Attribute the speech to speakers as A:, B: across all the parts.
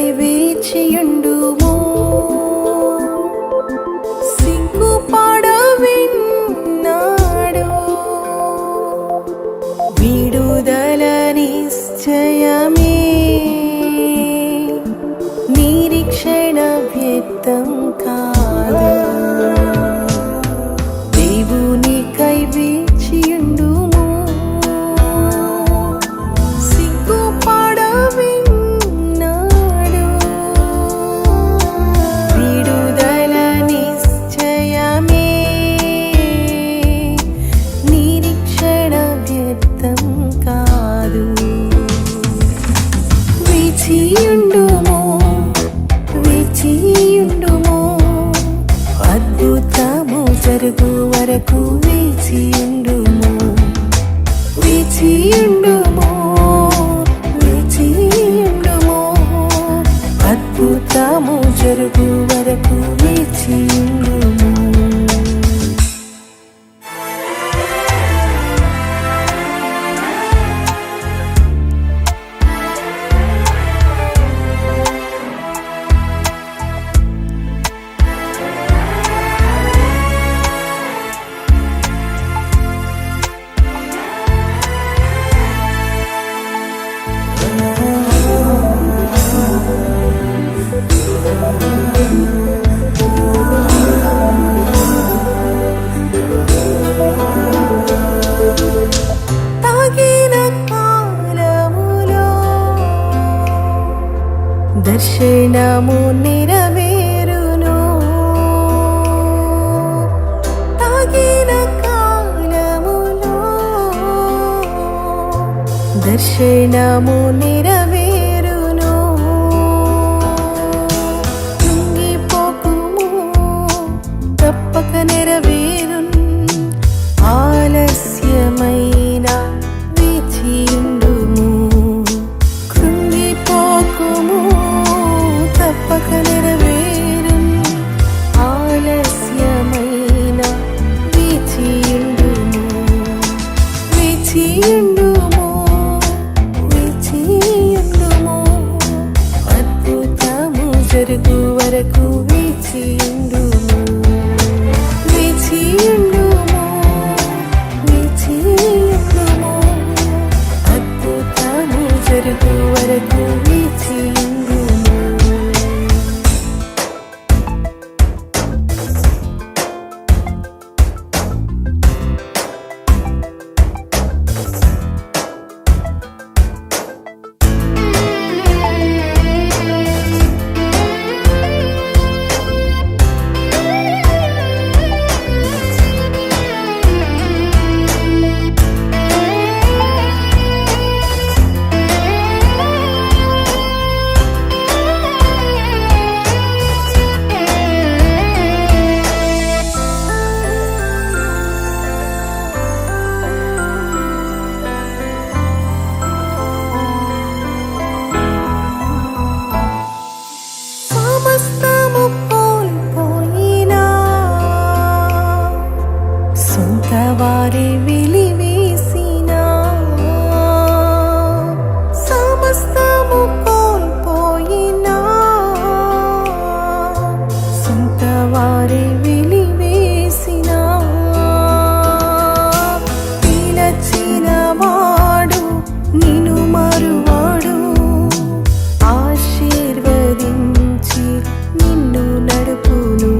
A: నీకై వేచియుండుము సిగ్గుపడవిన్నాడు విడుదల నిశ్చయమే నిరీక్షణ వ్యర్థం కాదు దేవునికై వేచియుండుము సిగ్గుపడవిన్నాడు విడుదల నిశ్చయమే నిరీక్షణ వ్యర్థం కాదు వేచియుండుము వేచియుండుము అద్భుతము జరుగు వరకు వేచియుండుము వేచియుండుము వేచియుండుము అద్భుతము జరుగు వరకు వేచియుండుము తగిన కాలములో దర్శనము నెరవేరును తగిన కాలములో దర్శనము నెరవేరును కృంగిపోకుము తప్పక నెరవేరును ఆలస్యమైన వేచియుండుము కృంగిపోకుము తప్పక నెరవేరును ఆలస్యమైన వేచియుండుము వేచియుండుము వేచియుండుము అద్భుతము జరుగు వరకు వేచియుండుము వేచియుండుము వేచియుండుము అద్భుతము జరుగు వరకు వేచియుండుము సమస్తము కోల్పోయినా సొంత వారి వెలివేసినా సమస్తము కోల్పోయినా సొంత వారి వెలివేసినా పిలచిన వాడు నిన్ను మరువాడు ఆశీర్వదించి నిన్ను నడుపును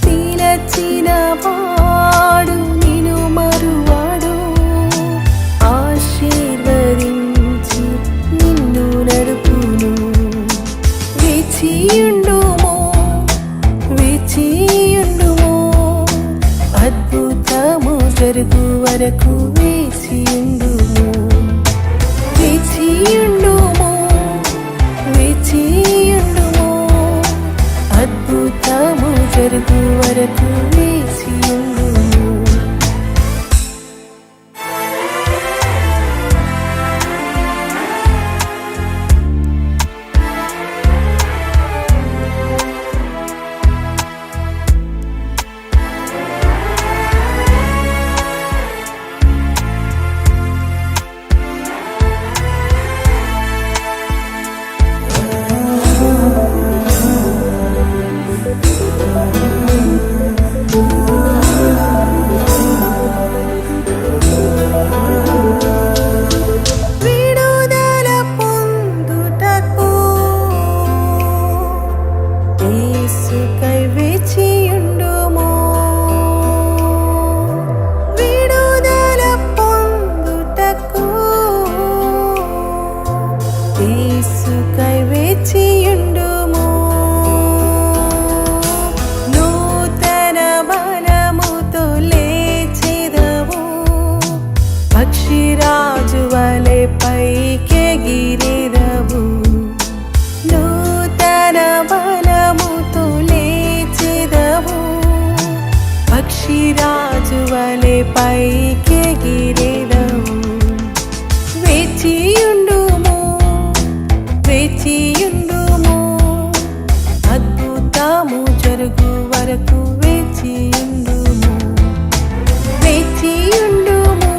A: పిలచిన వాడు నిన్ను మరువాడు ఆశీర్వదించి నిన్ను నడుపును వేచియుండుము వేచియుండుము అద్భుతము జరుగు వరకు వేచియుండుము వేచియుండుము వేచియుండుము అద్భుతము జరుగు వరకు వేచియుండుము పైకెగిరేదము. వేచియుండుము, వేచియుండుము, అద్భుతము జరుగు వరకు వేచియుండుము. వేచియుండుము,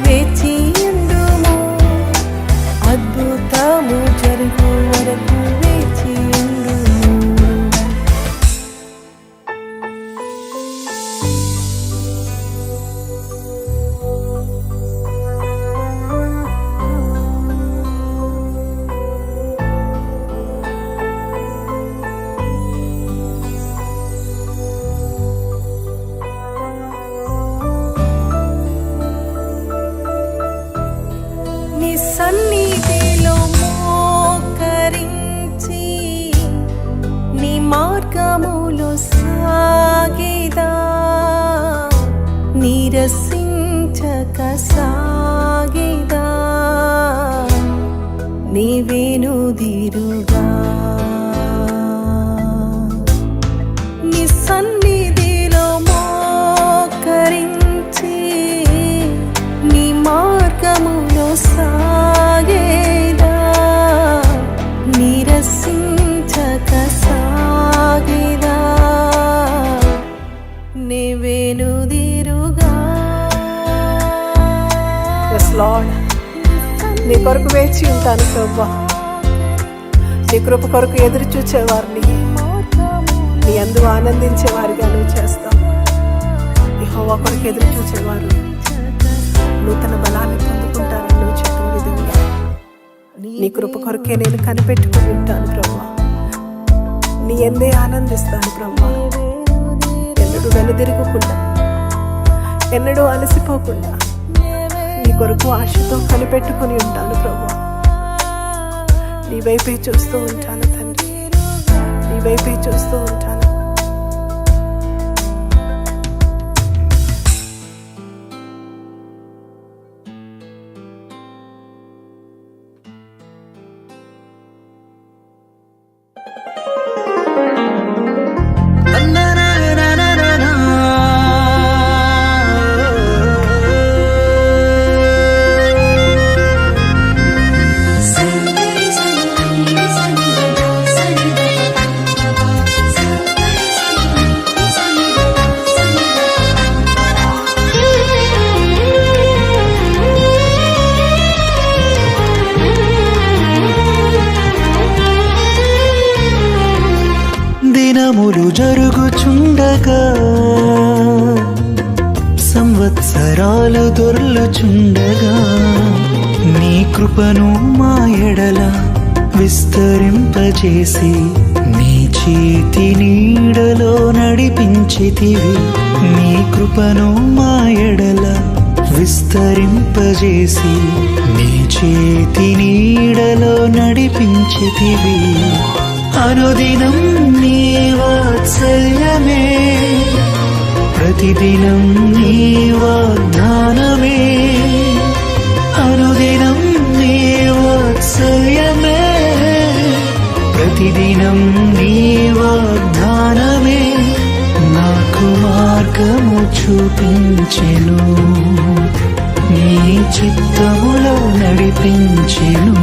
A: వేచియుండుము, అద్భుతము జరుగు వరకు వేచియుండుము. నీ సన్నిధిలో మోకరించి నీ మార్గములో సాగేదా, నీరసించక సాగేదా, నీ వెనుదిరుగా. నీ సన్నిధిలో మోకరించి నీ మార్గములో సాగేదా, నీరసించక సాగేదా, నీ వెనుదిరుగా.
B: ఎస్ లార్డ్, నీ కొరకు వేచి ఉంటాను ప్రభువా. నీ కృప కొరకు ఎదురు చూచేవారిని నీ యందు ఆనందించేవారిగా నువ్వు చేస్తావు. యెహోవా కొరకు ఎదురు చూచేవారు నూతన బలాన్ని పొందుకుంటారని నువ్వు చెప్పిన విధంగా నీ కృప కొరకే నేను కనిపెట్టుకుని ఉంటాను ప్రభువా. నీ ఎందే ఆనందిస్తాను ప్రభువా. ఎన్నడూ వెనుదిరగకుండా, ఎన్నడూ అలసిపోకుండా నీ కొరకు ఆశతో కనిపెట్టుకుని ఉంటాను ప్రభువా. నీ వైపే చూస్తూ ఉంటాను తండ్రి, నీ వైపే చూస్తూ ఉంటాను.
C: దినములు జరుగుచుండగా, సంవత్సరాలు దొర్లుచుండగా, నీ కృపను మా ఎడల విస్తరింపజేసి నీ చేతి నీడలో నడిపించితివి. నీ కృపను మా ఎడల విస్తరింపజేసి నీ చేతి నీడలో నడిపించితివి. అనుదినం నీ వాత్సల్యమే, ప్రతిదినం నీ వాగ్దానమే. అనుదినం నీ వాత్సల్యమే, ప్రతిదినం నీ వాగ్దానమే. నాకు మార్గము చూపించెను, నీ చిత్తములో నడిపించెను.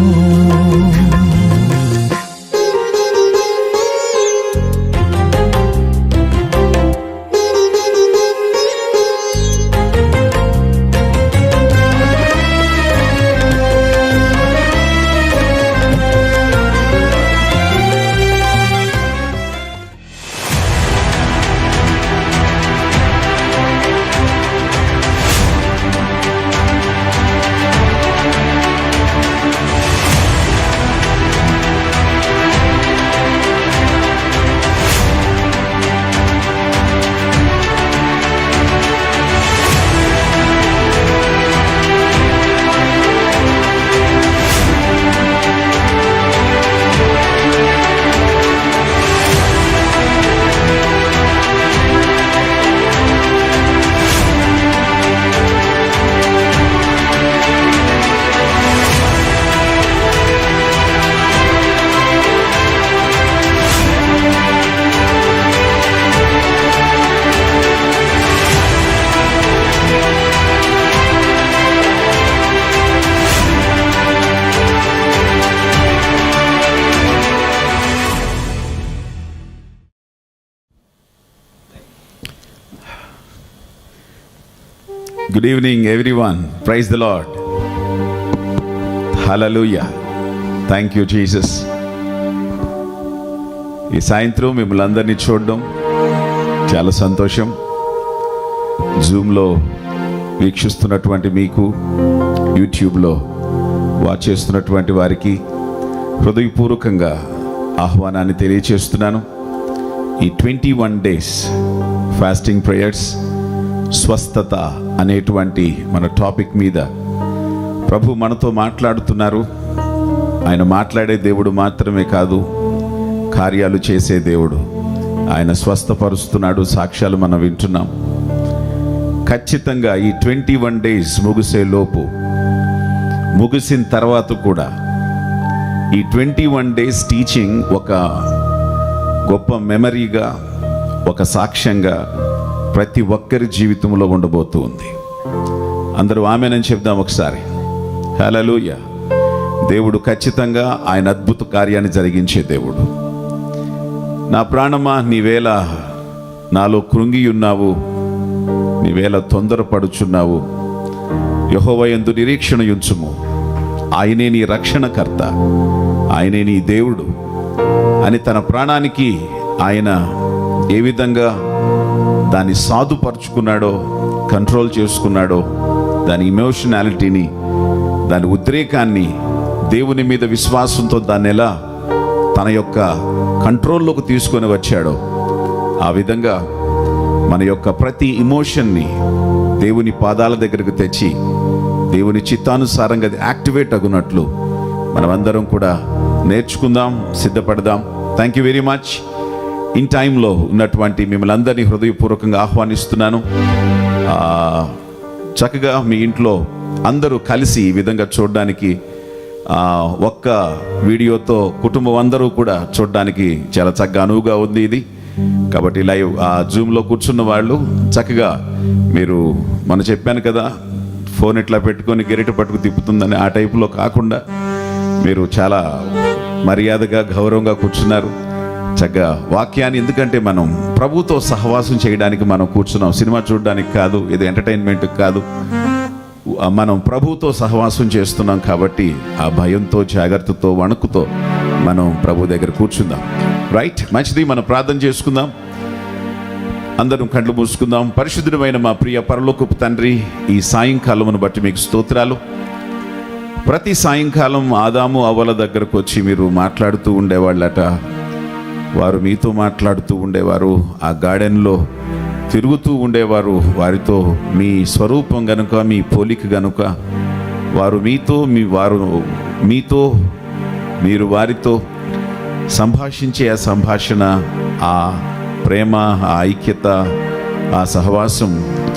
D: Good evening, everyone. Praise the Lord. Hallelujah. Thank you, Jesus. ఈ సాయంత్రం మిమ్మల్ని అందరినీ చూడడం చాలా సంతోషం. జూమ్లో వీక్షిస్తున్నటువంటి మీకు, యూట్యూబ్లో వాచ్ చేస్తున్నటువంటి వారికి హృదయపూర్వకంగా ఆహ్వానాన్ని తెలియచేస్తున్నాను. ఈ 21 days ఫాస్టింగ్ ప్రేయర్స్, స్వస్థత అనేటువంటి మన టాపిక్ మీద ప్రభు మనతో మాట్లాడుతున్నారు. ఆయన మాట్లాడే దేవుడు మాత్రమే కాదు, కార్యాలు చేసే దేవుడు. ఆయన స్వస్థపరుస్తున్నాడు. సాక్ష్యాలు మనం వింటున్నాం. ఖచ్చితంగా ఈ 21 days ముగిసే లోపు, ముగిసిన తర్వాత కూడా ఈ 21 days టీచింగ్ ఒక గొప్ప మెమరీగా, ఒక సాక్ష్యంగా ప్రతి ఒక్కరి జీవితంలో ఉండబోతూ ఉంది. అందరూ ఆమేనని చెప్దాం ఒకసారి. హల్లెలూయా. దేవుడు ఖచ్చితంగా ఆయన అద్భుత కార్యాన్ని జరిగించే దేవుడు. నా ప్రాణమా, నీవేళ నాలో కృంగి ఉన్నావు, నీవేళ తొందరపడుచున్నావు, యెహోవా యందు నిరీక్షణ ఉంచుము, ఆయనే నీ రక్షణకర్త, ఆయనే నీ దేవుడు అని తన ప్రాణానికి ఆయన ఏ విధంగా దాన్ని సాధుపరుచుకున్నాడో, కంట్రోల్ చేసుకున్నాడో, దాని ఇమోషనాలిటీని, దాని ఉద్రేకాన్ని, దేవుని మీద విశ్వాసంతో దాన్ని ఎలా తన యొక్క కంట్రోల్లోకి తీసుకొని వచ్చాడో, ఆ విధంగా మన యొక్క ప్రతి ఇమోషన్ని దేవుని పాదాల దగ్గరకు తెచ్చి దేవుని చిత్తానుసారంగా అది యాక్టివేట్ అగునట్లు మనమందరం కూడా నేర్చుకుందాం, సిద్ధపడదాం. Thank you very much. In టైంలో ఉన్నటువంటి మిమ్మల్ని అందరినీ హృదయపూర్వకంగా ఆహ్వానిస్తున్నాను. చక్కగా మీ ఇంట్లో అందరూ కలిసి ఈ విధంగా చూడడానికి, ఒక్క వీడియోతో కుటుంబం అందరూ కూడా చూడడానికి చాలా చక్కగా అనువుగా ఉంది ఇది. కాబట్టి లైవ్ జూమ్లో కూర్చున్న వాళ్ళు చక్కగా మీరు, మనం చెప్పాను కదా, ఫోన్ ఇట్లా పెట్టుకొని గెరిట పట్టుకు తిప్పుతుందని ఆ టైపులో కాకుండా మీరు చాలా మర్యాదగా, గౌరవంగా కూర్చున్నారు. చక్కగా వాక్యాన్ని, ఎందుకంటే మనం ప్రభుతో సహవాసం చేయడానికి మనం కూర్చున్నాం, సినిమా చూడడానికి కాదు, ఇది ఎంటర్టైన్మెంట్ కాదు. మనం ప్రభుతో సహవాసం చేస్తున్నాం కాబట్టి ఆ భయంతో, జాగ్రత్తతో, వణుకుతో మనం ప్రభు దగ్గర కూర్చుందాం. రైట్, మంచిది. మనం ప్రార్థన చేసుకుందాం. అందరం కళ్ళు మూసుకుందాం. పరిశుద్ధమైన మా ప్రియ పరలోకపు తండ్రి, ఈ సాయంకాలమును బట్టి మీకు స్తోత్రాలు. ప్రతి సాయంకాలం ఆదాము అవ్వల దగ్గరకు వచ్చి మీరు మాట్లాడుతూ ఉండేవాళ్ళట. వారు మీతో మాట్లాడుతూ ఉండేవారు, ఆ గార్డెన్లో తిరుగుతూ ఉండేవారు. వారితో మీ స్వరూపం గనుక, మీ పోలిక గనుక వారు మీతో, మీరు వారితో సంభాషించే ఆ సంభాషణ, ఆ ప్రేమ, ఆ ఐక్యత, ఆ సహవాసం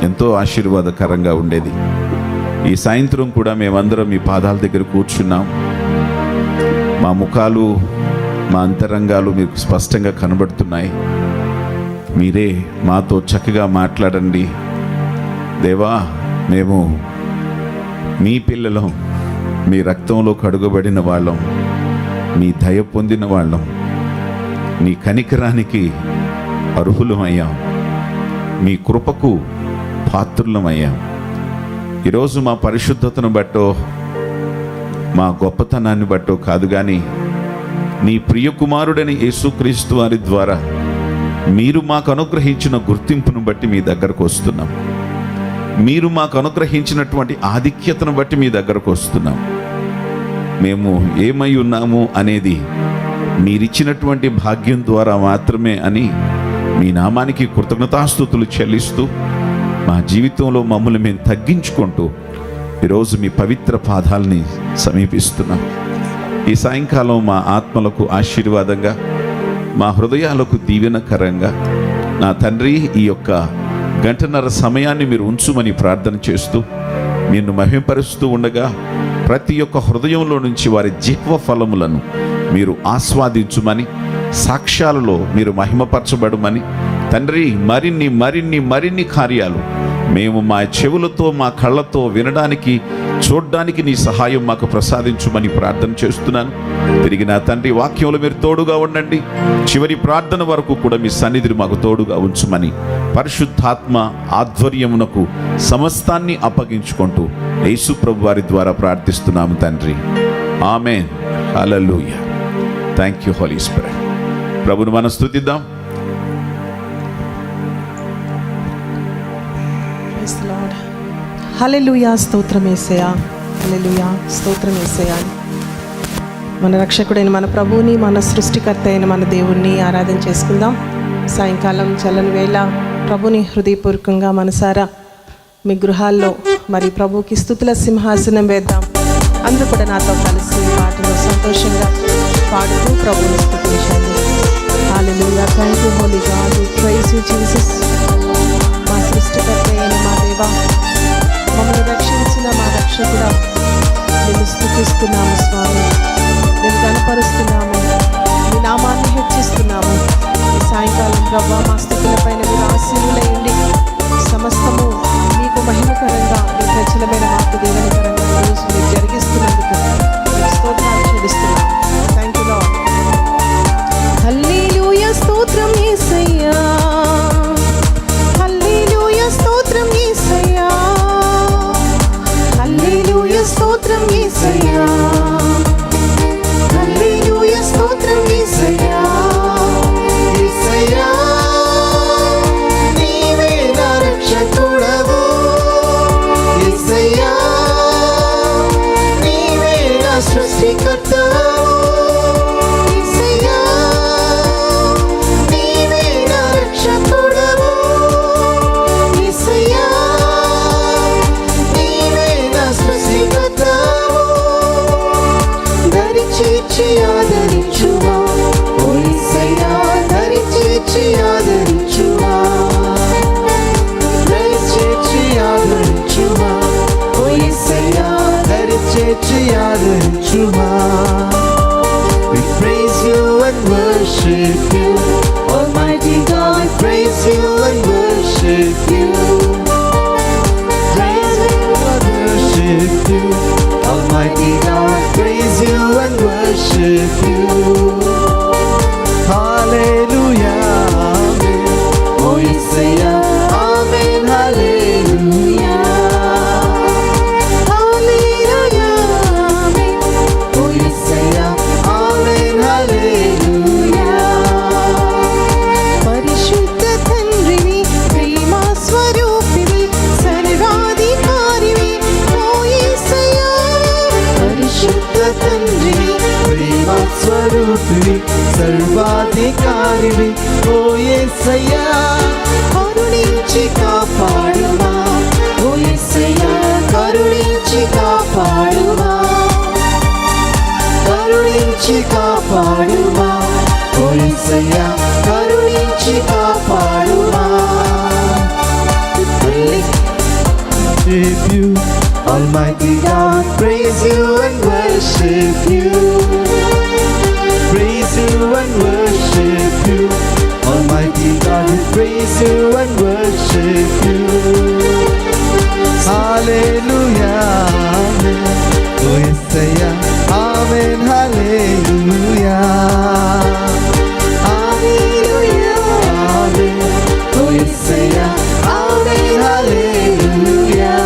D: ఎంతో ఆశీర్వాదకరంగా ఉండేది. ఈ సాయంత్రం కూడా మేమందరం మీ పాదాల దగ్గర కూర్చున్నాం. మా ముఖాలు, మా అంతరంగాలు మీకు స్పష్టంగా కనబడుతున్నాయి. మీరే మాతో చక్కగా మాట్లాడండి దేవా. మేము మీ పిల్లలం, మీ రక్తంలో కడుగబడిన వాళ్ళం, మీ దయ పొందిన వాళ్ళం, మీ కనికరానికి అర్హులమయ్యాం, మీ కృపకు పాత్రులమయ్యాం. ఈరోజు మా పరిశుద్ధతను బట్టో, మా గొప్పతనాన్ని బట్టో కాదు, కానీ నీ ప్రియకుమారుడని యేసుక్రీస్తు వారి ద్వారా మీరు మాకు అనుగ్రహించిన గుర్తింపును బట్టి మీ దగ్గరకు వస్తున్నాం. మీరు మాకు అనుగ్రహించినటువంటి ఆధిక్యతను బట్టి మీ దగ్గరకు వస్తున్నాం. మేము ఏమై ఉన్నాము అనేది మీరిచ్చినటువంటి భాగ్యం ద్వారా మాత్రమే అని మీ నామానికి కృతజ్ఞతాస్తుతులు చెల్లిస్తూ మా జీవితంలో మమ్మల్ని మేము తగ్గించుకుంటూ ఈరోజు మీ పవిత్ర పాదాలని సమీపిస్తున్నాం. ఈ సాయంకాలం మా ఆత్మలకు ఆశీర్వాదంగా, మా హృదయాలకు దీవెనకరంగా నా తండ్రి ఈ యొక్క గంటన్నర సమయాన్ని మీరు ఉంచుమని ప్రార్థన చేస్తూ, నిన్ను మహిమపరుస్తూ ఉండగా ప్రతి ఒక్క హృదయంలో నుంచి వారి జిహ్వ ఫలములను మీరు ఆస్వాదించుమని, సాక్ష్యాలలో మీరు మహిమపరచబడమని తండ్రి, మరిన్ని కార్యాలు మేము మా చెవులతో, మా కళ్ళతో వినడానికి చూడ్డానికి నీ సహాయం మాకు ప్రసాదించుమని ప్రార్థన చేస్తున్నాను. తిరిగి నా తండ్రి వాక్యంలో మీరు తోడుగా ఉండండి. చివరి ప్రార్థన వరకు కూడా మీ సన్నిధిని మాకు తోడుగా ఉంచుమని పరిశుద్ధాత్మ ఆధ్వర్యమునకు సమస్తాన్ని అప్పగించుకుంటూ యేసు ప్రభు వారి ద్వారా ప్రార్థిస్తున్నాము తండ్రి. ఆమేన్. హల్లెలూయా. Thank you holy spirit. ప్రభుని మనం స్తుతిద్దాం.
E: హల్లెలూయా. స్తోత్రం యేసయ్యా. హల్లెలూయా. స్తోత్రం యేసయ్యా. మన రక్షకుడైన మన ప్రభువుని, మన సృష్టికర్త అయిన మన దేవుణ్ణి ఆరాధన చేసుకుందాం. సాయంకాలం చల్లని వేళ ప్రభుని హృదయపూర్వకంగా మనసారా మీ గృహాల్లో మరి ప్రభుకి స్తుతుల సింహాసనం వేద్దాం. అందరూ కూడా నాతో కలిసి పాటలో సంతోషంగా పాడుతూ ప్రభుని స్తుతించండి. హల్లెలూయా. Thank you holy God. We praise you Jesus. మా సృష్టికర్త అయిన మా దేవా, మమ్మల్ని రక్షించిన మా రక్షకుడా, నేను స్తుతిస్తున్నాము స్వామి. నేను కనపరుస్తున్నాము, మీ నామాన్ని హెచ్చిస్తున్నాము. ఈ సాయంకాలం ప్రభా మా స్థుతుల పైన మీరు ఆశీనులయండి. సమస్తము మీకు మహిమకరంగా, మీ ప్రజలమైన మాకు దీవెనకరంగా ఈరోజు మీరు జరిగిస్తున్నందుకు మీకు స్తోత్రాలు చెల్లిస్తున్నాము. Thank you Lord.
A: హల్లెలూయా. స్తోత్రం యేసయ్యా. హల్లెలూయా. స్తోత్రం యేసయ్యా. హల్లెలూయా. స్తోత్రం యేసయ్యా. హల్లెలూయా. స్తోత్రం యేసయ్యా.
C: యేసయ్యా, నీవే నా రక్షకుడవు. యేసయ్యా, నీవే నా సృష్టికర్తవు. యేసయ్యా, నీవే నా రక్షకుడవు. యేసయ్యా, నీవే నా సృష్టికర్తవు. దరి చేర్చి ఆదరించువా ఓ యేసయ్యా, దరి చేర్చి ఆదరించువా. దరి చేర్చి ఆదరించువా ఓ యేసయ్యా, దరి చేర్చి ఆదరించువా. We praise you and worship you, Almighty God. We praise you and worship you. Praise you and worship you, Almighty God. Praise you and worship you. Hallelujah. Amen. Oh Yesaya. Amen. Hallelujah. Hallelujah. Amen. Oh Yesaya. Amen. Hallelujah.
A: పరిశుద్ధ తండ్రివి, ప్రేమ స్వరూపివి, సర్వాధికారివి ఓ యేసయ్యా.
C: పరిశుద్ధ తండ్రివి, ప్రేమ స్వరూపివి, సర్వాధికారివి ఓ యేసయ్యా. కరుణించి కాపాడుమా ఓ యేసయ్యా, కరుణించి కాపాడుమా. కరుణించి కాపాడుమా ఓ యేసయ్యా, కరుణించి కాపాడుమా. Worship you, Almighty God. Praise you and worship you. Praise you and worship you, Almighty God. We praise you and worship you. Hallelujah. Amen. Oh Yesaya. Amen. Hallelujah. Hallelujah. Amen. Oh Yesaya. Amen. Hallelujah.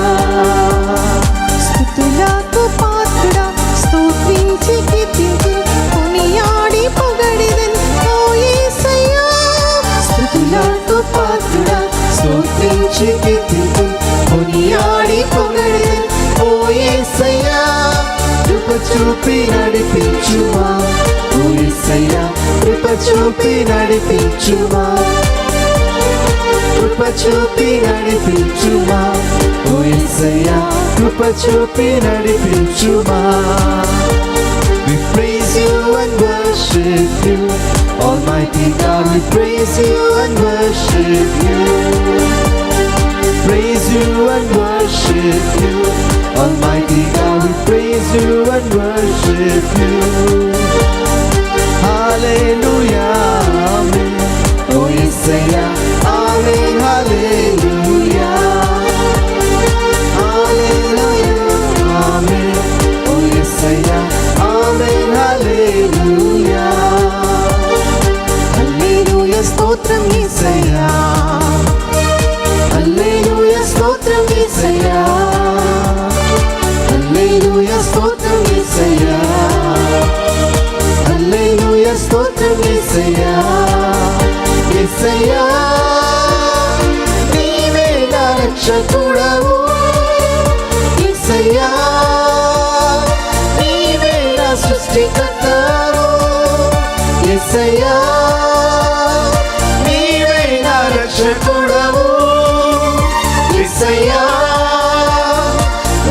A: స్తుతులకు పాత్రుడా, స్తుతించి కీర్తించి కొనియాడి పొగడిదెన్ ఓ యేసయ్యా.
C: స్తుతులకు పాత్రుడా, స్తుతించి కీర్తించి కొనియాడి పొగడెదెన్ ఓ యేసయ్యా. కృప చూపి నడిపించుమా ఓ యేసయ్యా, కృప చూపి నడిపించుమా. కృప చూపి నడిపించుమా ఓ యేసయ్యా, కృప చూపి నడిపించుమా. We praise you and worship you, Almighty God. We praise you and worship you. Praise you and worship you, Almighty God. We praise you and worship you. Hallelujah. Amen. Oh Yesaya. Amen. Hallelujah. Hallelujah. స్తోత్రం యేసయ్యా, హల్లెలూయా స్తోత్రం యేసయ్యా. యేసయ్యా నీవే నా రక్షకుడవు, యేసయ్యా నీవే నా సృష్టికర్తవు, యేసయ్యా నీవే నా రక్షకుడవు, యేసయ్యా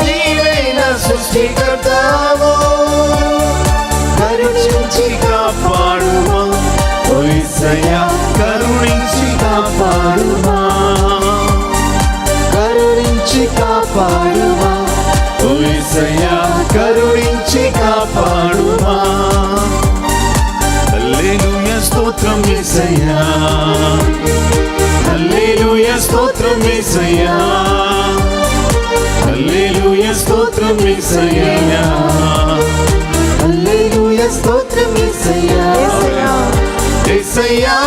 C: నీవే నా సృష్టికర్తవు. కరుణించి కాపాడుమా ఓ యేసయ్యా, కరుణించి కాపాడుమా, కరుణించి కాపాడుమా ఓ యేసయ్యా, కరుణించి కాపాడుమా. హల్లెలూయా స్తోత్రం యేసయ్యా, హల్లెలూయా స్తోత్రం యేసయ్యా, హల్లెలూయా స్తోత్రం యేసయ్యా, హల్లెలూయా స్తోత్రం యేసయ్యా. యేసయ్యా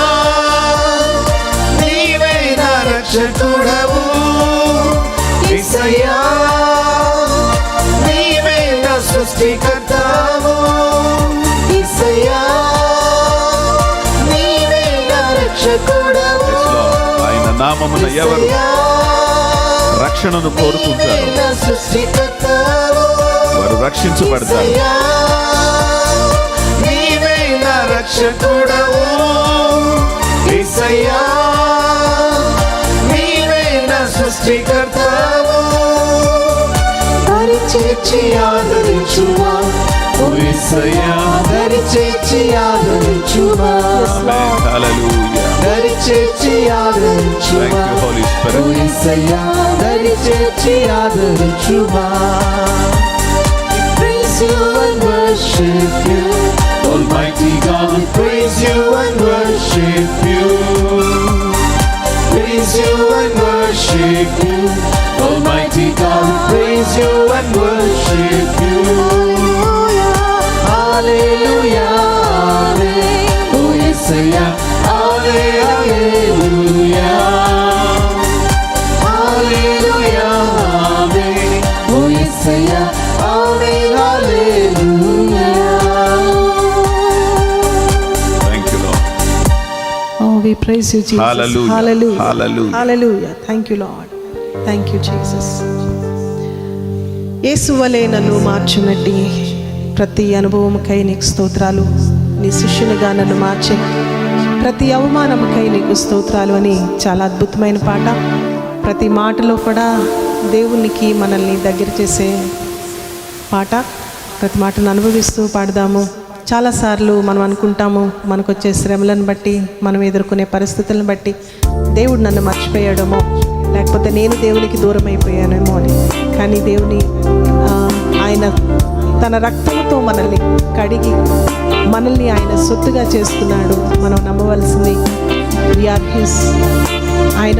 C: నీవే నా రక్షకుడవు, యేసయ్యా నీవే నా సృష్టికర్తవు, యేసయ్యా నీవే నా రక్షకుడవు.
D: ఆయన నామమున ఎవరు రక్షణను కోరుకుంటారు వారు రక్షించబడతారు.
C: నీవే నా రక్షకుడవు, యేసయ్యా నీవే నా సృష్టికర్తవు. దరి చేర్చి ఆదరించుమా ఓ యేసయ్యా, దరి చేర్చి ఆదరించుమా,
D: హల్లెలూయా.
C: దరి చేర్చి ఆదరించుమా
D: Thank you, Holy Spirit.
C: ఓ యేసయ్యా, దరి చేర్చి ఆదరించుమా. Praise you and worship you, Almighty God, we praise you and worship you. Praise you and worship you, Almighty God, we praise you and worship you. Hallelujah, hallelujah, oh Yesaya, hallelujah, hallelujah, oh Yesaya, hallelujah.
D: Thank you, Lord.
E: Oh, we praise you, Jesus.
D: Hallelujah.
E: Hallelujah.
D: Hallelujah.
E: Hallelujah. Thank you, Lord. Thank you, Jesus. యేసు వలె నన్ను మార్చునట్టి ప్రతి అనుభవముకై నీకు స్తోత్రాలు, నీ శిష్యునిగా నన్ను మార్చే ప్రతి అవమానముకై నీకు స్తోత్రాలు అని చాలా అద్భుతమైన పాట. ప్రతి మాటలో కూడా దేవునికి మనల్ని దగ్గర చేసే పాట. ప్రతి మాటను అనుభవిస్తూ పాడదాము. చాలాసార్లు మనం అనుకుంటాము మనకు వచ్చే శ్రమలను బట్టి, మనం ఎదుర్కొనే పరిస్థితులను బట్టి దేవుడు నన్ను మర్చిపోయాడేమో, లేకపోతే నేను దేవునికి దూరం అయిపోయానేమో అని. కానీ దేవుని ఆయన తన రక్తంతో మనల్ని కడిగి మనల్ని ఆయన సొత్తుగా చేసుకున్నాడు. మనం నమ్మవలసింది వీఆర్ హిస్. ఆయన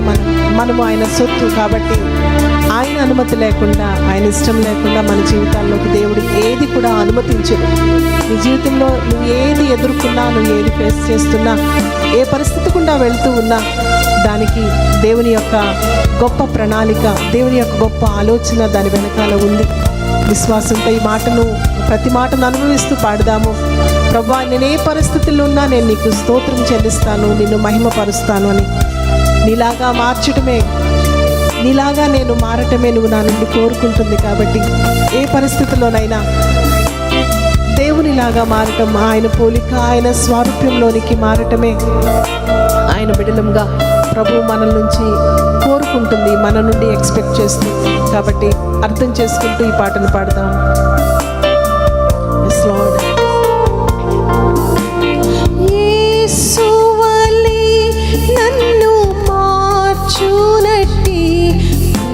E: మనము ఆయన సొత్తు కాబట్టి ఆయన అనుమతి లేకుండా, ఆయన ఇష్టం లేకుండా మన జీవితాల్లోకి దేవుడు ఏది కూడా అనుమతించడు. నీ జీవితంలో నువ్వు ఏది ఎదుర్కొన్నా, నువ్వు ఏది ఫేస్ చేస్తున్నా, ఏ పరిస్థితి గుండా వెళ్తూ ఉన్నా, దానికి దేవుని యొక్క గొప్ప ప్రణాళిక, దేవుని యొక్క గొప్ప ఆలోచన దాని వెనకాల ఉంది. విశ్వాసంతో ఈ మాటను, ప్రతి మాటను అనుభవిస్తూ పాడదాము. ప్రభువా, నేను ఏ పరిస్థితుల్లో ఉన్నా నేను నీకు స్తోత్రం చెల్లిస్తాను, నిన్ను మహిమపరుస్తాను అని. నీలాగా మార్చటమే, నీలాగా నేను మారటమే నువ్వు నా నుండి కోరుకుంటుంది. కాబట్టి ఏ పరిస్థితుల్లోనైనా దేవునిలాగా మారటం, ఆయన పోలిక, ఆయన స్వారూప్యంలోనికి మారటమే ఆయన బిడలంగా ప్రభు మన నుంచి కోరుకుంటుంది, మన నుండి ఎక్స్పెక్ట్ చేస్తుంది. కాబట్టి అర్థం చేసుకుంటూ ఈ పాటను పాడదాం. Yes, Lord.
A: యేసు వలె నన్ను మార్చునట్టి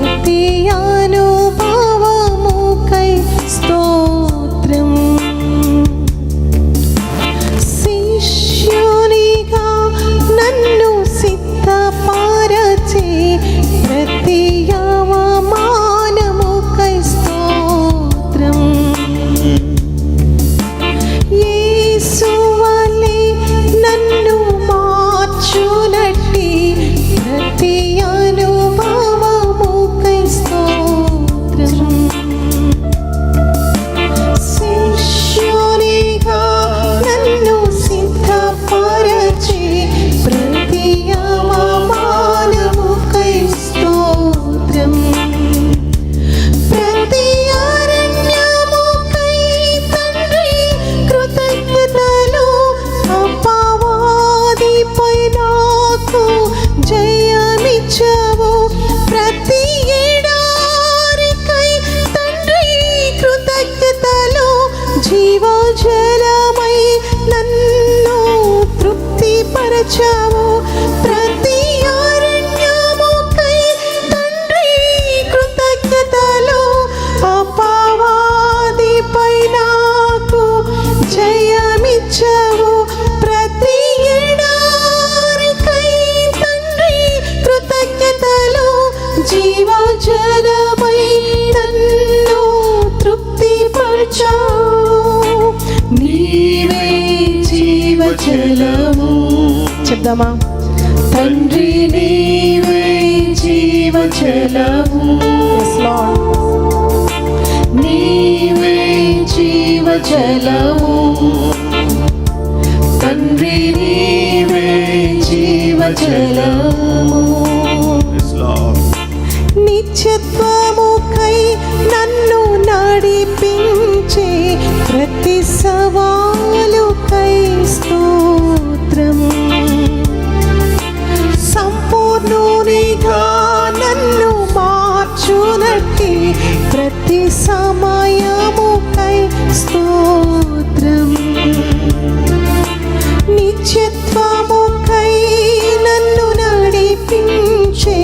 A: ప్రతి అనుభవముకై స్తోత్రం. శిష్యునిగా నన్ను సిద్ధపరచే ప్రతి అవమానముకై స్తోత్రం. జీవజలమై నన్ను తృప్తిపరచావు. ప్రతి అరణ్యముకై తండ్రి కృతజ్ఞతలు. అపవాదిపై నాకు జయమిచ్చావు. ప్రతి ఎడారికై తండ్రి కృతజ్ఞతలు. జీవజలమై నన్ను తృప్తిపరచావు. నీవే జీవజలము. చెప్దామా? తండ్రి నీవే జీవజలము. Yes, Lord. నీవే జీవజలము. తండ్రి నీవే జీవజలము.
D: Yes, Lord.
A: నిత్యత్వముకై నన్ను నడిపించే ప్రతి సవాలుకై స్తోత్రం. సంపూర్ణునిగా నన్ను మార్చునట్టి ప్రతి సమయముకై స్తోత్రం. నిత్యత్వముకై నన్ను నడిపించే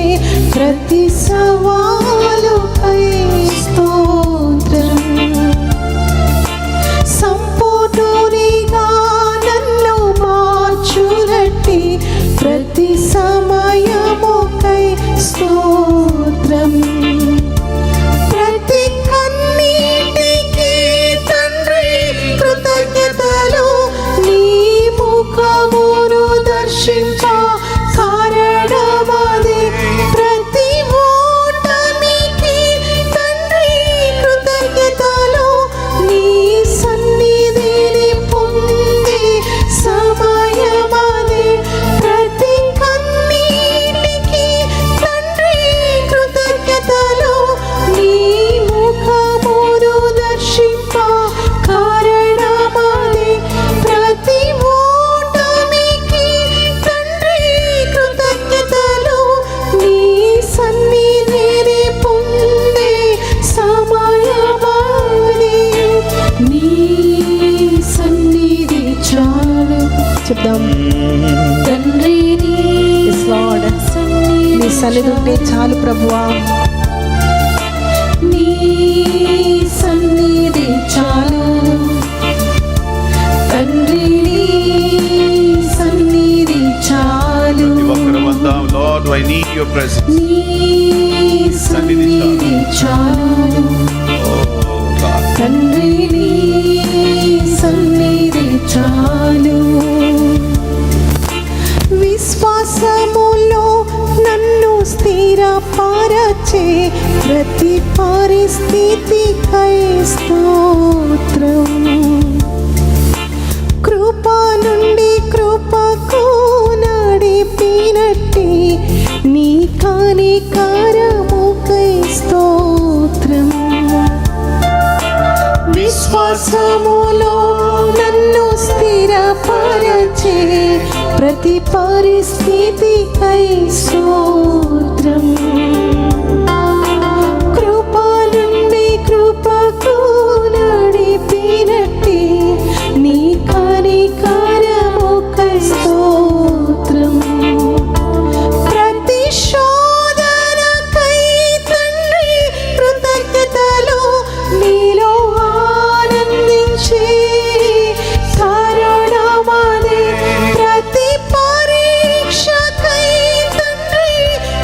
A: ప్రతి సవాలుకై స్తోత్రం. సంపూర్ణునిగా నన్ను మార్చునట్టి ప్రతి సమయముకై స్తోత్రం. ప్రతి కన్నీటికి తండ్రి కృతజ్ఞతలు. నీ ముఖమును దర్శించ కారణమదే. ప్రతి ఓటమికి తండ్రి కృతజ్ఞతలు. నీ సన్నిధిని పొందే సమయమదే. ప్రతి కన్నీటికి తండ్రి కృతజ్ఞతలు. నీ ముఖమును దర్శింప కారణమదే. ప్రతి ఓటమికి తండ్రి కృతజ్ఞతలు. నీ సన్నిధిని పొందే సమయమదే. నీ సన్నిధి చాలు. చెప్దాం. తండ్రి నీ
E: సన్నిధి ఉంటే చాలు ప్రభువా.
A: నీ సన్నిధి చాలు. తండ్రి నీ సన్నిధి చాలు.
D: ప్రతి ఒక్కరు అందాం, Lord, I need your presence.
A: నీ సన్నిధి చాలు.
D: Oh God.
A: తండ్రి నీ సన్నిధి చాలు. విశ్వాసములో నన్ను స్థిరపరచే ప్రతి పరిస్థితికై స్తోత్రం. కృప నుండి కృపకు నడిపినట్టి నీ కనికరముకై స్తోత్రం. విశ్వాసములో నన్ను స్థిరపరచే ప్రతి పరిస్థితికై స్తోత్రం. కృప నుండి కృపకు నడిపినట్టి నీ కనికరముకై స్తోత్రం. ప్రతి శోధనకై తండ్రి కృతజ్ఞతలు. నీలో ఆనందించే కారణమదే. ప్రతి పరీక్షకై తండ్రి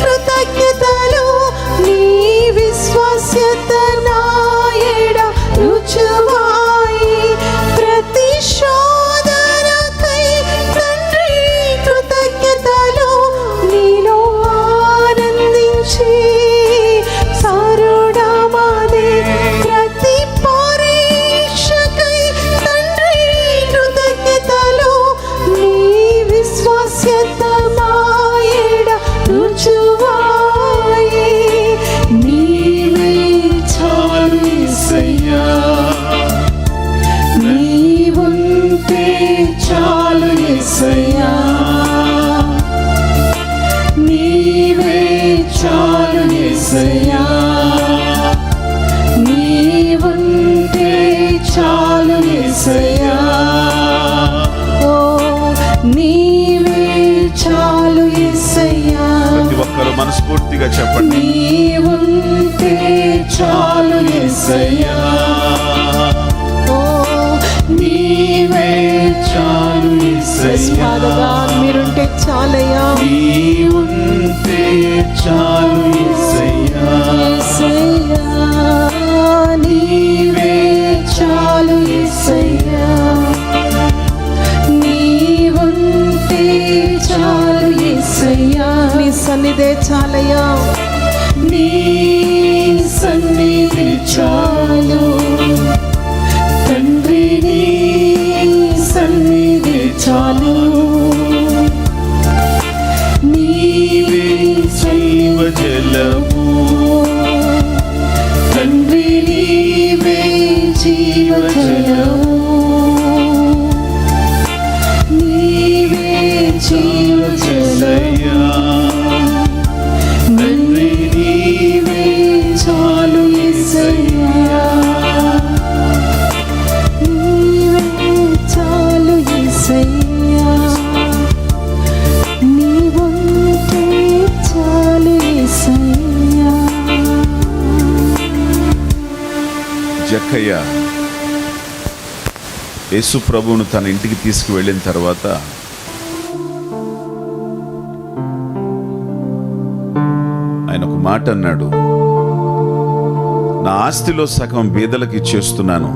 A: కృతజ్ఞతలు. నీ విశ్వాస్యత నాయడ రుజువాయి. ప్రతి శోధనకై తండ్రి కృతజ్ఞతలు. నీలో ఆనందించే సారుడమదే. ప్రతి పరీక్షకై తండ్రి కృతజ్ఞతలు. నీ విశ్వాస్యత మాయడ రుజువాయి. నీవే చాలు యేసయ్యా. నీవుంటే చాలు యేసయ్యా. నీవే చాలు యేసయ్యా. నీవుంటే చాలు
D: మనస్ఫూర్తిగా చెప్పండి.
A: నీవుంటే చాలు యేసయ్యా,
B: ఓ
A: నీవే చాలు యేసయ్యా,
B: ఫాదర్గా మీరుంటే చాలయ్యా,
A: నీవుంటే చాలు యేసయ్యా,
B: యేసయ్యా,
A: నీవే చాలు యేసయ్యా, నీవుంటే చాలు యేసయ్యా,
B: నీ సన్నిధే చాలయ్యా,
A: నీ సన్నిధి చాలు తండ్రి, నీ సన్నిధి చాలు, నీవే జీవజలము తండ్రి, నీవే జీవజలము, నీవే జీవజలము తండ్రి, నీవే చాలు యేసయ్యా,
B: నీవే చాలు యేసయ్యా, నీవుంటే చాలు యేసయ్యా.
D: జక్కయ్య యేసు ప్రభువును తన ఇంటికి తీసుకువెళ్ళిన తర్వాత ఆయన ఒక మాట అన్నాడు, నా ఆస్తిలో సగం బీదలకు ఇచ్చేస్తున్నాను,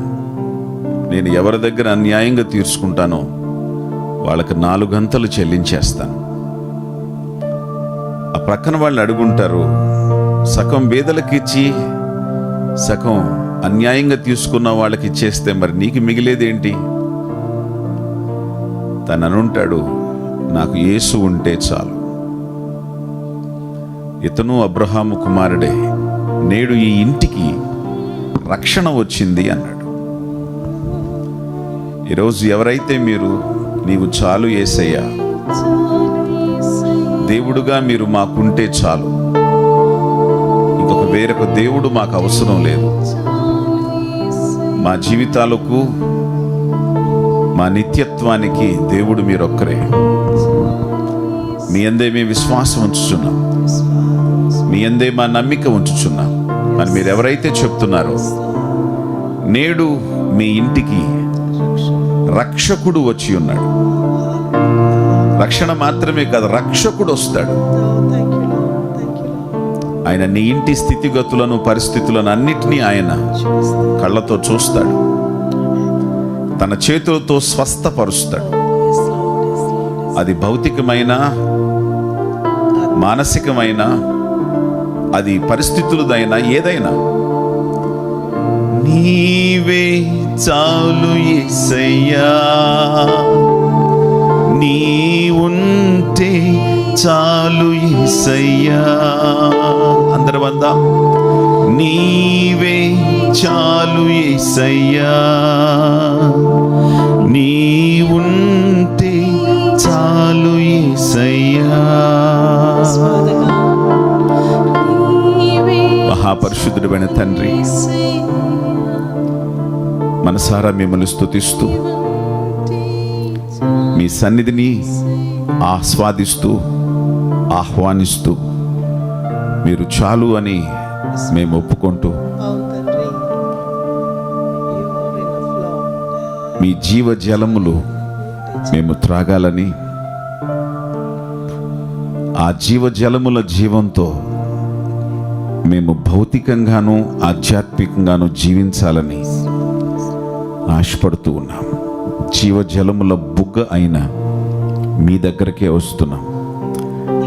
D: నేను ఎవరి దగ్గర అన్యాయంగా తీర్చుకుంటానో వాళ్ళకి 4 గంటలు చెల్లించేస్తాను. ఆ ప్రక్కన వాళ్ళు అడుగుంటారు, సగం బీదలకు ఇచ్చి సగం అన్యాయంగా తీసుకున్న వాళ్ళకి ఇచ్చేస్తే మరి నీకు మిగిలేదేంటి? తను అనుంటాడు, నాకు యేసు ఉంటే చాలు. ఇతను అబ్రహాము కుమారుడే, నేడు ఈ ఇంటికి రక్షణ వచ్చింది అన్నాడు. ఈరోజు ఎవరైతే మీరు నీవు చాలు యేసయ్యా, దేవుడుగా మీరు మాకుంటే చాలు, ఇంకొక వేరొక దేవుడు మాకు అవసరం లేదు, మా జీవితాలకు మా నిత్యత్వానికి దేవుడు మీరొక్కరే, మీ అందే మేము విశ్వాసం ఉంచుచున్నాం, మీ అందే మా నమ్మిక ఉంచుచున్నాం అని మీరు ఎవరైతే చెప్తున్నారో, నేడు మీ ఇంటికి రక్షకుడు వచ్చి ఉన్నాడు. రక్షణ మాత్రమే కాదు, రక్షకుడు వస్తాడు. ఆయన నీ ఇంటి స్థితిగతులను పరిస్థితులను అన్నిటినీ ఆయన కళ్ళతో చూస్తాడు, తన చేతులతో స్వస్థపరుస్తాడు. అది భౌతికమైన, మానసికమైన, అది పరిస్థితులదైనా ఏదైనా. నీవే చాలు యేసయ్యా, నీ ఉంటే చాలు యేసయ్యా. అందరం అందాం, నీవే చాలు యేసయ్యా, నీ ఉంటే చాలు యేసయ్యా. మహాపరిశుద్ధుడైన తండ్రి, మనసారా మిమ్మల్ని స్తుతిస్తూ మీ సన్నిధిని ఆస్వాదిస్తూ ఆహ్వానిస్తూ మీరు చాలు అని మేము ఒప్పుకుంటూ మీ జీవజలములు మేము త్రాగాలని, ఆ జీవజలముల జీవంతో మేము భౌతికంగాను ఆధ్యాత్మికంగాను జీవించాలని ఆశపడుతూ ఉన్నాం. జీవజలముల బుగ్గ అయిన మీ దగ్గరకే వస్తున్నాం.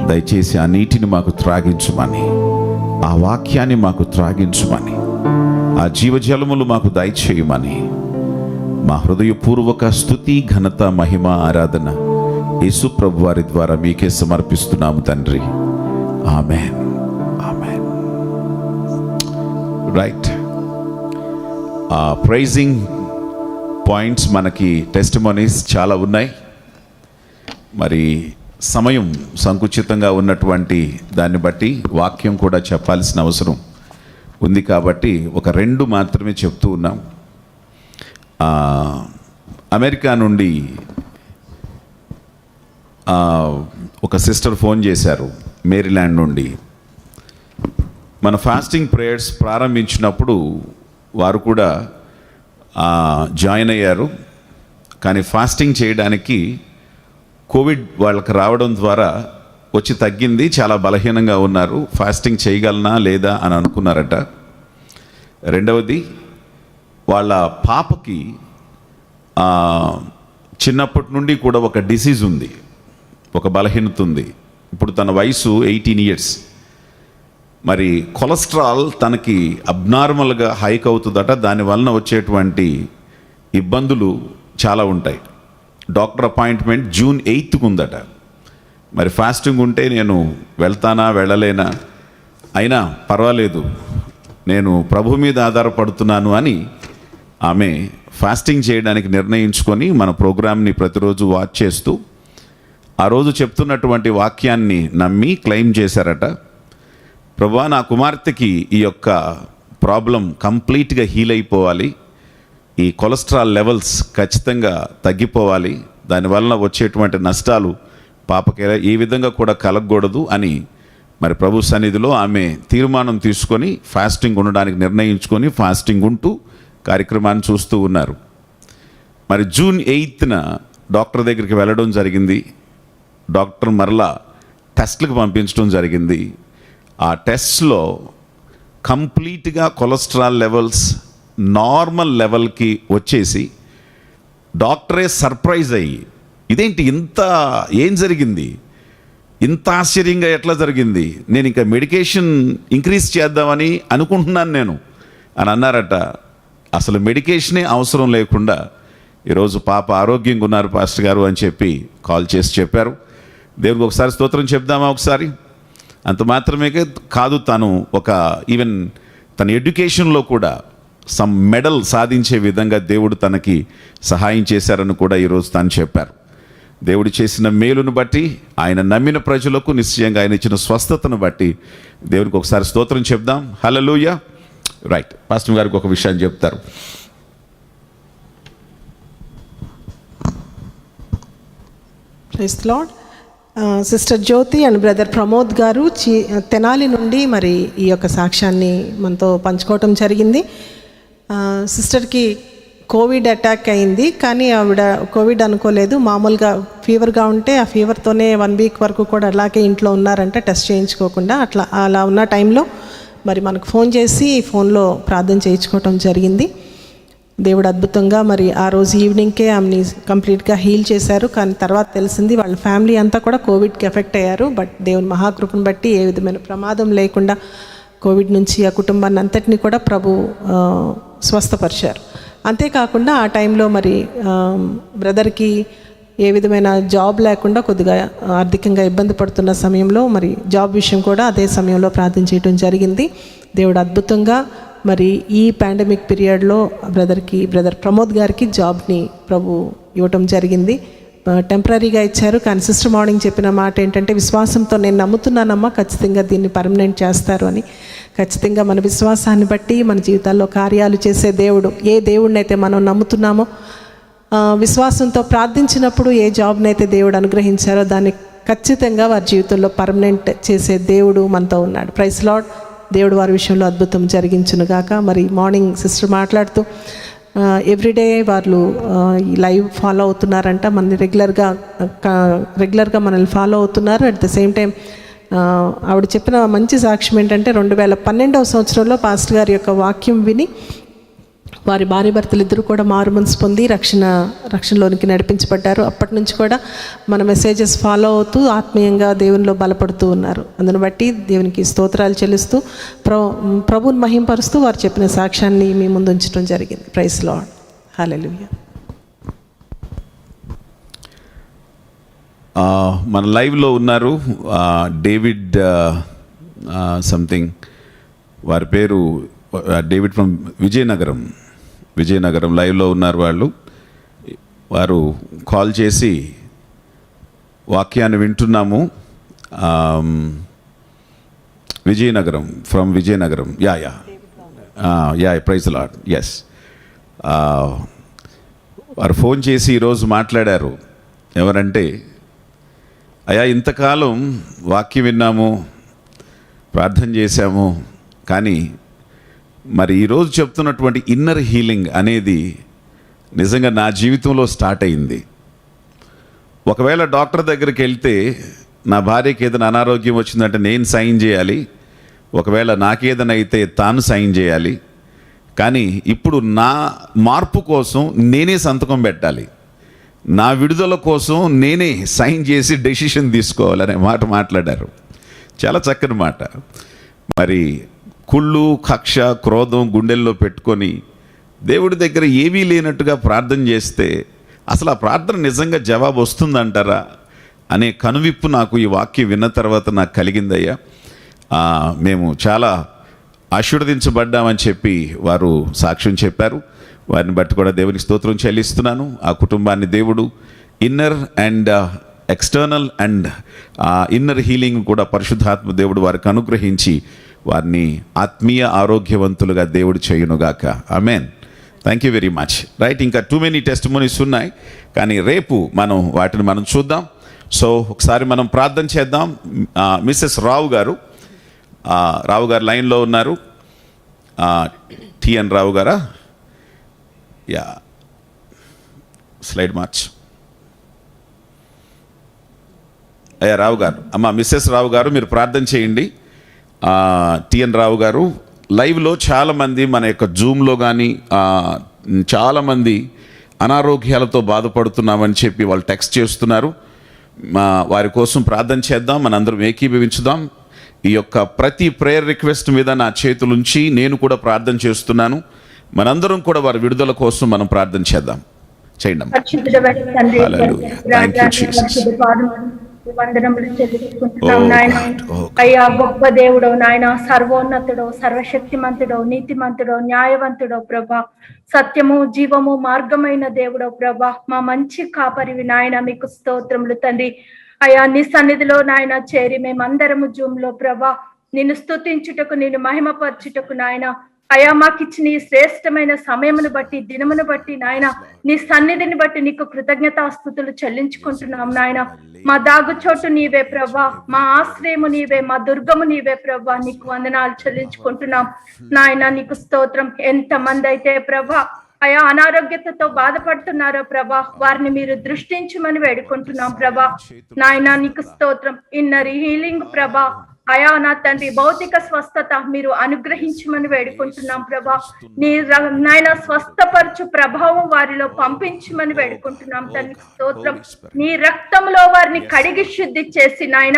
D: దయచేసి ఆ నీటిని మాకు త్రాగించుమని, ఆ వాక్యాన్ని మాకు త్రాగించుమని, ఆ జీవజలములు మాకు దయచేయమని మా హృదయపూర్వక స్తుతి, ఘనత, మహిమ, ఆరాధన యేసు ప్రభు వారి ద్వారా మీకే సమర్పిస్తున్నాము తండ్రి. ఆమేన్, ఆమేన్. రైట్, ప్రైజింగ్ పాయింట్స్ మనకి టెస్టిమోనీస్ చాలా ఉన్నాయి. మరి సమయం సంకుచితంగా ఉన్నటువంటి దాన్ని బట్టి వాక్యం కూడా చెప్పాల్సిన అవసరం ఉంది కాబట్టి ఒక 2 మాత్రమే చెప్తూ ఉన్నాం. అమెరికా నుండి ఒక సిస్టర్ ఫోన్ చేశారు, మేరీల్యాండ్ నుండి. మన ఫాస్టింగ్ ప్రేయర్స్ ప్రారంభించినప్పుడు వారు కూడా జాయిన్ అయ్యారు. కానీ ఫాస్టింగ్ చేయడానికి కోవిడ్ వాళ్ళకి రావడం ద్వారా వచ్చి తగ్గింది, చాలా బలహీనంగా ఉన్నారు. ఫాస్టింగ్ చేయగలనా లేదా అని అనుకున్నారట. రెండవది, వాళ్ళ పాపకి చిన్నప్పటి నుండి కూడా ఒక డిసీజ్ ఉంది, ఒక బలహీనత ఉంది. ఇప్పుడు తన వయసు 18 years. మరి కొలెస్ట్రాల్ తనకి అబ్నార్మల్గా హైక్ అవుతుందట. దానివలన వచ్చేటువంటి ఇబ్బందులు చాలా ఉంటాయి. డాక్టర్ అపాయింట్మెంట్ June 8th ఉందట. మరి ఫాస్టింగ్ ఉంటే నేను వెళ్తానా వెళ్ళలేనా, అయినా పర్వాలేదు, నేను ప్రభు మీద ఆధారపడుతున్నాను అని ఆమె ఫాస్టింగ్ చేయడానికి నిర్ణయించుకొని మన ప్రోగ్రామ్ని ప్రతిరోజు వాచ్ చేస్తూ ఆ రోజు చెప్తున్నటువంటి వాక్యాన్ని నమ్మి క్లెయిమ్ చేశారట. ప్రభువా, నా కుమార్తెకి ఈ యొక్క ప్రాబ్లం కంప్లీట్గా హీల్ అయిపోవాలి, ఈ కొలెస్ట్రాల్ లెవెల్స్ ఖచ్చితంగా తగ్గిపోవాలి, దానివల్ల వచ్చేటువంటి నష్టాలు పాపకి ఏ విధంగా కూడా కలగకూడదు అని మరి ప్రభు సన్నిధిలో ఆమె తీర్మానం తీసుకొని ఫాస్టింగ్ ఉండడానికి నిర్ణయించుకొని ఫాస్టింగ్ ఉంటూ కార్యక్రమాన్ని చూస్తూ ఉన్నారు. మరి June 8th డాక్టర్ దగ్గరికి వెళ్ళడం జరిగింది. డాక్టర్ మరలా టెస్ట్లకు పంపించడం జరిగింది. ఆ టెస్ట్లో కంప్లీట్గా కొలెస్ట్రాల్ లెవెల్స్ నార్మల్ లెవెల్కి వచ్చేసి డాక్టరే సర్ప్రైజ్ అయ్యి, ఇదేంటి ఏం జరిగింది, ఇంత ఆశ్చర్యంగా ఎట్లా జరిగింది, నేను ఇంకా మెడికేషన్ ఇంక్రీజ్ చేద్దామని అనుకుంటున్నాను నేను అని అన్నారట. అసలు మెడికేషనే అవసరం లేకుండా ఈరోజు పాప ఆరోగ్యంగా ఉన్నారు పాస్టర్ గారు అని చెప్పి కాల్ చేసి చెప్పారు. దేవునికి ఒకసారి స్తోత్రం చెప్దామా? ఒకసారి అంత మాత్రమే కాదు, తను ఈవెన్ తన ఎడ్యుకేషన్లో కూడా సమ్ మెడల్ సాధించే విధంగా దేవుడు తనకి సహాయం చేశారని కూడా ఈరోజు తను చెప్పారు. దేవుడు చేసిన మేలును బట్టి, ఆయన నమ్మిన ప్రజలకు నిశ్చయంగా ఆయన ఇచ్చిన స్వస్థతను బట్టి దేవునికి ఒకసారి స్తోత్రం చెప్దాం. హల్లెలూయా. రైట్, పాస్టర్ గారికి ఒక విషయాన్ని చెప్తారు.
E: Praise the Lord. Sister Jyothi and brother Pramod garu Tenali నుండి మరి ఈ యొక్క సాక్ష్యాన్ని మనతో పంచుకోవటం జరిగింది. సిస్టర్కి కోవిడ్ అటాక్ అయింది, కానీ ఆవిడ కోవిడ్ అనుకోలేదు. మామూలుగా ఫీవర్గా ఉంటే ఆ ఫీవర్తోనే 1 week వరకు కూడా అలాగే ఇంట్లో ఉన్నారంట, టెస్ట్ చేయించుకోకుండా. అలా ఉన్న టైంలో మరి మనకు ఫోన్ చేసి ఫోన్లో ప్రార్థన చేయించుకోవటం జరిగింది. దేవుడు అద్భుతంగా మరి ఆ రోజు ఈవినింగ్కే ఆమెని కంప్లీట్గా హీల్ చేశారు. కానీ తర్వాత తెలిసింది వాళ్ళ ఫ్యామిలీ అంతా కూడా కోవిడ్కి ఎఫెక్ట్ అయ్యారు. బట్ దేవుని మహాకృపను బట్టి ఏ విధమైన ప్రమాదం లేకుండా కోవిడ్ నుంచి ఆ కుటుంబాన్ని అంతటినీ కూడా ప్రభు స్వస్థపరిచారు. అంతేకాకుండా ఆ టైంలో మరి బ్రదర్కి ఏ విధమైన జాబ్ లేకుండా కొద్దిగా ఆర్థికంగా ఇబ్బంది పడుతున్న సమయంలో మరి జాబ్ విషయం కూడా అదే సమయంలో ప్రార్థన చేయడం జరిగింది. దేవుడు అద్భుతంగా మరి ఈ పాండమిక్ పీరియడ్లో బ్రదర్ ప్రమోద్ గారికి జాబ్ని ప్రభు ఇవ్వటం జరిగింది. టెంపరీగా ఇచ్చారు, కానీ సిస్టర్ మార్నింగ్ చెప్పిన మాట ఏంటంటే, విశ్వాసంతో నేను నమ్ముతున్నానమ్మా, ఖచ్చితంగా దీన్ని పర్మనెంట్ చేస్తారు అని. ఖచ్చితంగా మన విశ్వాసాన్ని బట్టి మన జీవితాల్లో కార్యాలు చేసే దేవుడు, ఏ దేవుడినైతే మనం నమ్ముతున్నామో, విశ్వాసంతో ప్రార్థించినప్పుడు ఏ జాబ్నైతే దేవుడు అనుగ్రహించారో దాన్ని ఖచ్చితంగా వారి జీవితంలో పర్మనెంట్ చేసే దేవుడు మనతో ఉన్నాడు. Praise Lord. దేవుడు వారి విషయంలో అద్భుతం జరిగించునుగాక. మరి మార్నింగ్ సిస్టర్ మాట్లాడుతూ ఎవ్రీడే వాళ్ళు ఈ లైవ్ ఫాలో అవుతున్నారంట, మనని రెగ్యులర్గా మనల్ని ఫాలో అవుతున్నారు. అట్ ద సేమ్ టైం ఆవిడ చెప్పిన మంచి సాక్ష్యం ఏంటంటే, 2012వ సంవత్సరంలో పాస్టర్ గారి యొక్క వాక్యం విని వారి భార్య భర్తలు ఇద్దరు కూడా మారు మనసు పొంది రక్షణలోనికి నడిపించబడ్డారు. అప్పటి నుంచి కూడా మన మెసేజెస్ ఫాలో అవుతూ ఆత్మీయంగా దేవునిలో బలపడుతూ ఉన్నారు. అందును బట్టి దేవునికి స్తోత్రాలు చెల్లిస్తూ ప్రభువుని మహింపరుస్తూ వారు చెప్పిన సాక్ష్యాన్ని మీ ముందు ఉంచడం జరిగింది. Praise Lord. హల్లెలూయా.
D: మన లైవ్లో ఉన్నారు డేవిడ్ సంథింగ్, వారి పేరు డేవిడ్ ఫ్రమ్ విజయనగరం లైవ్లో ఉన్నారు. వారు కాల్ చేసి వాక్యాన్ని వింటున్నాము. From Vizianagaram. Yeah praise Lord. Yes, వారు ఫోన్ చేసి ఈరోజు మాట్లాడారు. ఎవరంటే, అయ్యా ఇంతకాలం వాక్యం విన్నాము, ప్రార్థన చేశాము, కానీ మరి ఈరోజు చెప్తున్నటువంటి ఇన్నర్ హీలింగ్ అనేది నిజంగా నా జీవితంలో స్టార్ట్ అయింది. ఒకవేళ డాక్టర్ దగ్గరికి వెళ్తే నా భార్యకి ఏదైనా అనారోగ్యం వచ్చిందంటే నేను సైన్ చేయాలి, ఒకవేళ నాకేదైనా అయితే తాను సైన్ చేయాలి. కానీ ఇప్పుడు నా మార్పు కోసం నేనే సంతకం పెట్టాలి, నా విడుదల కోసం నేనే సైన్ చేసి డెసిషన్ తీసుకోవాలనే మాట మాట్లాడారు. చాలా చక్కని మాట. మరి కుళ్ళు, కక్ష, క్రోధం గుండెల్లో పెట్టుకొని దేవుడి దగ్గర ఏమీ లేనట్టుగా ప్రార్థన చేస్తే అసలు ఆ ప్రార్థన నిజంగా జవాబు వస్తుందంటారా అనే కనువిప్పు నాకు ఈ వాక్యం విన్న తర్వాత నాకు కలిగిందయ్యా. మేము చాలా ఆశీర్వదించబడ్డామని చెప్పి వారు సాక్ష్యం చెప్పారు. వారిని బట్టి కూడా దేవునికి స్తోత్రం చెల్లిస్తున్నాను. ఆ కుటుంబాన్ని దేవుడు inner and external and inner healing కూడా పరిశుద్ధాత్మ దేవుడు వారికి అనుగ్రహించి వారిని ఆత్మీయ ఆరోగ్యవంతులుగా దేవుడు చేయునుగాక. ఆమెన్. Thank you very much. Right, ఇంకా టూ మెనీ టెస్టిమోనీస్ ఉన్నాయి, కానీ రేపు వాటిని మనం చూద్దాం. సో ఒకసారి మనం ప్రార్థన చేద్దాం. మిస్సెస్ రావు గారు లైన్లో ఉన్నారు. టిఎన్ రావు గారా? Yeah, slide March. అయ్యా రావు గారు, మిస్సెస్ రావు గారు మీరు ప్రార్థన చేయండి. టిఎన్ రావు గారు లైవ్లో చాలామంది మన యొక్క జూమ్లో కానీ చాలామంది అనారోగ్యాలతో బాధపడుతున్నామని చెప్పి వాళ్ళు టెక్స్ట్ చేస్తున్నారు. వారి కోసం ప్రార్థన చేద్దాం, మనందరం ఏకీభవించుదాం. ఈ యొక్క ప్రతి ప్రేయర్ రిక్వెస్ట్ మీద నా చేతులుంచి నేను కూడా ప్రార్థన చేస్తున్నాను. మనందరం కూడా వారి విడుదల కోసం మనం ప్రార్థన చేద్దాం. చేయండి. హల్లెలూయా. Thank you Jesus.
F: వందనములు చెల్లించుకుంటున్నాం నాయన. అయ్యా గొప్ప దేవుడో నాయన, సర్వోన్నతుడో, సర్వశక్తిమంతుడో, నీతిమంతుడో, న్యాయవంతుడో ప్రభా, సత్యము జీవము మార్గమైన దేవుడో ప్రభా, మా మంచి కాపరివి నాయన, మీకు స్తోత్రములు తండ్రి. అయ్యా నీ సన్నిధిలో నాయన చేరి మేమందరము జూమ్ లో ప్రభా నిన్ను స్తుతించుటకు, నిన్ను మహిమపరచుటకు నాయన, అయా మాకిచ్చిన ఈ శ్రేష్టమైన సమయమును బట్టి, దినమును బట్టి నాయన, నీ సన్నిధిని బట్టి నీకు కృతజ్ఞతాస్తుతులు చెల్లించుకుంటున్నాం నాయన. మా దాగుచోటు నీవే ప్రభా, మా ఆశ్రయము నీవే, మా దుర్గము నీవే ప్రభా, నీకు వందనాలు చెల్లించుకుంటున్నాం నాయన. నీకు స్తోత్రం. ఎంతమంది అయితే ప్రభా అయా అనారోగ్యతతో బాధపడుతున్నారో ప్రభా, వారిని మీరు దృష్టించమని వేడుకుంటున్నాం ప్రభా నాయన. నీకు స్తోత్రం. ఇన్నర్ హీలింగ్ ప్రభా, అయా నా తండ్రి భౌతిక స్వస్థత మీరు అనుగ్రహించమని వేడుకుంటున్నాం ప్రభా. నీ నాయన స్వస్థపరచు ప్రభావం వారిలో పంపించమని వేడుకుంటున్నాం తండ్రి. స్తోత్రం. నీ రక్తంలో వారిని కడిగి శుద్ధి చేసి నాయన,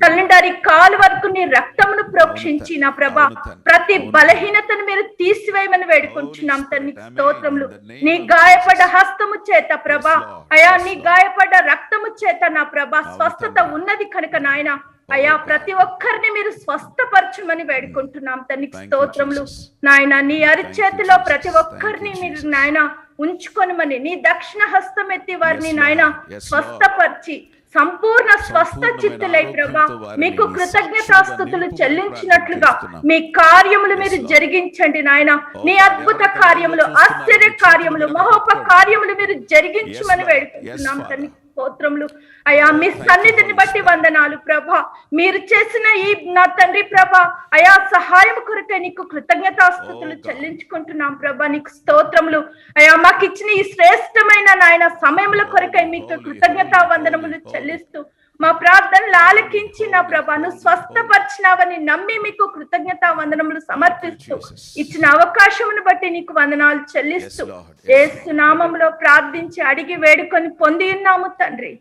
F: తల్లిండారి కాలు వరకు నీ రక్తమును ప్రోక్షించి నా ప్రభా ప్రతి బలహీనతను మీరు తీసివేయమని వేడుకుంటున్నాం తండ్రి. స్తోత్రములు. నీ గాయపడ్డ హస్తము చేత ప్రభా, అయా నీ గాయపడ్డ రక్తము చేత నా ప్రభా స్వస్థత ఉన్నది కనుక నాయన, అయ్యా ప్రతి ఒక్కరిని మీరు స్వస్థపరచమని వేడుకుంటున్నాం తండ్రి. స్తోత్రములు నాయన. నీ అరిచేతిలో ప్రతి ఒక్కరిని మీరు నాయన ఉంచుకొనమని, నీ దక్షిణ హస్తం ఎత్తి వారిని నాయన స్వస్థపరిచి సంపూర్ణ స్వస్థ చిత్తులై ప్రభా మీకు కృతజ్ఞతాస్తుతులు చెల్లించినట్లుగా మీ కార్యములు మీరు జరిగించండి నాయన. నీ అద్భుత కార్యములు, ఆశ్చర్య కార్యములు, మహోప కార్యములు మీరు జరిగించమని వేడుకుంటున్నాం తండ్రి. స్తోత్రములు. అయా మీ సన్నిధిని బట్టి వందనాలు ప్రభా. మీరు చేసిన ఈ నా తండ్రి ప్రభా అయా సహాయం కొరకే నీకు కృతజ్ఞతాస్తుతులు చెల్లించుకుంటున్నాం ప్రభా. నీకు స్తోత్రములు. అయా మాకు ఇచ్చిన ఈ శ్రేష్టమైన నాయన సమయముల కొరకై మీకు కృతజ్ఞతా వందనములు చెల్లిస్తూ మా ప్రార్థనలు ఆలకించి నా ప్రభాను స్వస్థపరిచినావని నమ్మి మీకు కృతజ్ఞతా వందనములు సమర్పిస్తూ ఇచ్చిన అవకాశమును బట్టి నీకు వందనాలు చెల్లిస్తూ యేసు నామములో ప్రార్థించి అడిగి వేడుకొని పొంది ఉన్నాము తండ్రి.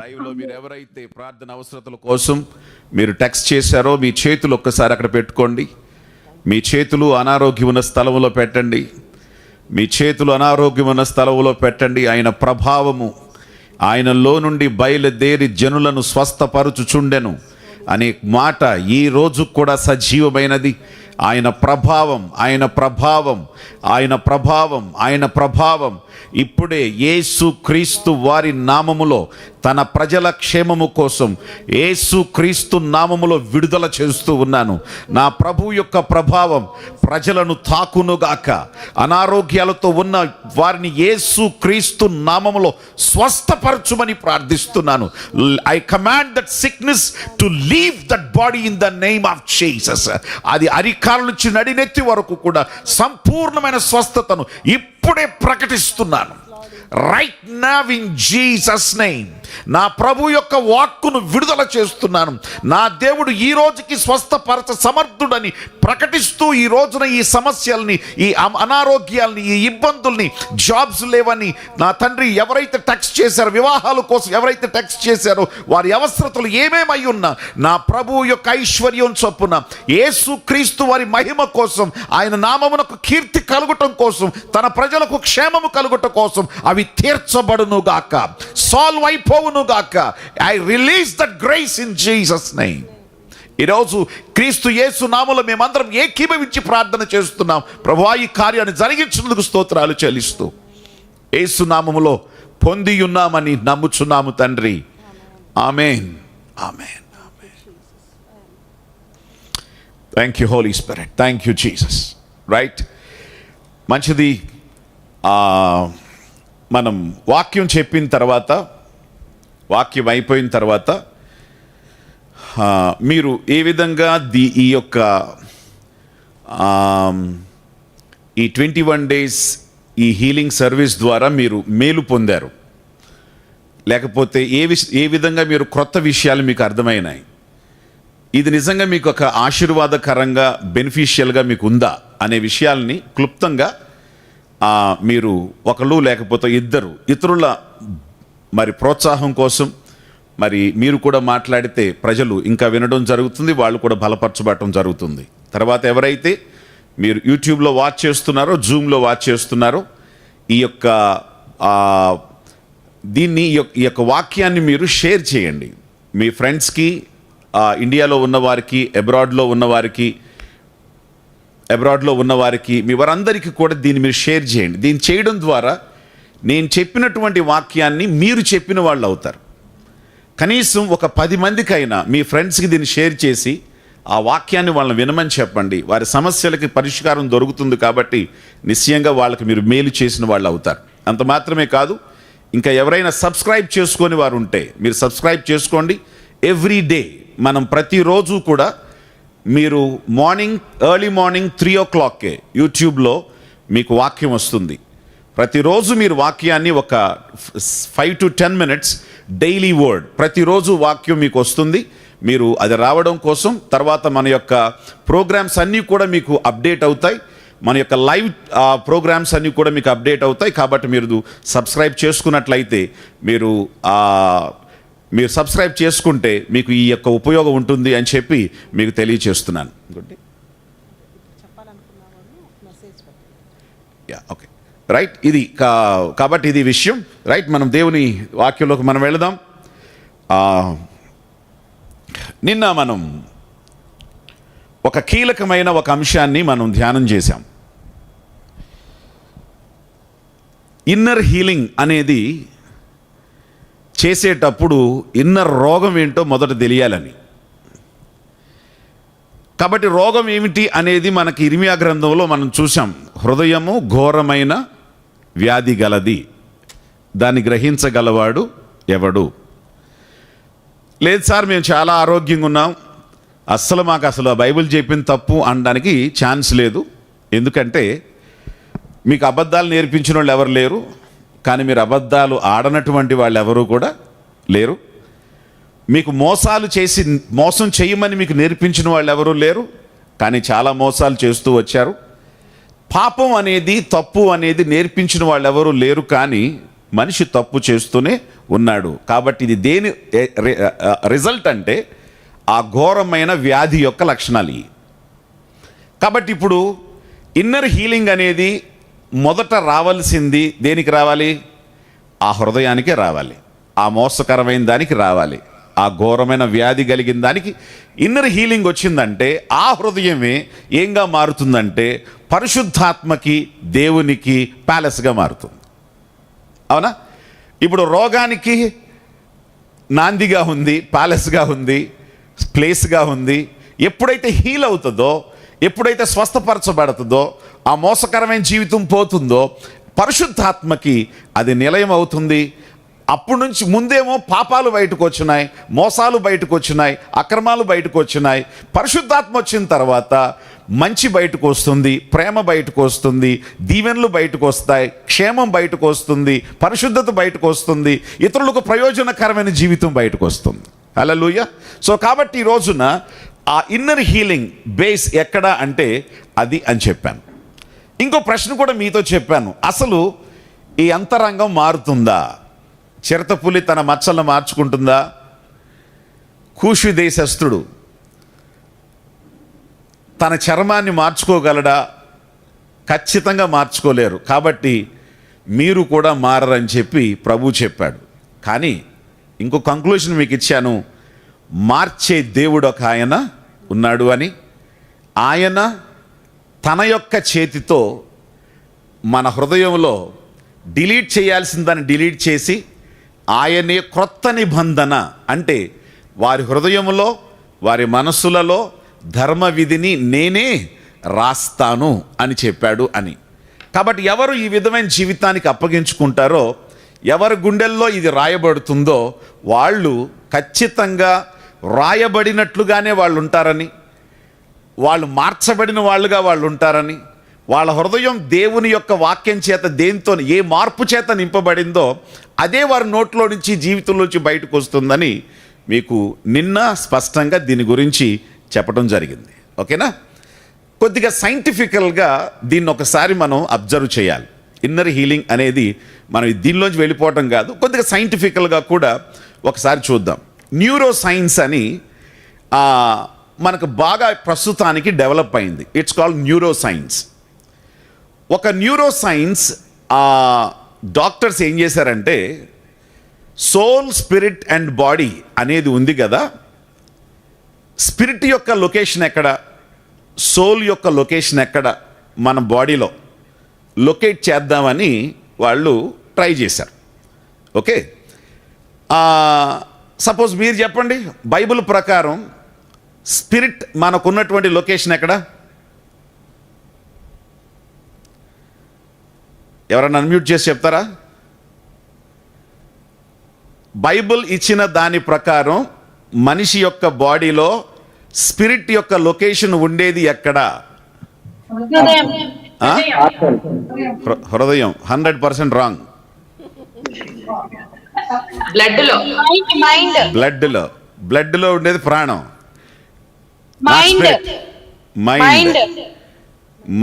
D: లైవ్ లో మీరు ఎవరైతే ప్రార్థన అవసరతల కోసం మీరు టెక్స్ట్ చేశారో మీ చేతులు ఒక్కసారి అక్కడ పెట్టుకోండి. మీ చేతులు అనారోగ్యం ఉన్న స్థలంలో పెట్టండి. మీ చేతులు అనారోగ్యం ఉన్న స్థలంలో పెట్టండి. ఆయన ప్రభావము ఆయనలో నుండి బయలుదేరి జనులను స్వస్థపరచుచుండెను అనే మాట ఈ రోజు కూడా సజీవమైనది. ఆయన ప్రభావం, ఆయన ప్రభావం, ఆయన ప్రభావం, ఆయన ప్రభావం ఇప్పుడే యేసు క్రీస్తు వారి నామములో తన ప్రజల క్షేమము కోసం యేసు క్రీస్తు నామములో విడుదల చేస్తూ ఉన్నాను. నా ప్రభు యొక్క ప్రభావం ప్రజలను తాకునుగాక. అనారోగ్యాలతో ఉన్న వారిని యేసు క్రీస్తు నామములో స్వస్థపరచుమని ప్రార్థిస్తున్నాను. I command that sickness to leave that body in the name of Jesus. అది అరికాల నుంచి నడినెత్తి వరకు కూడా సంపూర్ణమైన స్వస్థతను ఇప్పుడే ప్రకటిస్తున్నాను. Right now in Jesus name. నా ప్రభు యొక్క వాక్కును విడుదల చేస్తున్నాను. నా దేవుడు ఈ రోజుకి స్వస్థపరచ సమర్థుడని ప్రకటిస్తూ ఈ రోజున ఈ సమస్యల్ని, ఈ అనారోగ్యాల్ని, ఈ ఇబ్బందుల్ని, జాబ్స్ లేవని నా తండ్రి ఎవరైతే టెక్స్ట్ చేశారో, వివాహాల కోసం ఎవరైతే టెక్స్ట్ చేశారో వారి అవసరతలు ఏమేమై ఉన్నా నా ప్రభు యొక్క ఐశ్వర్యం చొప్పున యేసు క్రీస్తు వారి మహిమ కోసం, ఆయన నామమునకు కీర్తి కలుగటం కోసం, తన ప్రజలకు క్షేమము కలుగటం కోసం అవి తీర్చబడును గాక, సాల్వ్ అయిపోవును గాక. I release that grace in Jesus name. ఈరోజు క్రీస్తు యేసు నామములో మేమందరం ఏకీభవించి ప్రార్థన చేస్తున్నాం. ప్రభువా, ఈ కార్యాన్ని జరిగించినందుకు స్తోత్రాలు చెల్లిస్తూ యేసు నామములో పొంది ఉన్నామని నమ్ముచున్నాము తండ్రి. ఆమేన్, ఆమేన్, ఆమేన్. Thank you holy spirit, thank you Jesus. Right, మంచిది. మనం వాక్యం చెప్పిన తర్వాత, వాక్యం అయిపోయిన తర్వాత మీరు ఏ విధంగా ఈ యొక్క ఈ 21 days ఈ హీలింగ్ సర్వీస్ ద్వారా మీరు మేలు పొందారు, లేకపోతే ఏ విధంగా మీరు క్రొత్త విషయాలు మీకు అర్థమైనాయి, ఇది నిజంగా మీకు ఒక ఆశీర్వాదకరంగా బెనిఫిషియల్గా మీకు ఉందా అనే విషయాల్ని క్లుప్తంగా మీరు ఒకళ్ళు లేకపోతే ఇతరుల మరి ప్రోత్సాహం కోసం మరి మీరు కూడా మాట్లాడితే ప్రజలు ఇంకా వినడం జరుగుతుంది, వాళ్ళు కూడా బలపరచబడటం జరుగుతుంది. తర్వాత ఎవరైతే మీరు యూట్యూబ్లో వాచ్ చేస్తున్నారో, జూమ్లో వాచ్ చేస్తున్నారో, ఈ యొక్క ఈ యొక్క వాక్యాన్ని మీరు షేర్ చేయండి మీ ఫ్రెండ్స్కి, ఇండియాలో ఉన్నవారికి, అబ్రాడ్లో ఉన్నవారికి మీ వారందరికీ కూడా దీన్ని మీరు షేర్ చేయండి. దీన్ని చేయడం ద్వారా నేను చెప్పినటువంటి వాక్యాన్ని మీరు చెప్పిన వాళ్ళు అవుతారు. కనీసం ఒక 10 మందికైనా మీ ఫ్రెండ్స్కి దీన్ని షేర్ చేసి ఆ వాక్యాన్ని వాళ్ళని వినమని చెప్పండి. వారి సమస్యలకి పరిష్కారం దొరుకుతుంది కాబట్టి నిశ్చయంగా వాళ్ళకి మీరు మేలు చేసిన వాళ్ళు అవుతారు. అంత మాత్రమే కాదు, ఇంకా ఎవరైనా సబ్స్క్రైబ్ చేసుకొని వారు ఉంటే మీరు సబ్స్క్రైబ్ చేసుకోండి. ఎవ్రీ డే మనం ప్రతిరోజు కూడా మీరు ఎర్లీ మార్నింగ్ 3 o'clock యూట్యూబ్లో మీకు వాక్యం వస్తుంది. ప్రతిరోజు మీరు వాక్యాన్ని ఒక 5 to 10 minutes డైలీ వర్డ్, ప్రతిరోజు వాక్యం మీకు వస్తుంది. మీరు అది రావడం కోసం తర్వాత మన యొక్క ప్రోగ్రామ్స్ అన్నీ కూడా మీకు అప్డేట్ అవుతాయి, మన యొక్క లైవ్ ప్రోగ్రామ్స్ అన్నీ కూడా మీకు అప్డేట్ అవుతాయి. కాబట్టి మీరు సబ్స్క్రైబ్ చేసుకున్నట్లయితే మీరు సబ్స్క్రైబ్ చేసుకుంటే మీకు ఈ యొక్క ఉపయోగం ఉంటుంది అని చెప్పి మీకు తెలియచేస్తున్నాను. Okay, right. ఇది కాబట్టి ఇది విషయం. రైట్, మనం దేవుని వాక్యంలోకి మనం వెళదాం. నిన్న మనం ఒక కీలకమైన ఒక అంశాన్ని మనం ధ్యానం చేశాం. ఇన్నర్ హీలింగ్ అనేది చేసేటప్పుడు ఇన్నర్ రోగం ఏంటో మొదట తెలియాలని. కాబట్టి రోగం ఏమిటి అనేది మనకి ఇర్మియా గ్రంథంలో మనం చూసాం. హృదయము ఘోరమైన వ్యాధి గలది, దాన్ని గ్రహించగలవాడు ఎవడు? లేదు సార్, మేము చాలా ఆరోగ్యంగా ఉన్నాం, మాకు అసలు బైబిల్ చెప్పిన తప్పు అనడానికి ఛాన్స్ లేదు. ఎందుకంటే మీకు అబద్ధాలు నేర్పించిన వాళ్ళు ఎవరు లేరు, కానీ మీరు అబద్ధాలు ఆడనటువంటి వాళ్ళు ఎవరు కూడా లేరు. మీకు మోసం చేయమని మీకు నేర్పించిన వాళ్ళు ఎవరూ లేరు, కానీ చాలా మోసాలు చేస్తూ వచ్చారు. పాపం అనేది, తప్పు అనేది నేర్పించిన వాళ్ళు ఎవరూ లేరు, కానీ మనిషి తప్పు చేస్తూనే ఉన్నాడు. కాబట్టి ఇది దేని రిజల్ట్ అంటే ఆ ఘోరమైన వ్యాధి యొక్క లక్షణాలు. కాబట్టి ఇప్పుడు ఇన్నర్ హీలింగ్ అనేది మొదట రావాల్సింది దేనికి రావాలి? ఆ హృదయానికే రావాలి, ఆ మోసకరమైన దానికి రావాలి. ఆ ఘోరమైన వ్యాధి కలిగిన దానికి ఇన్నర్ హీలింగ్ వచ్చిందంటే ఆ హృదయమే ఏంగా మారుతుందంటే పరిశుద్ధాత్మకి దేవునికి ప్యాలెస్గా మారుతుంది. అవునా? ఇప్పుడు రోగానికి నాందిగా ఉంది, ప్యాలెస్గా ఉంది, ప్లేస్గా ఉంది. ఎప్పుడైతే హీల్ అవుతుందో, ఎప్పుడైతే స్వస్థపరచబడుతుందో, ఆ మోసకరమైన జీవితం పోతుందో పరిశుద్ధాత్మకి అది నిలయం అవుతుంది. అప్పటి నుంచి ముందేమో పాపాలు బయటకు వచ్చినాయి, మోసాలు బయటకు వచ్చినాయి, అక్రమాలు బయటకు వచ్చినాయి. పరిశుద్ధాత్మ వచ్చిన తర్వాత మంచి బయటకు వస్తుంది, ప్రేమ బయటకు వస్తుంది, దీవెనలు బయటకు వస్తాయి, క్షేమం బయటకు వస్తుంది, పరిశుద్ధత బయటకు వస్తుంది, ఇతరులకు ప్రయోజనకరమైన జీవితం బయటకు వస్తుంది. హల్లెలూయా. సో కాబట్టి ఈ రోజున ఆ ఇన్నర్ హీలింగ్ బేస్ ఎక్కడ అంటే అది అని చెప్పాను. ఇంకో ప్రశ్న కూడా మీతో చెప్పాను, అసలు ఈ అంతరంగం మారుతుందా? చిరతపులి తన మచ్చలను మార్చుకుంటుందా? కూషు దేశస్థుడు తన చర్మాన్ని మార్చుకోగలడా? ఖచ్చితంగా మార్చుకోలేరు. కాబట్టి మీరు కూడా మారరని చెప్పి ప్రభు చెప్పాడు. కానీ ఇంకో కంక్లూషన్ మీకు ఇచ్చాను, మార్చే దేవుడు ఒక ఆయన ఉన్నాడు అని. ఆయన తన యొక్క చేతితో మన హృదయంలో డిలీట్ చేయాల్సిన దాన్ని డిలీట్ చేసి ఆయనే క్రొత్త నిబంధన అంటే వారి హృదయంలో, వారి మనస్సులలో ధర్మ విధిని నేనే రాస్తాను అని చెప్పాడు అని. కాబట్టి ఎవరు ఈ విధమైన జీవితానికి అప్పగించుకుంటారో, ఎవరి గుండెల్లో ఇది రాయబడుతుందో వాళ్ళు ఖచ్చితంగా రాయబడినట్లుగానే వాళ్ళు ఉంటారని, వాళ్ళు మార్చబడిన వాళ్ళుగా వాళ్ళు ఉంటారని, వాళ్ళ హృదయం దేవుని యొక్క వాక్యం చేత దేంతో ఏ మార్పు చేత నింపబడిందో అదే వారి నోట్లో నుంచి జీవితంలోంచి బయటకు వస్తుందని మీకు నిన్న స్పష్టంగా దీని గురించి చెప్పడం జరిగింది. ఓకేనా? కొద్దిగా సైంటిఫికల్గా దీన్ని ఒకసారి మనం అబ్జర్వ్ చేయాలి. ఇన్నర్ హీలింగ్ అనేది మనం దీనిలోంచి వెళ్ళిపోవటం కాదు, కొద్దిగా సైంటిఫికల్గా కూడా ఒకసారి చూద్దాం. న్యూరో సైన్స్ అని మనకు బాగా ప్రస్తుతానికి డెవలప్ అయింది. It's called neuro science. ఒక న్యూరో సైన్స్ డాక్టర్స్ ఏం చేశారంటే, సోల్, స్పిరిట్ అండ్ బాడీ అనేది ఉంది కదా, స్పిరిట్ యొక్క లొకేషన్ ఎక్కడ, సోల్ యొక్క లొకేషన్ ఎక్కడ మన బాడీలో లొకేట్ చేద్దామని వాళ్ళు ట్రై చేశారు. ఓకే, సపోజ్ మీరు చెప్పండి, బైబిల్ ప్రకారం స్పిరిట్ మనకున్నటువంటి లొకేషన్ ఎక్కడ? ఎవరన్నా అన్మ్యూట్ చేసి చెప్తారా? బైబిల్ ఇచ్చిన దాని ప్రకారం మనిషి యొక్క బాడీలో స్పిరిట్ యొక్క లొకేషన్ ఉండేది ఎక్కడ? హృదయం. 100% రాంగ్. బ్లడ్ లో ఉండేది ప్రాణం.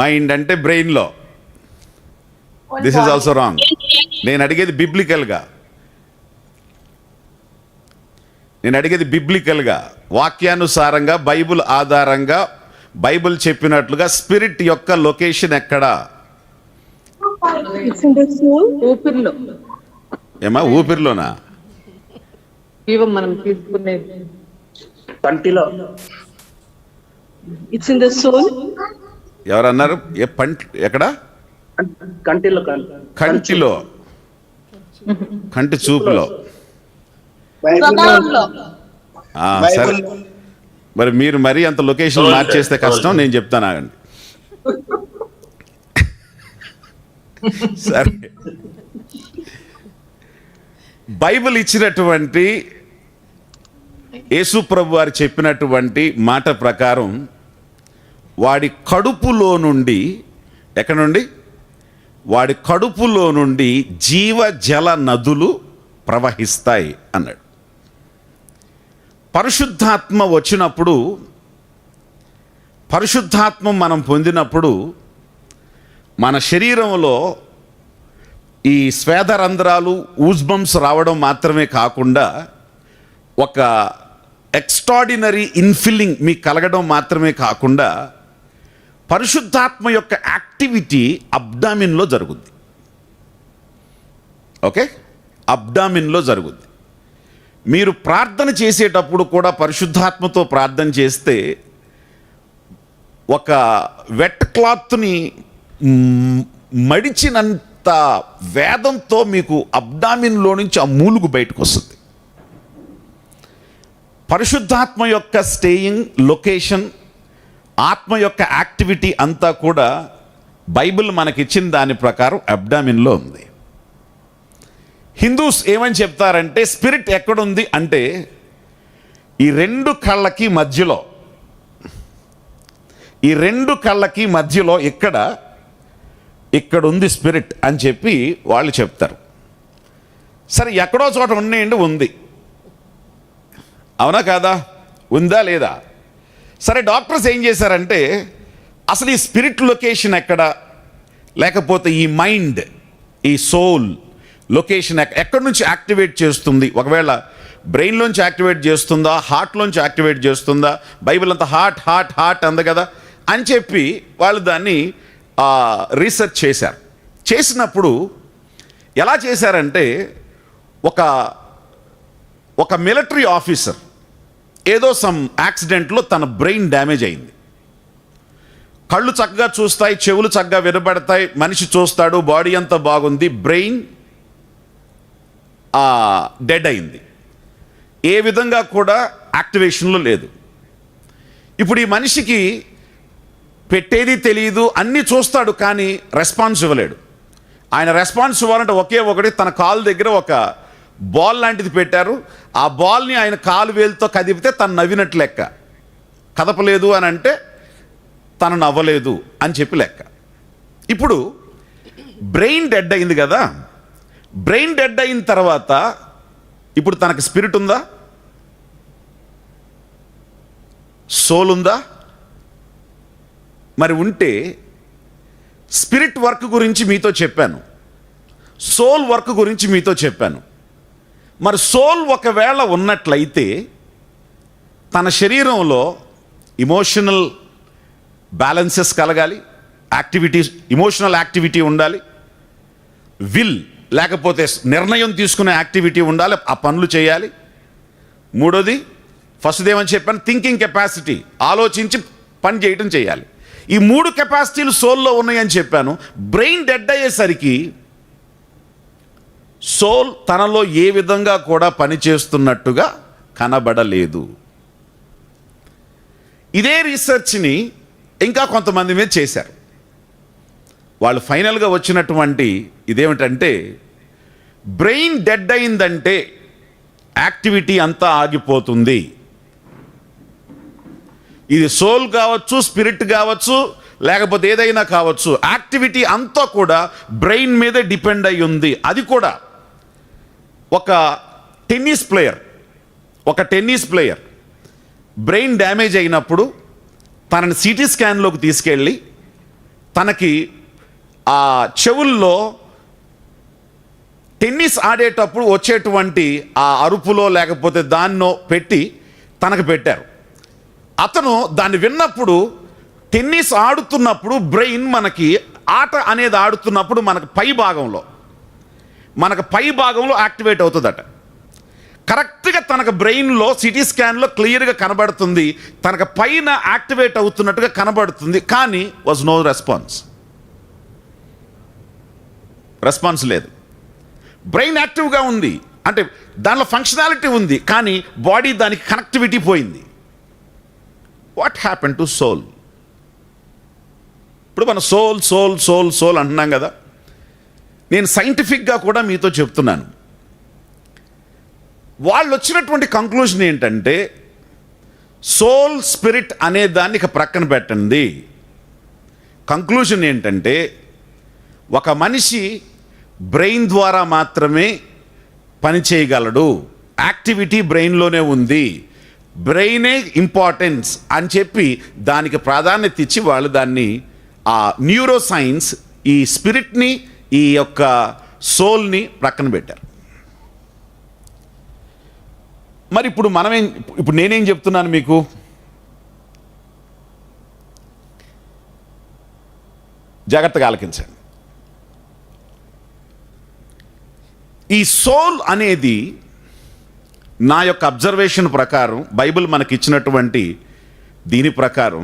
D: మైండ్ అంటే బ్రెయిన్ లో. This is also wrong. నేను అడిగేది బిబ్లికల్గా, వాక్యానుసారంగా, బైబిల్ ఆధారంగా, బైబిల్ చెప్పినట్లుగా స్పిరిట్ యొక్క లొకేషన్ ఎక్కడ? ఏమా ఊపిరిలోనా?
G: మనం తీసుకునే
H: కంటిలో.
G: It's in the soul.
D: ఎవరన్నారు? ఎక్కడ? కంటిలో, కంటి చూపులో. సరే, మరి మీరు మరీ అంత లొకేషన్ మార్చేస్తే కష్టం. నేను చెప్తాను, ఆగండి. సరే, బైబిల్ ఇచ్చినటువంటి, యేసు ప్రభు వారు చెప్పినటువంటి మాట ప్రకారం వాడి కడుపులో నుండి, ఎక్కడ నుండి? వాడి కడుపులో నుండి జీవజల నదులు ప్రవహిస్తాయి అన్నాడు. పరిశుద్ధాత్మ వచ్చినప్పుడు, పరిశుద్ధాత్మ మనం పొందినప్పుడు మన శరీరంలో ఈ స్వేదరంధ్రాలు, ఊజ్బంప్స్ రావడం మాత్రమే కాకుండా ఒక ఎక్స్ట్రాడినరీ ఇన్ఫిల్లింగ్ మీకు కలగడం మాత్రమే కాకుండా పరిశుద్ధాత్మ యొక్క యాక్టివిటీ అబ్డామిన్లో జరుగుద్ది. ఓకే, అబ్డామిన్లో జరుగుద్ది. మీరు ప్రార్థన చేసేటప్పుడు కూడా పరిశుద్ధాత్మతో ప్రార్థన చేస్తే ఒక వెట్ క్లాత్ని మడిచినంత వేదంతో మీకు అబ్డామిన్లో నుంచి ఆ మూలుగు బయటకు వస్తుంది. పరిశుద్ధాత్మ యొక్క స్టేయింగ్ లొకేషన్, ఆత్మ యొక్క యాక్టివిటీ అంతా కూడా బైబిల్ మనకిచ్చిన దాని ప్రకారం అబ్డామిన్లో ఉంది. హిందూస్ ఏమని చెప్తారంటే స్పిరిట్ ఎక్కడుంది అంటే ఈ రెండు కళ్ళకి మధ్యలో, ఈ రెండు కళ్ళకి మధ్యలో ఇక్కడ ఉంది స్పిరిట్ అని చెప్పి వాళ్ళు చెప్తారు. సరే, ఎక్కడో చోట ఉండేయండి, ఉంది, అవునా కాదా, ఉందా లేదా? సరే, డాక్టర్స్ ఏం చేశారంటే అసలు ఈ స్పిరిట్ లొకేషన్ ఎక్కడ, లేకపోతే ఈ మైండ్, ఈ సోల్ లొకేషన్ ఎక్కడి నుంచి యాక్టివేట్ చేస్తుంది, ఒకవేళ బ్రెయిన్లోంచి యాక్టివేట్ చేస్తుందా, హార్ట్లోంచి యాక్టివేట్ చేస్తుందా, బైబిల్ అంతా హార్ట్ హార్ట్ హార్ట్ అంది కదా అని చెప్పి వాళ్ళు దాన్ని రీసెర్చ్ చేశారు. చేసినప్పుడు ఎలా చేశారంటే ఒక మిలిటరీ ఆఫీసర్ ఏదో సమ్ యాక్సిడెంట్లో తన బ్రెయిన్ డ్యామేజ్ అయింది. కళ్ళు చక్కగా చూస్తాయి, చెవులు చక్కగా వినబడతాయి, మనిషి చూస్తాడు, బాడీ అంతా బాగుంది, బ్రెయిన్ డెడ్ అయింది, ఏ విధంగా కూడా యాక్టివేషన్లో లేదు. ఇప్పుడు ఈ మనిషికి పెట్టేది తెలియదు, అన్నీ చూస్తాడు కానీ రెస్పాన్స్ ఇవ్వలేడు. ఆయన రెస్పాన్స్ ఇవ్వాలంటే ఒకే ఒకటి, తన కాలు దగ్గర ఒక బాల్ లాంటిది పెట్టారు, ఆ బాల్ని ఆయన కాలు వేలుతో కదిపితే తను నవ్వినట్లు లెక్క, కదపలేదు అని అంటే తను నవ్వలేదు అని చెప్పి లెక్క. ఇప్పుడు బ్రెయిన్ డెడ్ అయింది కదా, బ్రెయిన్ డెడ్ అయిన తర్వాత ఇప్పుడు తనకు స్పిరిట్ ఉందా, సోల్ ఉందా? మరి ఉంటే స్పిరిట్ వర్క్ గురించి మీతో చెప్పాను, సోల్ వర్క్ గురించి మీతో చెప్పాను. మరి సోల్ ఒకవేళ ఉన్నట్లయితే తన శరీరంలో ఇమోషనల్ బ్యాలెన్సెస్ కలగాలి, యాక్టివిటీస్, ఇమోషనల్ యాక్టివిటీ ఉండాలి, విల్ లేకపోతే నిర్ణయం తీసుకునే యాక్టివిటీ ఉండాలి, ఆ పనులు చేయాలి. మూడోది, ఫస్ట్ ఏమని చెప్పాను, థింకింగ్ కెపాసిటీ, ఆలోచించి పని చేయటం చేయాలి. ఈ 3 కెపాసిటీలు సోల్లో ఉన్నాయని చెప్పాను. బ్రెయిన్ డెడ్ అయ్యేసరికి సోల్ తనలో ఏ విధంగా కూడా పనిచేస్తున్నట్టుగా కనబడలేదు. ఇదే రీసెర్చ్ని ఇంకా కొంతమంది మీద చేశారు. వాళ్ళు ఫైనల్గా వచ్చినటువంటి ఇదేమిటంటే బ్రెయిన్ డెడ్ అయిందంటే యాక్టివిటీ అంతా ఆగిపోతుంది. ఇది సోల్ కావచ్చు, స్పిరిట్ కావచ్చు, లేకపోతే ఏదైనా కావచ్చు, యాక్టివిటీ అంతా కూడా బ్రెయిన్ మీదే డిపెండ్ అయి ఉంది. అది కూడా ఒక టెన్నిస్ ప్లేయర్ బ్రెయిన్ డ్యామేజ్ అయినప్పుడు తనని సిటీ స్కాన్లోకి తీసుకెళ్ళి తనకి ఆ చెవుల్లో టెన్నిస్ ఆడేటప్పుడు వచ్చేటువంటి ఆ అరుపులో లేకపోతే దాన్నో పెట్టి తనకు పెట్టారు. అతను దాన్ని విన్నప్పుడు టెన్నిస్ ఆడుతున్నప్పుడు బ్రెయిన్ మనకి ఆట అనేది ఆడుతున్నప్పుడు మనకు పై భాగంలో యాక్టివేట్ అవుతుందట. కరెక్ట్గా తనకు బ్రెయిన్లో సిటీ స్కాన్లో క్లియర్గా కనబడుతుంది, తనకు పైన యాక్టివేట్ అవుతున్నట్టుగా కనబడుతుంది, కానీ వాజ్ నో రెస్పాన్స్ లేదు. బ్రెయిన్ యాక్టివ్గా ఉంది అంటే దానిలో ఫంక్షనాలిటీ ఉంది, కానీ బాడీ దానికి కనెక్టివిటీ పోయింది. What happen to soul? ఇప్పుడు మన సోల్ సోల్ సోల్ సోల్ అంటున్నాం కదా, నేను సైంటిఫిక్గా కూడా మీతో చెప్తున్నాను. వాళ్ళు వచ్చినటువంటి కంక్లూజన్ ఏంటంటే సోల్ స్పిరిట్ అనే దాన్ని ఇక ప్రక్కన పెట్టండి. కంక్లూజన్ ఏంటంటే ఒక మనిషి బ్రెయిన్ ద్వారా మాత్రమే పని చేయగలడు, యాక్టివిటీ బ్రెయిన్లోనే ఉంది, బ్రెయినే ఇంపార్టెన్స్ అని చెప్పి దానికి ప్రాధాన్యత ఇచ్చి వాళ్ళు దాన్ని ఆ న్యూరో సైన్స్ ఈ స్పిరిట్ని, ఈ యొక్క సోల్ని ప్రక్కన పెట్టారు. మరి ఇప్పుడు ఇప్పుడు నేనేం చెప్తున్నాను మీకు, జాగ్రత్తగా ఆలకించండి. ఈ సోల్ అనేది నా యొక్క అబ్జర్వేషన్ ప్రకారం, బైబిల్ మనకి ఇచ్చినటువంటి దీని ప్రకారం,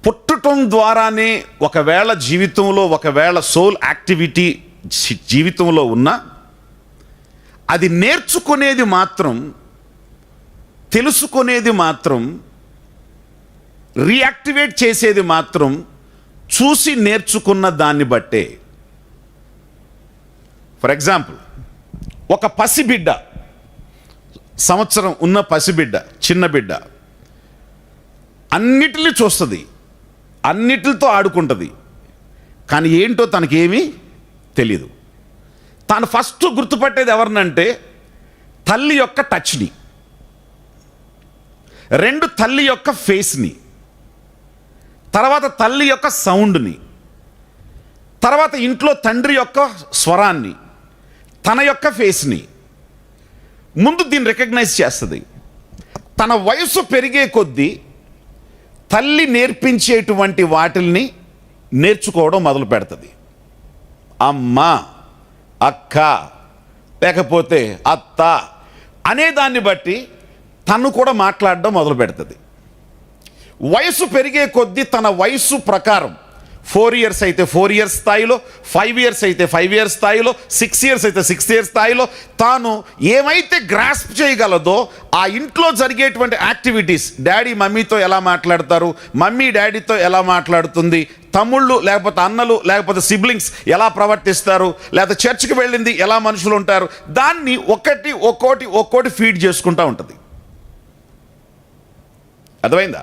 D: పుట్టడం ద్వారానే ఒకవేళ జీవితంలో ఒకవేళ సోల్ యాక్టివిటీ జీవితంలో ఉన్నా అది నేర్చుకునేది మాత్రం, తెలుసుకునేది మాత్రం, రియాక్టివేట్ చేసేది మాత్రం చూసి నేర్చుకున్న దాన్ని బట్టే. ఫర్ ఎగ్జాంపుల్, ఒక పసిబిడ్డ, సంవత్సరం ఉన్న పసిబిడ్డ, చిన్న బిడ్డ అన్నిటిని చూస్తుంది, అన్నిటితో ఆడుకుంటుంది, కానీ ఏంటో తనకేమీ తెలీదు. తాను ఫస్ట్ గుర్తుపట్టేది ఎవరినంటే తల్లి యొక్క టచ్ని, 2 తల్లి యొక్క ఫేస్ని, తర్వాత తల్లి యొక్క సౌండ్ని, తర్వాత ఇంట్లో తండ్రి యొక్క స్వరాన్ని, తన యొక్క ఫేస్ని. ముందు దీన్ని రికగ్నైజ్ చేస్తుంది. తన వయసు పెరిగే కొద్దీ తల్లి నేర్పించేటువంటి వాటిల్ని నేర్చుకోవడం మొదలు పెడుతుంది. అమ్మ, అక్క, లేకపోతే అత్త అనే దాన్ని బట్టి తను కూడా మాట్లాడడం మొదలు పెడుతుంది. వయసు పెరిగే కొద్దీ తన వయసు ప్రకారం 4 ఇయర్స్ అయితే 4 ఇయర్స్ స్థాయిలో, 5 ఇయర్స్ అయితే 5 ఇయర్స్ స్థాయిలో, 6 ఇయర్స్ అయితే 6 ఇయర్స్ స్థాయిలో తాను ఏమైతే గ్రాస్ప్ చేయగలదో ఆ ఇంట్లో జరిగేటువంటి యాక్టివిటీస్, డాడీ మమ్మీతో ఎలా మాట్లాడతారు, మమ్మీ డాడీతో ఎలా మాట్లాడుతుంది, తమ్ముళ్ళు లేకపోతే అన్నలు లేకపోతే సిబ్లింగ్స్ ఎలా ప్రవర్తిస్తారు, లేకపోతే చర్చ్కి వెళ్ళింది ఎలా మనుషులు ఉంటారు, దాన్ని ఒక్కోటి ఫీడ్ చేసుకుంటూ ఉంటుంది. అర్థమైందా?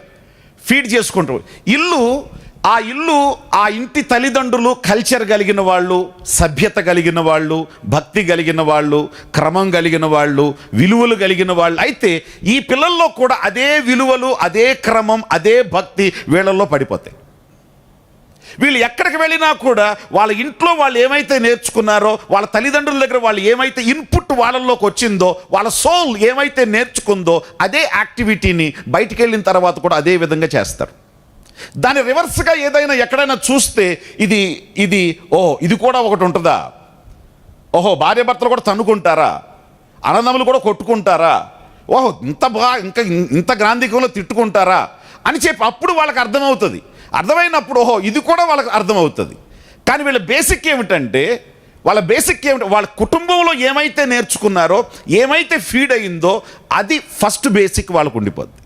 D: ఫీడ్ చేసుకుంటూ ఆ ఇల్లు ఆ ఇంటి తల్లిదండ్రులు కల్చర్ కలిగిన వాళ్ళు, సభ్యత కలిగిన వాళ్ళు, భక్తి కలిగిన వాళ్ళు, క్రమం కలిగిన వాళ్ళు, విలువలు కలిగిన వాళ్ళు అయితే ఈ పిల్లల్లో కూడా అదే విలువలు, అదే క్రమం, అదే భక్తి వీళ్ళల్లో పడిపోతాయి. వీళ్ళు ఎక్కడికి వెళ్ళినా కూడా వాళ్ళ ఇంట్లో వాళ్ళు ఏమైతే నేర్చుకున్నారో, వాళ్ళ తల్లిదండ్రుల దగ్గర వాళ్ళు ఏమైతే ఇన్పుట్ వాళ్ళలోకి వచ్చిందో, వాళ్ళ సోల్ ఏమైతే నేర్చుకుందో అదే యాక్టివిటీని బయటికి వెళ్ళిన తర్వాత కూడా అదే విధంగా చేస్తారు. దాని రివర్స్గా ఏదైనా ఎక్కడైనా చూస్తే ఇది కూడా ఒకటి ఉంటుందా, ఓహో భార్య భర్తలు కూడా తన్నుకుంటారా, అన్నదమ్ములు కూడా కొట్టుకుంటారా, ఓహో ఇంత గ్రాంధికంలో తిట్టుకుంటారా అని చెప్పి అప్పుడు వాళ్ళకి అర్థమవుతుంది. అర్థమైనప్పుడు ఓహో ఇది కూడా వాళ్ళకి అర్థమవుతుంది. కానీ వీళ్ళ బేసిక్ ఏమిటంటే వాళ్ళ కుటుంబంలో ఏమైతే నేర్చుకున్నారో, ఏమైతే ఫీడ్ అయిందో అది ఫస్ట్ బేసిక్ వాళ్ళకు ఉండిపోద్ది.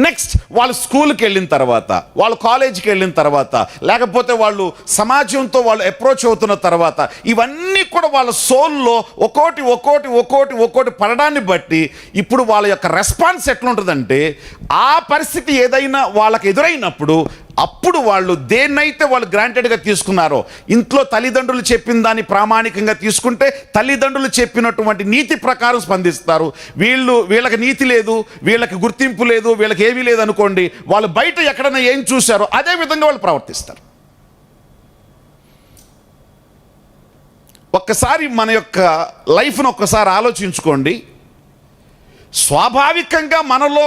D: నెక్స్ట్ వాళ్ళు స్కూల్కి వెళ్ళిన తర్వాత, వాళ్ళు కాలేజీకి వెళ్ళిన తర్వాత, లేకపోతే వాళ్ళు సమాజంతో వాళ్ళు అప్రోచ్ అవుతున్న తర్వాత ఇవన్నీ కూడా వాళ్ళ సోల్లో ఒక్కోటి పడడాన్ని బట్టి ఇప్పుడు వాళ్ళ యొక్క రెస్పాన్స్ ఎట్లుంటుందంటే ఆ పరిస్థితి ఏదైనా వాళ్ళకి ఎదురైనప్పుడు అప్పుడు వాళ్ళు దేన్నైతే వాళ్ళు గ్రాంటెడ్గా తీసుకున్నారో, ఇంట్లో తల్లిదండ్రులు చెప్పిన దాన్ని ప్రామాణికంగా తీసుకుంటే తల్లిదండ్రులు చెప్పినటువంటి నీతి ప్రకారం స్పందిస్తారు. వీళ్ళకి నీతి లేదు, వీళ్ళకి గుర్తింపు లేదు, వీళ్ళకి ఏమీ లేదు అనుకోండి, వాళ్ళు బయట ఎక్కడైనా ఏం చూశారో అదే విధంగా వాళ్ళు ప్రవర్తిస్తారు. ఒక్కసారి మన యొక్క లైఫ్ను ఒక్కసారి ఆలోచించుకోండి. స్వాభావికంగా మనలో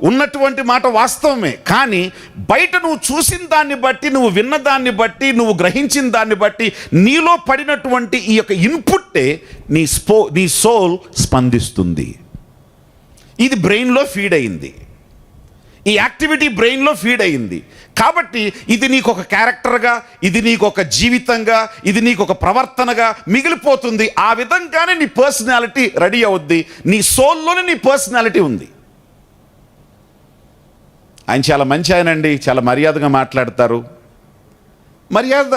D: ఉన్నటువంటి మాట వాస్తవమే, కానీ బయట నువ్వు చూసిన దాన్ని బట్టి, నువ్వు విన్న దాన్ని బట్టి, నువ్వు గ్రహించిన దాన్ని బట్టి నీలో పడినటువంటి ఈ యొక్క ఇన్పుట్టే నీ సోల్ స్పందిస్తుంది. ఇది బ్రెయిన్లో ఫీడ్ అయింది, ఈ యాక్టివిటీ బ్రెయిన్లో ఫీడ్ అయింది. కాబట్టి ఇది నీకు ఒక క్యారెక్టర్గా, ఇది నీకు ఒక జీవితంగా, ఇది నీకు ఒక ప్రవర్తనగా మిగిలిపోతుంది. ఆ విధంగానే నీ పర్సనాలిటీ రెడీ అవుద్ది. నీ సోల్లోనే నీ పర్సనాలిటీ ఉంది. ఆయన చాలా మంచి ఆయనండి, చాలా మర్యాదగా మాట్లాడతారు. మర్యాద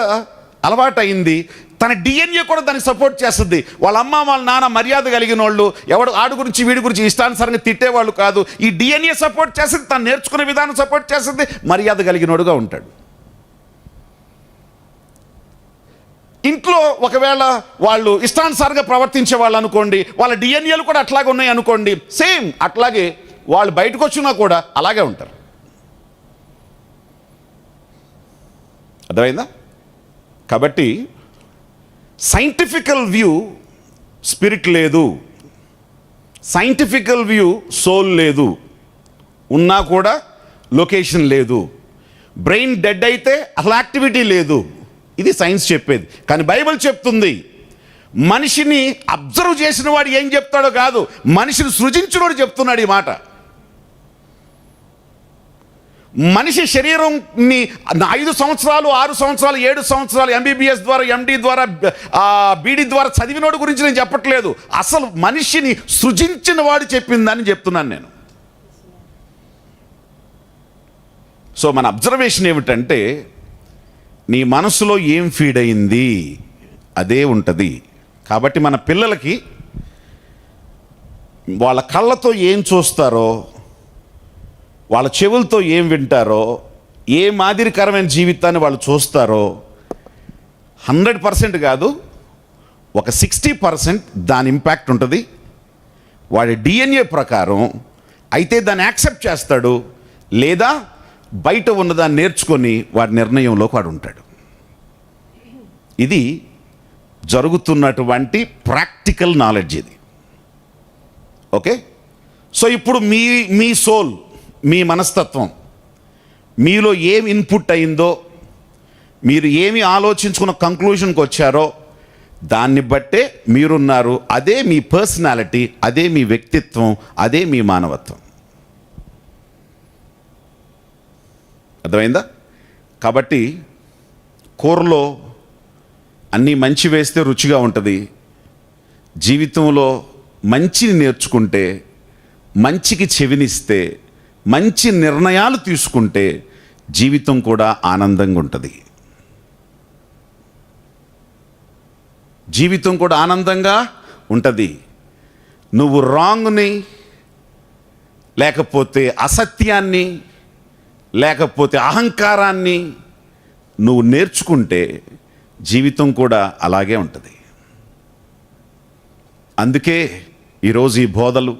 D: అలవాటు అయింది, తన డిఎన్ఏ కూడా దానికి సపోర్ట్ చేస్తుంది. వాళ్ళ అమ్మ వాళ్ళ నాన్న మర్యాద కలిగిన వాళ్ళు, ఎవడు ఆడు గురించి వీడి గురించి ఇష్టానుసారంగా తిట్టేవాళ్ళు కాదు. ఈ డిఎన్ఏ సపోర్ట్ చేస్తుంది, తను నేర్చుకునే విధానం సపోర్ట్ చేస్తుంది, మర్యాద కలిగినోడుగా ఉంటాడు. ఇంట్లో ఒకవేళ వాళ్ళు ఇష్టానుసారంగా ప్రవర్తించే వాళ్ళు అనుకోండి, వాళ్ళ డిఎన్ఏలు కూడా అట్లాగే ఉన్నాయి అనుకోండి, సేమ్ అట్లాగే వాళ్ళు బయటకు వచ్చినా కూడా అలాగే ఉంటారు. అర్థమైందా? కాబట్టి సైంటిఫికల్ వ్యూ స్పిరిట్ లేదు, సైంటిఫికల్ వ్యూ సోల్ లేదు, ఉన్నా కూడా లొకేషన్ లేదు. బ్రెయిన్ డెడ్ అయితే అసలు యాక్టివిటీ లేదు. ఇది సైన్స్ చెప్పేది. కానీ బైబిల్ చెప్తుంది మనిషిని అబ్జర్వ్ చేసిన వాడు ఏం చెప్తాడో కాదు, మనిషిని సృజించినోడు చెప్తున్నాడు ఈ మాట. మనిషి శరీరంని 5 సంవత్సరాలు 6 సంవత్సరాలు 7 సంవత్సరాలు MBBS ద్వారా MD ద్వారా BD ద్వారా చదివినోడు గురించి నేను చెప్పట్లేదు. అసలు మనిషిని సృజించిన వాడు చెప్పిందని చెప్తున్నాను నేను. సో మన అబ్జర్వేషన్ ఏమిటంటే, నీ మనసులో ఏం ఫీడ్ అయింది అదే ఉంటుంది. కాబట్టి మన పిల్లలకి వాళ్ళ కళ్ళతో ఏం చూస్తారో, వాళ్ళ చెవులతో ఏం వింటారో, ఏ మాదిరికరమైన జీవితాన్ని వాళ్ళు చూస్తారో 100% కాదు, ఒక 60% దాని ఇంపాక్ట్ ఉంటుంది. వాడి DNA ప్రకారం అయితే దాన్ని యాక్సెప్ట్ చేస్తాడు, లేదా బయట ఉన్నదాన్ని నేర్చుకొని వాడి నిర్ణయంలోకి వాడు ఉంటాడు. ఇది జరుగుతున్నటువంటి ప్రాక్టికల్ నాలెడ్జ్ ఇది. ఓకే, సో ఇప్పుడు మీ సోల్, మీ మనస్తత్వం, మీలో ఏం ఇన్పుట్ అయిందో, మీరు ఏమి ఆలోచించుకున్న కంక్లూషన్కి వచ్చారో దాన్ని బట్టే మీరున్నారు. అదే మీ పర్సనాలిటీ, అదే మీ వ్యక్తిత్వం, అదే మీ మానవత్వం. అర్థమైందా? కాబట్టి కూరలో అన్నీ మంచి వేస్తే రుచిగా ఉంటుంది. జీవితంలో మంచిని నేర్చుకుంటే, మంచికి చెవినిస్తే, మంచి నిర్ణయాలు తీసుకుంటే జీవితం కూడా ఆనందంగా ఉంటుంది. జీవితం కూడా ఆనందంగా ఉంటుంది. నువ్వు రాంగ్ని, లేకపోతే అసత్యాన్ని, లేకపోతే అహంకారాన్ని నువ్వు నేర్చుకుంటే జీవితం కూడా అలాగే ఉంటుంది. అందుకే ఈరోజు ఈ బోధలు,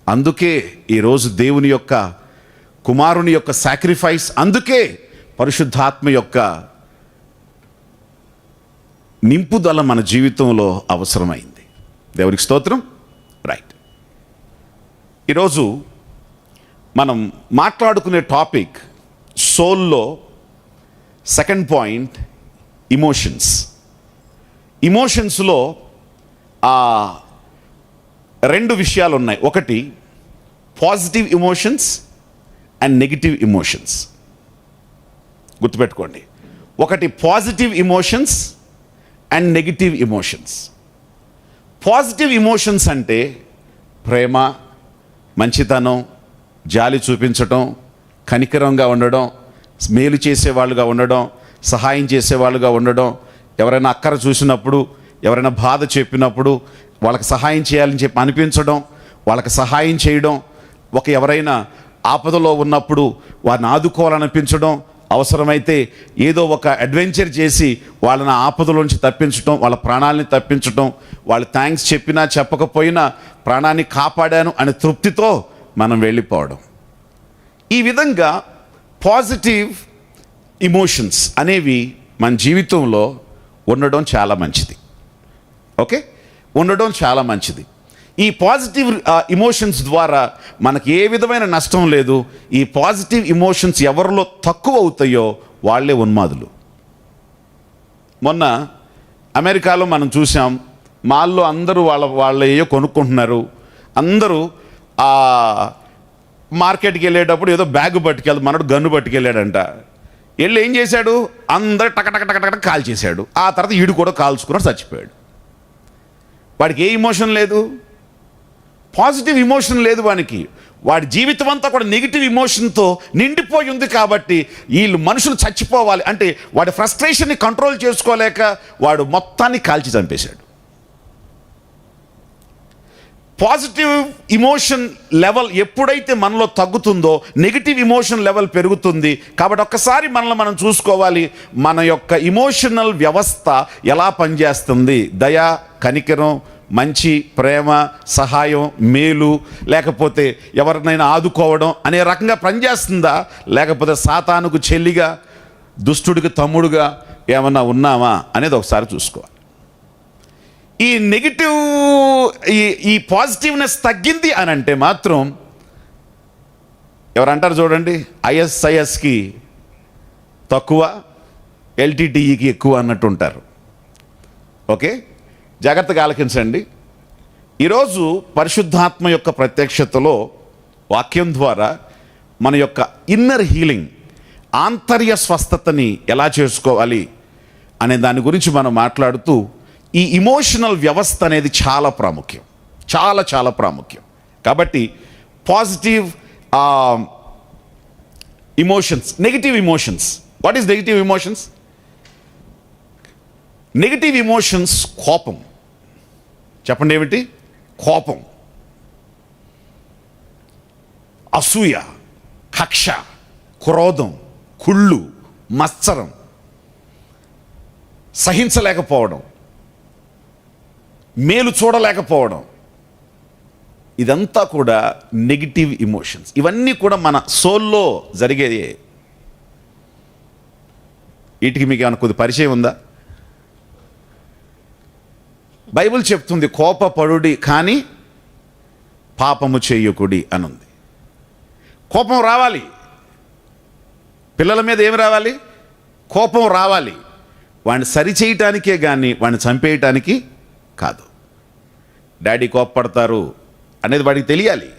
D: అందుకే ఈరోజు దేవుని యొక్క కుమారుని యొక్క సాక్రిఫైస్, అందుకే పరిశుద్ధాత్మ యొక్క నింపుదల మన జీవితంలో అవసరమైంది. దేవునికి స్తోత్రం. రైట్, ఈరోజు మనం మాట్లాడుకునే టాపిక్ సోల్లో సెకండ్ పాయింట్ ఇమోషన్స్. ఇమోషన్స్లో 2 విషయాలు ఉన్నాయి. ఒకటి positive emotions and negative emotions. గుర్తుపెట్టుకోండి, ఒకటి positive emotions and negative emotions. Positive emotions అంటే ప్రేమ, మంచితనం, జాలి చూపించటం, కనికరంగా ఉండడం, మేలు చేసేవాళ్ళుగా ఉండడం, సహాయం చేసేవాళ్ళుగా ఉండడం, ఎవరైనా అక్కర చూసినప్పుడు, ఎవరైనా బాధ చెప్పినప్పుడు వాళ్ళకి సహాయం చేయాలని చెప్పి అనిపించడం, వాళ్ళకి సహాయం చేయడం, ఎవరైనా ఆపదలో ఉన్నప్పుడు వారిని ఆదుకోవాలనిపించడం, అవసరమైతే ఏదో ఒక అడ్వెంచర్ చేసి వాళ్ళని ఆపదలోంచి తప్పించడం, వాళ్ళ ప్రాణాలని తప్పించడం, వాళ్ళు థ్యాంక్స్ చెప్పినా చెప్పకపోయినా ప్రాణాన్ని కాపాడాను అనే తృప్తితో మనం వెళ్ళిపోవడం. ఈ విధంగా పాజిటివ్ ఇమోషన్స్ అనేవి మన జీవితంలో ఉండడం చాలా మంచిది. ఓకే, ఉండడం చాలా మంచిది. ఈ పాజిటివ్ ఇమోషన్స్ ద్వారా మనకి ఏ విధమైన నష్టం లేదు. ఈ పాజిటివ్ ఇమోషన్స్ ఎవరిలో తక్కువ అవుతాయో వాళ్ళే ఉన్మాదులు. మొన్న అమెరికాలో మనం చూసాం, మాల్లో అందరూ వాళ్ళ ఏయో కొనుక్కుంటున్నారు. అందరూ మార్కెట్కి వెళ్ళేటప్పుడు ఏదో బ్యాగ్ పట్టుకెళ్ళి, మనడు గన్ను పట్టుకెళ్ళాడంట. వెళ్ళి ఏం చేశాడు, అందరు టక కాల్ చేశాడు. ఆ తర్వాత ఈడు కూడా కాల్చుకున్నాడు, చచ్చిపోయాడు. వాడికి ఏ ఇమోషన్ లేదు, పాజిటివ్ ఇమోషన్ లేదు వానికి. వాడి జీవితం అంతా కూడా నెగిటివ్ ఇమోషన్తో నిండిపోయి ఉంది. కాబట్టి వీళ్ళు మనుషులు చచ్చిపోవాలి అంటే వాడి ఫ్రస్ట్రేషన్ని కంట్రోల్ చేసుకోలేక వాడు మొత్తాన్ని కాల్చి చంపేశాడు. పాజిటివ్ ఇమోషన్ లెవెల్ ఎప్పుడైతే మనలో తగ్గుతుందో నెగిటివ్ ఇమోషన్ లెవెల్ పెరుగుతుంది. కాబట్టి ఒక్కసారి మనల్ని మనం చూసుకోవాలి, మన యొక్క ఇమోషనల్ వ్యవస్థ ఎలా పనిచేస్తుంది. దయ, కనికరం, మంచి, ప్రేమ, సహాయం, మేలు, లేకపోతే ఎవరినైనా ఆదుకోవడం అనే రకంగా పనిచేస్తుందా, లేకపోతే సాతానుకు చెల్లిగా, దుష్టుడికి తమ్ముడుగా ఏమన్నా ఉన్నామా అనేది ఒకసారి చూసుకోవాలి. ఈ నెగిటివ్ ఈ పాజిటివ్నెస్ తగ్గింది అని అంటే మాత్రం ఎవరంటారు చూడండి, ISISకి తక్కువ, LTTEకి ఎక్కువ అన్నట్టు ఉంటారు. ఓకే, జాగ్రత్తగా ఆలకించండి. ఈరోజు పరిశుద్ధాత్మ యొక్క ప్రత్యక్షతలో వాక్యం ద్వారా మన యొక్క ఇన్నర్ హీలింగ్, ఆంతర్య స్వస్థతని ఎలా చేసుకోవాలి అనే దాని గురించి మనం మాట్లాడుతూ, ఈ ఇమోషనల్ వ్యవస్థ అనేది చాలా ప్రాముఖ్యం, చాలా చాలా ప్రాముఖ్యం. కాబట్టి positive emotions, negative emotions. What is negative emotions? Negative emotions కోపం. చెప్పండి ఏమిటి? కోపం, అసూయ, కక్ష, క్రోధం, కుళ్ళు, మత్సరం, సహించలేకపోవడం, మేలు చూడలేకపోవడం, ఇదంతా కూడా నెగిటివ్ ఇమోషన్స్. ఇవన్నీ కూడా మన సోల్లో జరిగేదే. వీటికి మీకు ఏమైనా కొద్ది పరిచయం ఉందా? బైబిల్ చెప్తుంది కోపపడుడి కానీ పాపము చేయకుడి అనుంది. కోపం రావాలి, పిల్లల మీద ఏమి రావాలి? కోపం రావాలి. వాడిని సరిచేయటానికే కానీ వాడిని చంపేయటానికి కాదు. డాడీ కోపపడతారు అనేది వాడికి తెలియాలి.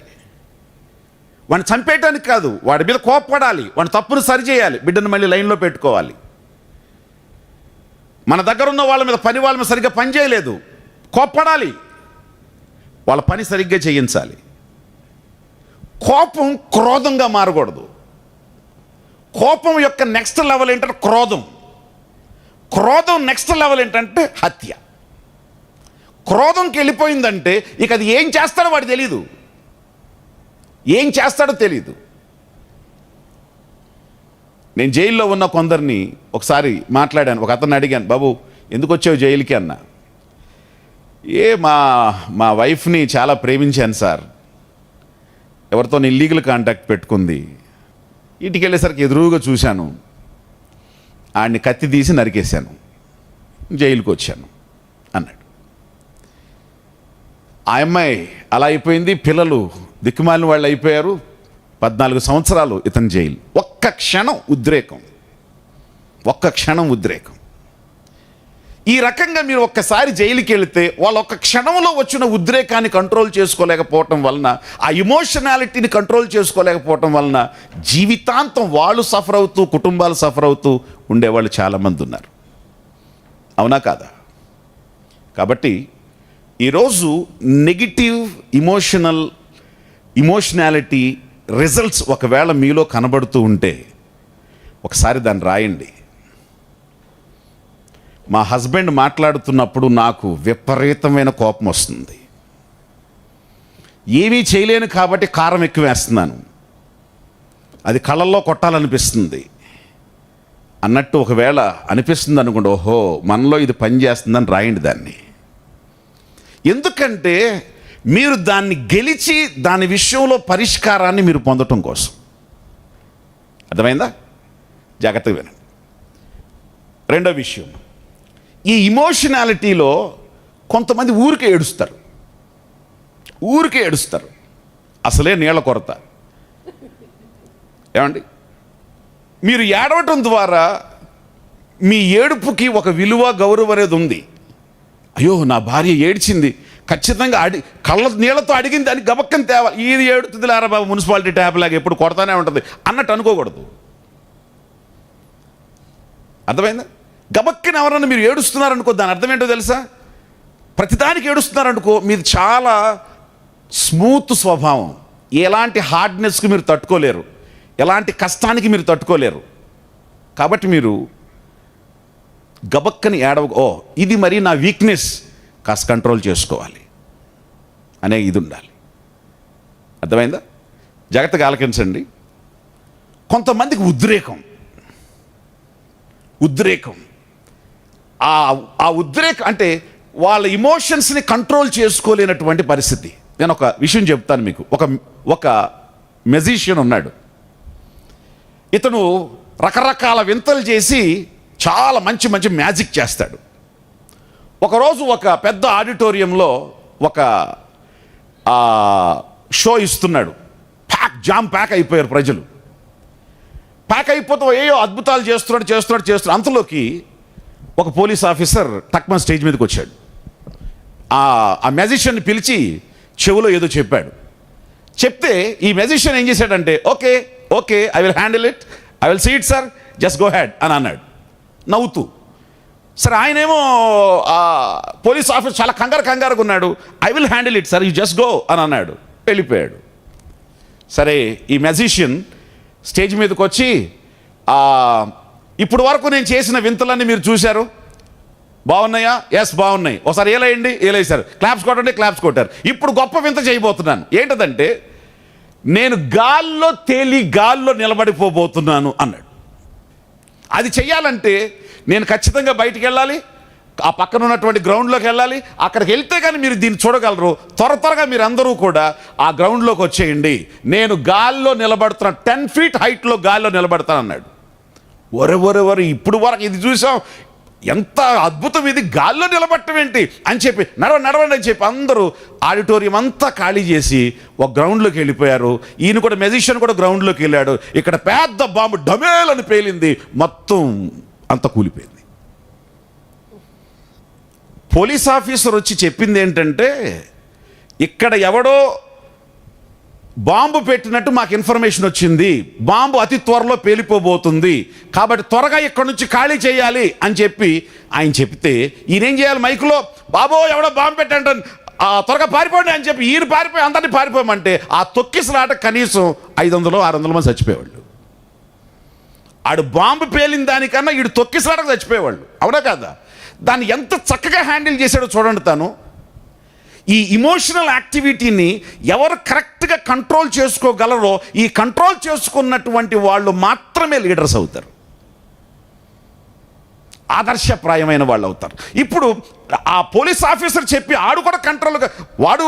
D: వాడిని చంపేయటానికి కాదు, వాడి మీద కోపపడాలి, వాడిని తప్పును సరిచేయాలి, బిడ్డను మళ్ళీ లైన్లో పెట్టుకోవాలి. మన దగ్గర ఉన్న వాళ్ళ మీద వాళ్ళ మీద సరిగ్గా పని చేయలేదు, కోపపడాలి, వాళ్ళ పని సరిగ్గా చేయించాలి. కోపం క్రోధంగా మారకూడదు. కోపం యొక్క నెక్స్ట్ లెవెల్ ఏంటంటే క్రోధం. క్రోధం నెక్స్ట్ లెవెల్ ఏంటంటే హత్య. క్రోధంకి వెళ్ళిపోయిందంటే ఇక అది ఏం చేస్తాడో వాడు తెలీదు, ఏం చేస్తాడో తెలీదు. నేను జైల్లో ఉన్న కొందరిని ఒకసారి మాట్లాడాను. ఒక అతన్ని అడిగాను, బాబు ఎందుకు వచ్చావు జైలుకి అన్నా. మా వైఫ్ని చాలా ప్రేమించాను సార్, ఎవరితో ఇల్లీగల్ కాంటాక్ట్ పెట్టుకుంది, ఇంటికి వెళ్ళేసరికి ఎదురుగా చూశాను, ఆడిని కత్తి తీసి నరికేశాను, జైలుకి వచ్చాను అన్నాడు. ఆ అమ్మాయి అలా అయిపోయింది, పిల్లలు దిక్కుమాలిన వాళ్ళు అయిపోయారు. 14 సంవత్సరాలు ఇతని జైలు. ఒక్క క్షణం ఉద్రేకం, ఒక్క క్షణం ఉద్రేకం. ఈ రకంగా మీరు ఒక్కసారి జైలుకి వెళితే వాళ్ళు ఒక్క క్షణంలో వచ్చిన ఉద్రేకాన్ని కంట్రోల్ చేసుకోలేకపోవటం వలన, ఆ ఇమోషనాలిటీని కంట్రోల్ చేసుకోలేకపోవటం వలన జీవితాంతం వాళ్ళు సఫర్ అవుతూ, కుటుంబాలు సఫర్ అవుతూ ఉండేవాళ్ళు చాలామంది ఉన్నారు. అవునా కాదా? కాబట్టి ఈరోజు నెగిటివ్ ఇమోషనాలిటీ రిజల్ట్స్ ఒకవేళ మీలో కనబడుతూ ఉంటే ఒకసారి దాన్ని రాయండి. మా హస్బెండ్ మాట్లాడుతున్నప్పుడు నాకు విపరీతమైన కోపం వస్తుంది, ఏమీ చేయలేను కాబట్టి కారం ఎక్కువ వేస్తున్నాను, అది కళ్ళల్లో కొట్టాలనిపిస్తుంది అన్నట్టు ఒకవేళ అనిపిస్తుంది అనుకోండి, ఓహో మనలో ఇది పని చేస్తుందని రాయండి దాన్ని. ఎందుకంటే మీరు దాన్ని గెలిచి దాని విషయంలో పరిష్కారాన్ని మీరు పొందటం కోసం. అర్థమైందా? జాగ్రత్తగా వినండి. రెండో విషయం, ఈ ఇమోషనాలిటీలో కొంతమంది ఊరికే ఏడుస్తారు, అసలే నీళ్ళ కొరత. ఏమండి, మీరు ఏడవటం ద్వారా మీ ఏడుపుకి ఒక విలువ, గౌరవం అనేది ఉంది. అయ్యో నా భార్య ఏడ్చింది, ఖచ్చితంగా కళ్ళ నీళ్ళతో అడిగింది అని గబక్కని తేవాలి. ఇది ఏడుతుంది లేరా బాబు, మున్సిపాలిటీ ట్యాప్ లాగా ఎప్పుడు కొడతానే ఉంటుంది అన్నట్టు అనుకోకూడదు. అర్థమైందా? గబక్కని ఎవరన్నా మీరు ఏడుస్తున్నారనుకో, దాని అర్థం ఏంటో తెలుసా? ప్రతిదానికి ఏడుస్తున్నారనుకో, మీది చాలా స్మూత్ స్వభావం, ఎలాంటి హార్డ్నెస్కి మీరు తట్టుకోలేరు, ఎలాంటి కష్టానికి మీరు తట్టుకోలేరు. కాబట్టి మీరు గబక్కని ఓ ఇది మరి నా వీక్నెస్, కాస్త కంట్రోల్ చేసుకోవాలి అనే ఇది ఉండాలి. అర్థమైందా? జాగ్రత్తగా ఆలకించండి. కొంతమందికి ఉద్రేకం ఆ ఉద్రేకం అంటే వాళ్ళ ఇమోషన్స్ని కంట్రోల్ చేసుకోలేనటువంటి పరిస్థితి. నేను ఒక విషయం చెప్తాను మీకు. ఒక మెజిషియన్ ఉన్నాడు. ఇతను రకరకాల వింతలు చేసి చాలా మంచి మ్యాజిక్ చేస్తాడు. ఒకరోజు ఒక పెద్ద ఆడిటోరియంలో ఒక షో ఇస్తున్నాడు. జామ్ ప్యాక్ అయిపోయారు ప్రజలు. ప్యాక్ అయిపోతే ఏయో అద్భుతాలు చేస్తున్నాడు. అంతలోకి ఒక పోలీస్ ఆఫీసర్ తక్కువ స్టేజ్ మీదకి వచ్చాడు. ఆ మ్యాజిషియన్ని పిలిచి చెవులో ఏదో చెప్పాడు. చెప్తే ఈ మ్యాజిషియన్ ఏం చేశాడంటే, okay okay I will handle it, I will see it sir, just go ahead అని అన్నాడు నవ్వుతూ. సరే ఆయనేమో పోలీస్ ఆఫీసర్ చాలా కంగారుగా ఉన్నాడు. I will handle it sir, you just go అని అన్నాడు, వెళ్ళిపోయాడు. సరే ఈ మ్యాజిషియన్ స్టేజ్ మీదకి వచ్చి, ఇప్పుడు వరకు నేను చేసిన వింతలన్నీ మీరు చూశారు, బాగున్నాయా? ఎస్ బాగున్నాయి. ఒకసారి ఏలేయండి, ఏలేసారు. క్లాప్స్ కొట్టండి, క్లాప్స్ కొట్టారు. ఇప్పుడు గొప్ప వింత చేయబోతున్నాను. ఏంటదంటే, నేను గాల్లో నిలబడిపోబోతున్నాను అన్నాడు. అది చెయ్యాలంటే నేను ఖచ్చితంగా బయటికి వెళ్ళాలి, ఆ పక్కన ఉన్నటువంటి గ్రౌండ్లోకి వెళ్ళాలి. అక్కడికి వెళ్తే కానీ మీరు దీన్ని చూడగలరు. త్వరగా మీరు అందరూ కూడా ఆ గ్రౌండ్లోకి వచ్చేయండి. నేను గాల్లో నిలబడుతున్నాను, 10 feet హైట్లో గాల్లో నిలబడతాను అన్నాడు. ఒరే ఇప్పుడు వరకు ఇది చూసాం, ఎంత అద్భుతం ఇది, గాల్లో నిలబడటం ఏంటి అని చెప్పి నడవండి అని చెప్పి అందరూ ఆడిటోరియం అంతా ఖాళీ చేసి ఒక గ్రౌండ్లోకి వెళ్ళిపోయారు. ఈయన కూడా మ్యూజిషియన్ కూడా గ్రౌండ్లోకి వెళ్ళాడు. ఇక్కడ పెద్ద బాంబు డమేలని పేలింది, మొత్తం అంతా కూలిపోయింది. పోలీస్ ఆఫీసర్ వచ్చి చెప్పింది ఏంటంటే, ఇక్కడ ఎవడో బాంబు పెట్టినట్టు మాకు ఇన్ఫర్మేషన్ వచ్చింది, బాంబు అతి త్వరలో పేలిపోబోతుంది, కాబట్టి త్వరగా ఇక్కడ నుంచి ఖాళీ చేయాలి అని చెప్పి ఆయన చెప్తే, ఈయనేం చేయాలి మైకులో, బాబో ఎవడో బాంబు పెట్టండి, త్వరగా పారిపోండి అని చెప్పి ఈయన పారిపోయి అందరినీ పారిపోమంటే ఆ తొక్కిసలాట కనీసం 500-600 మంది చచ్చిపోయేవాళ్ళు. ఆడు బాంబు పేలిన దానికన్నా ఈడు తొక్కిసలాటకు చచ్చిపోయేవాళ్ళు. అవునా కాదా? దాన్ని ఎంత చక్కగా హ్యాండిల్ చేశాడో చూడండి. తను ఈ ఇమోషనల్ యాక్టివిటీని ఎవరు కరెక్ట్గా కంట్రోల్ చేసుకోగలరో, ఈ కంట్రోల్ చేసుకున్నటువంటి వాళ్ళు మాత్రమే లీడర్స్ అవుతారు, ఆదర్శప్రాయమైన వాళ్ళు అవుతారు. ఇప్పుడు ఆ పోలీస్ ఆఫీసర్ చెప్పి ఆడు కూడా కంట్రోల్గా, వాడు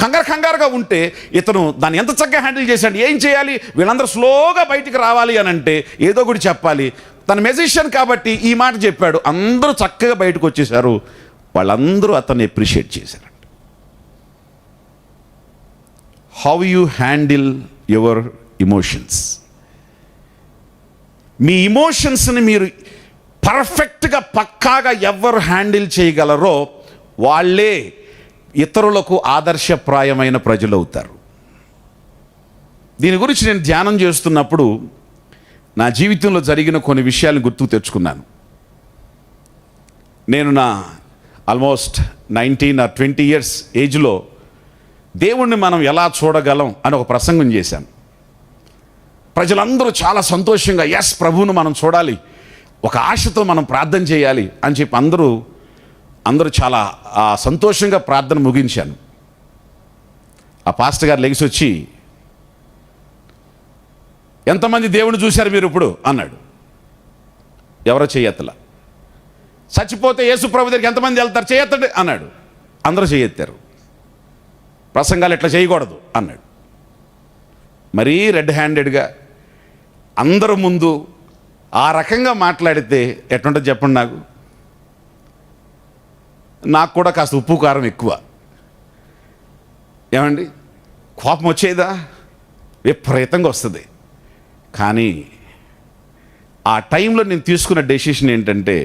D: కంగారుగా ఉంటే ఇతను దాన్ని ఎంత చక్కగా హ్యాండిల్ చేశాడు. ఏం చేయాలి, వీళ్ళందరూ స్లోగా బయటికి రావాలి అని అంటే ఏదో ఒకటి చెప్పాలి. తన మ్యూజిషియన్ కాబట్టి ఈ మాట చెప్పాడు, అందరూ చక్కగా బయటకు వచ్చేసారు. వాళ్ళందరూ అతన్ని అప్రిషియేట్ చేశారు. How you handle your emotions. మీ ఇమోషన్స్ని మీరు పర్ఫెక్ట్గా పక్కాగా ఎవరు హ్యాండిల్ చేయగలరో వాళ్ళే ఇతరులకు ఆదర్శప్రాయమైన ప్రజలు అవుతారు. దీని గురించి నేను ధ్యానం చేస్తున్నప్పుడు నా జీవితంలో జరిగిన కొన్ని విషయాలను గుర్తుకు తెచ్చుకున్నాను. నేను నా ఆల్మోస్ట్ 19 or 20 years ఏజ్లో దేవుణ్ణి మనం ఎలా చూడగలం అని ఒక ప్రసంగం చేశాను. ప్రజలందరూ చాలా సంతోషంగా, ఎస్ ప్రభువును మనం చూడాలి, ఒక ఆశతో మనం ప్రార్థన చేయాలి అని చెప్పి అందరూ చాలా సంతోషంగా ప్రార్థన ముగించాను. ఆ పాస్టర్ గారు లెగిసి వచ్చి, ఎంతమంది దేవుని చూశారు మీరు ఇప్పుడు అన్నాడు. ఎవరో చెయ్యెత్తల. చచ్చిపోతే యేసు ప్రభు దగ్గరికి ఎంతమంది వెళ్తారు, చేయెత్తండి అన్నాడు. అందరూ చేయెత్తారు. ప్రసంగాలు ఎట్లా చేయకూడదు అన్నాడు. మరీ రెడ్ హ్యాండెడ్గా అందరూ ముందు ఆ రకంగా మాట్లాడితే ఎట్లుంటుంది చెప్పండి. నాకు కూడా కాస్త ఉప్పు కారం ఎక్కువ. ఏమండి, కోపం వచ్చేదా? విపరీతంగా వస్తుంది. కానీ ఆ టైంలో నేను తీసుకున్న డెసిషన్ ఏంటంటే,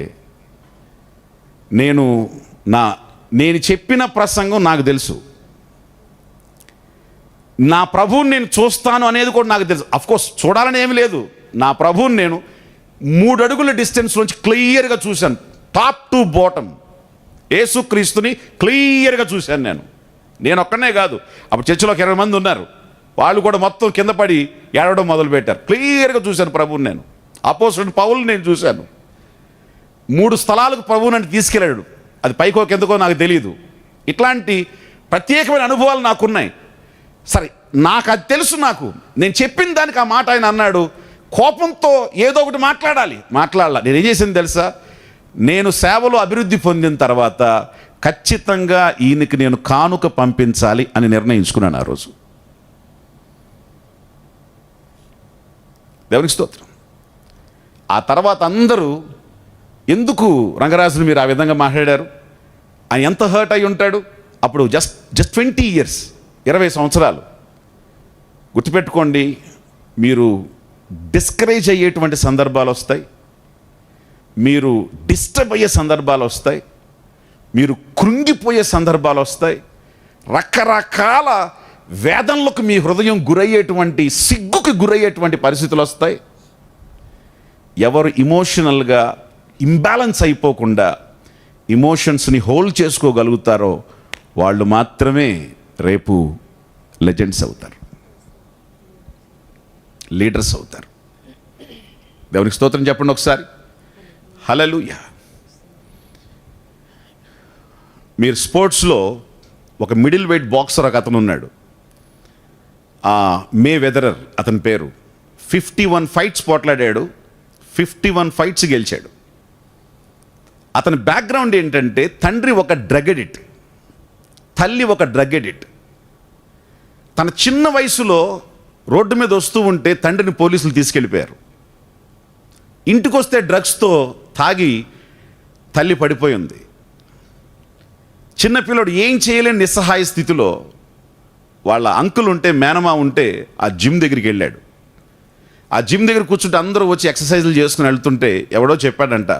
D: నేను చెప్పిన ప్రసంగం నాకు తెలుసు, నా ప్రభువుని నేను చూస్తాను అనేది కూడా నాకు తెలుసు. అఫ్కోర్స్ చూడాలని ఏమీ లేదు. నా ప్రభువుని నేను 3 అడుగుల డిస్టెన్స్ నుంచి క్లియర్గా చూశాను, టాప్ టు బాటమ్. యేసుక్రీస్తుని క్లియర్గా చూశాను. నేను ఒక్కనే కాదు, అప్పుడు చర్చిలో 20 మంది ఉన్నారు, వాళ్ళు కూడా మొత్తం కింద పడి ఏడవడం మొదలుపెట్టారు. క్లియర్గా చూశాను ప్రభువుని. నేను అపోజిట్ పౌలుని నేను చూశాను. 3 స్థలాలకు ప్రభువు నన్ను తీసుకెళ్ళాడు. అది పైకో కిందకో నాకు తెలియదు. ఇట్లాంటి ప్రత్యేకమైన అనుభవాలు నాకున్నాయి. సరే, నాకు అది తెలుసు. నేను చెప్పిన దానికి ఆ మాట ఆయన అన్నాడు. కోపంతో ఏదో ఒకటి మాట్లాడాలి. నేనేం చేసింది తెలుసా? నేను సేవలో అభివృద్ధి పొందిన తర్వాత ఖచ్చితంగా ఈయనకి నేను కానుక పంపించాలి అని నిర్ణయించుకున్నాను ఆ రోజు. దేవునికి స్తోత్రం. ఆ తర్వాత అందరూ, ఎందుకు రంగరాజుని మీరు ఆ విధంగా మాట్లాడారు, ఆయన ఎంత హర్ట్ అయి ఉంటాడు. అప్పుడు జస్ట్ 20 years, 20 సంవత్సరాలు. గుర్తుపెట్టుకోండి, మీరు డిస్కరేజ్ అయ్యేటువంటి సందర్భాలు వస్తాయి, మీరు డిస్టర్బ్ అయ్యే సందర్భాలు వస్తాయి, మీరు కృంగిపోయే సందర్భాలు వస్తాయి. రకరకాల వేదనలకు మీ హృదయం గురయ్యేటువంటి, సిగ్గుకి గురయ్యేటువంటి పరిస్థితులు వస్తాయి. ఎవరు ఇమోషనల్గా ఇంబ్యాలెన్స్ అయిపోకుండా ఇమోషన్స్ని హోల్డ్ చేసుకోగలుగుతారో వాళ్ళు మాత్రమే రేపు లెజెండ్స్ అవుతారు, లీడర్స్ అవుతారు. దేవునికి స్తోత్రం చెప్పండి ఒకసారి. హల్లెలూయా. మీరు స్పోర్ట్స్లో ఒక మిడిల్ వెయిట్ బాక్సర్ ఒక అతను ఉన్నాడు, మే వెదరర్ అతని పేరు. 51 ఫైట్స్ పోట్లాడాడు, 51 ఫైట్స్ గెలిచాడు. అతని బ్యాక్గ్రౌండ్ ఏంటంటే తండ్రి ఒక డ్రగ్ ఎడిక్ట్, తల్లి ఒక డ్రగ్ ఎడిక్ట్. తన చిన్న వయసులో రోడ్డు మీద వస్తూ ఉంటే తండ్రిని పోలీసులు తీసుకెళ్ళిపోయారు. ఇంటికి వస్తే డ్రగ్స్తో తాగి తల్లి పడిపోయింది. చిన్నపిల్లడు ఏం చేయలేని నిస్సహాయ స్థితిలో వాళ్ళ అంకుల్ ఉంటే, మేనమా ఉంటే ఆ జిమ్ దగ్గరికి వెళ్ళాడు. ఆ జిమ్ దగ్గర కూర్చుంటే అందరూ వచ్చి ఎక్సర్సైజులు చేసుకుని వెళ్తుంటే ఎవడో చెప్పాడంట,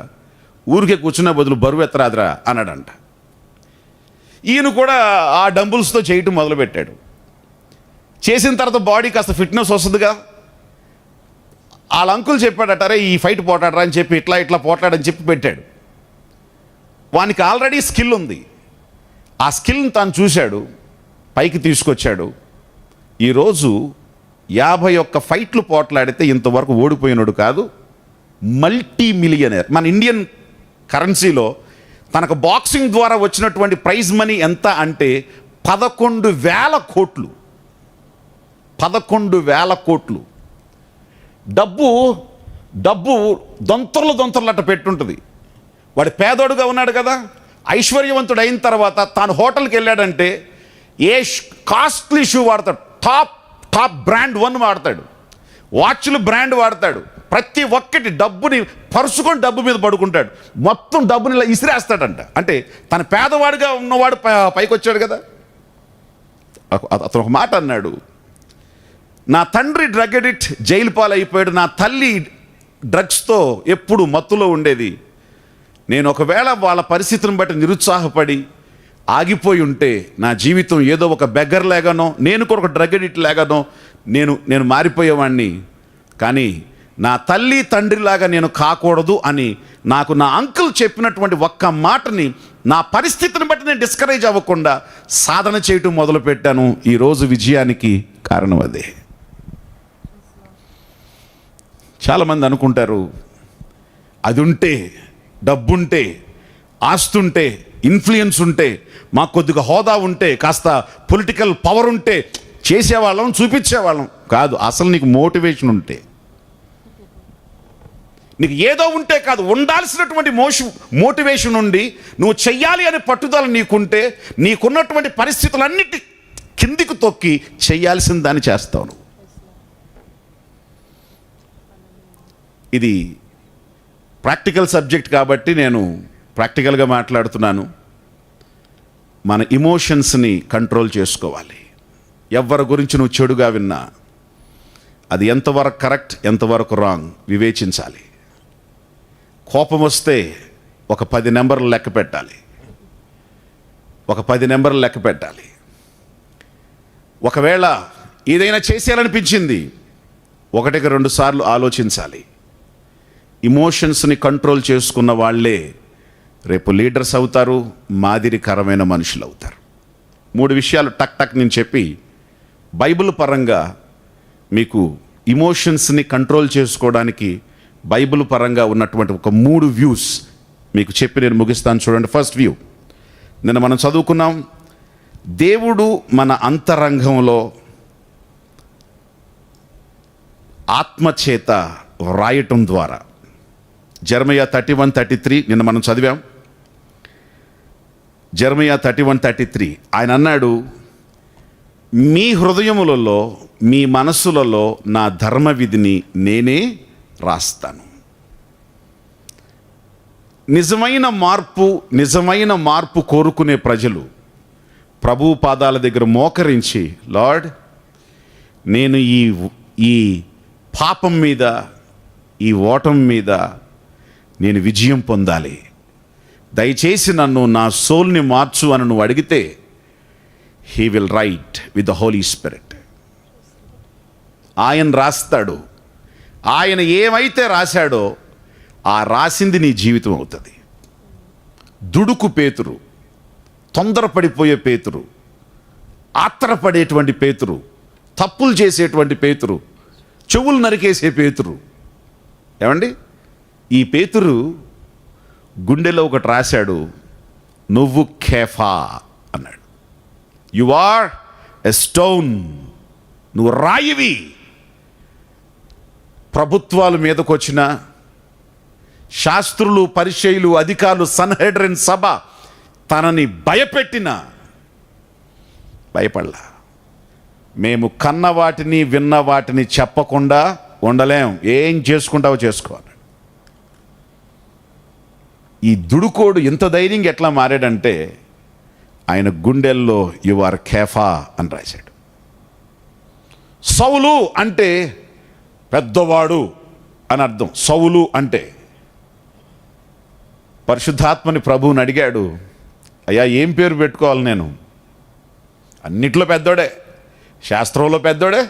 D: ఊరికే కూర్చున్న బదులు బరువు ఎత్తరాదురా అన్నాడంట. ఈయన కూడా ఆ డంబుల్స్తో చేయటం మొదలుపెట్టాడు. చేసిన తర్వాత బాడీ కాస్త ఫిట్నెస్ వస్తుందిగా. వాళ్ళ అంకుల్ చెప్పాడట, అరే ఈ ఫైట్ పోటాడరా అని చెప్పి ఇట్లా పోట్లాడని చెప్పి పెట్టాడు. వానికి ఆల్రెడీ స్కిల్ ఉంది. ఆ స్కిల్ని తాను చూశాడు, పైకి తీసుకొచ్చాడు. ఈరోజు 51 ఫైట్లు పోట్లాడితే ఇంతవరకు ఓడిపోయినాడు కాదు, మల్టీ మిలియనర్. మన ఇండియన్ కరెన్సీలో తనకు బాక్సింగ్ ద్వారా వచ్చినటువంటి ప్రైజ్ మనీ ఎంత అంటే 11,000 కోట్లు. 11,000 కోట్లు. డబ్బు దొంతర్లట పెట్టుంటుంది. వాడు పేదోడుగా ఉన్నాడు కదా, ఐశ్వర్యవంతుడు అయిన తర్వాత తాను హోటల్కి వెళ్ళాడంటే ఏ కాస్ట్లీ షూ వాడతాడు, టాప్ బ్రాండ్ 1 వాడతాడు, వాచ్లు బ్రాండ్ వాడతాడు. ప్రతి ఒక్కటి డబ్బుని పరుచుకొని డబ్బు మీద పడుకుంటాడు. మొత్తం డబ్బుని ఇలా ఇసిరేస్తాడంట. అంటే తన పేదవాడిగా ఉన్నవాడు పైకి వచ్చాడు కదా. అతను ఒక మాట అన్నాడు, నా తండ్రి డ్రగ్ ఎడిక్ట్ జైలు పాలైపోయాడు, నా తల్లి డ్రగ్స్తో ఎప్పుడు మత్తులో ఉండేది. నేను ఒకవేళ వాళ్ళ పరిస్థితిని బట్టి నిరుత్సాహపడి ఆగిపోయి ఉంటే నా జీవితం ఏదో ఒక బెగ్గర్ లాగానో, నేను కూడా ఒక డ్రగ్ ఎడిక్ట్ లాగానో నేను మారిపోయేవాడిని. కానీ నా తల్లి తండ్రిలాగా నేను కాకూడదు అని నాకు నా అంకుల్ చెప్పినటువంటి ఒక్క మాటని, నా పరిస్థితిని బట్టి నేను డిస్కరేజ్ అవ్వకుండా సాధన చేయటం మొదలుపెట్టాను. ఈరోజు విజయానికి కారణం అదే. చాలామంది అనుకుంటారు, అది ఉంటే, డబ్బుంటే, ఆస్తుంటే, ఇన్ఫ్లుయెన్స్ ఉంటే, మాకు కొద్దిగా హోదా ఉంటే, కాస్త పొలిటికల్ పవర్ ఉంటే చేసేవాళ్ళం, చూపించేవాళ్ళం. కాదు, అసలు నీకు మోటివేషన్ ఉంటే, నీకు ఏదో ఉంటే కాదు, ఉండాల్సినటువంటి మోటివేషన్ ఉండి నువ్వు చెయ్యాలి అనే పట్టుదల నీకుంటే, నీకున్నటువంటి పరిస్థితులన్నిటి కిందికి తొక్కి చెయ్యాల్సిన దాన్ని చేస్తావు. ఇది ప్రాక్టికల్ సబ్జెక్ట్ కాబట్టి నేను ప్రాక్టికల్గా మాట్లాడుతున్నాను. మన ఇమోషన్స్ని కంట్రోల్ చేసుకోవాలి. ఎవరి గురించి నువ్వు చెడుగా విన్నా అది ఎంతవరకు కరెక్ట్, ఎంతవరకు రాంగ్ వివేచించాలి. కోపం వస్తే ఒక 10 నెంబర్లు లెక్క పెట్టాలి. ఒకవేళ ఏదైనా చేసేయాలనిపించింది, 1కి 2 సార్లు ఆలోచించాలి. ఇమోషన్స్ని కంట్రోల్ చేసుకున్న వాళ్ళే రేపు లీడర్స్ అవుతారు, మాదిరికరమైన మనుషులు అవుతారు. 3 విషయాలు టక్ నేను చెప్పి బైబిల్ పరంగా మీకు ఇమోషన్స్ని కంట్రోల్ చేసుకోవడానికి బైబిల్ పరంగా ఉన్నటువంటి ఒక 3 వ్యూస్ మీకు చెప్పి నేను ముగిస్తాను. చూడండి. ఫస్ట్ వ్యూ, నిన్న మనం చదువుకున్నాం, దేవుడు మన అంతరంగంలో ఆత్మచేత వ్రాయటం ద్వారా, జెరమయా 31:33 నిన్న మనం చదివాం. జెరమయా 31:33 ఆయన అన్నాడు, మీ హృదయములలో, మీ మనస్సులలో నా ధర్మ విధిని నేనే రాస్తాను. నిజమైన మార్పు కోరుకునే ప్రజలు ప్రభువు పాదాల దగ్గర మోకరించి, లార్డ్, నేను ఈ పాపం మీద, ఈ ఓటం మీద నేను విజయం పొందాలి. దయచేసి నన్ను నా సోల్ని మార్చు అని నువ్వు అడిగితే he will write with the Holi Spirit. ఆయన రాస్తాడు. ఆయన ఏమైతే రాశాడో ఆ రాసింది నీ జీవితం అవుతుంది. దుడుకు పేతురు, తొందరపడిపోయే పేతురు, ఆత్రపడేటువంటి పేతురు, తప్పులు చేసేటువంటి పేతురు, చెవులు నరికేసే పేతురు. ఏమండి, ఈ పేతురు గుండెలో ఒకటి రాశాడు, నువ్వు కేఫా అన్నాడు. యు ఆర్ ఎ స్టోన్, నువ్వు రాయివి. ప్రభుత్వాల మీదకు వచ్చిన శాస్త్రులు, పరిచయులు, అధికారులు, సన్హెడ్రిన్ సభ తనని భయపెట్టిన భయపడలా. మేము కన్న వాటిని విన్న వాటిని చెప్పకుండా ఉండలేం, ఏం చేసుకుంటావో చేసుకోవాలి. ఈ దుడుకోడు ఇంత ధైర్యంగా ఎట్లా మారాడంటే ఆయన గుండెల్లో యు ఆర్ కేఫా అని రాశాడు. సౌలు అంటే పెద్దవాడు అని అర్థం. సౌలు అంటే పరిశుద్ధాత్మని ప్రభువుని అడిగాడు, అయ్యా ఏం పేరు పెట్టుకోవాలి నేను? అన్నిట్లో పెద్దోడే, శాస్త్రంలో పెద్దోడే,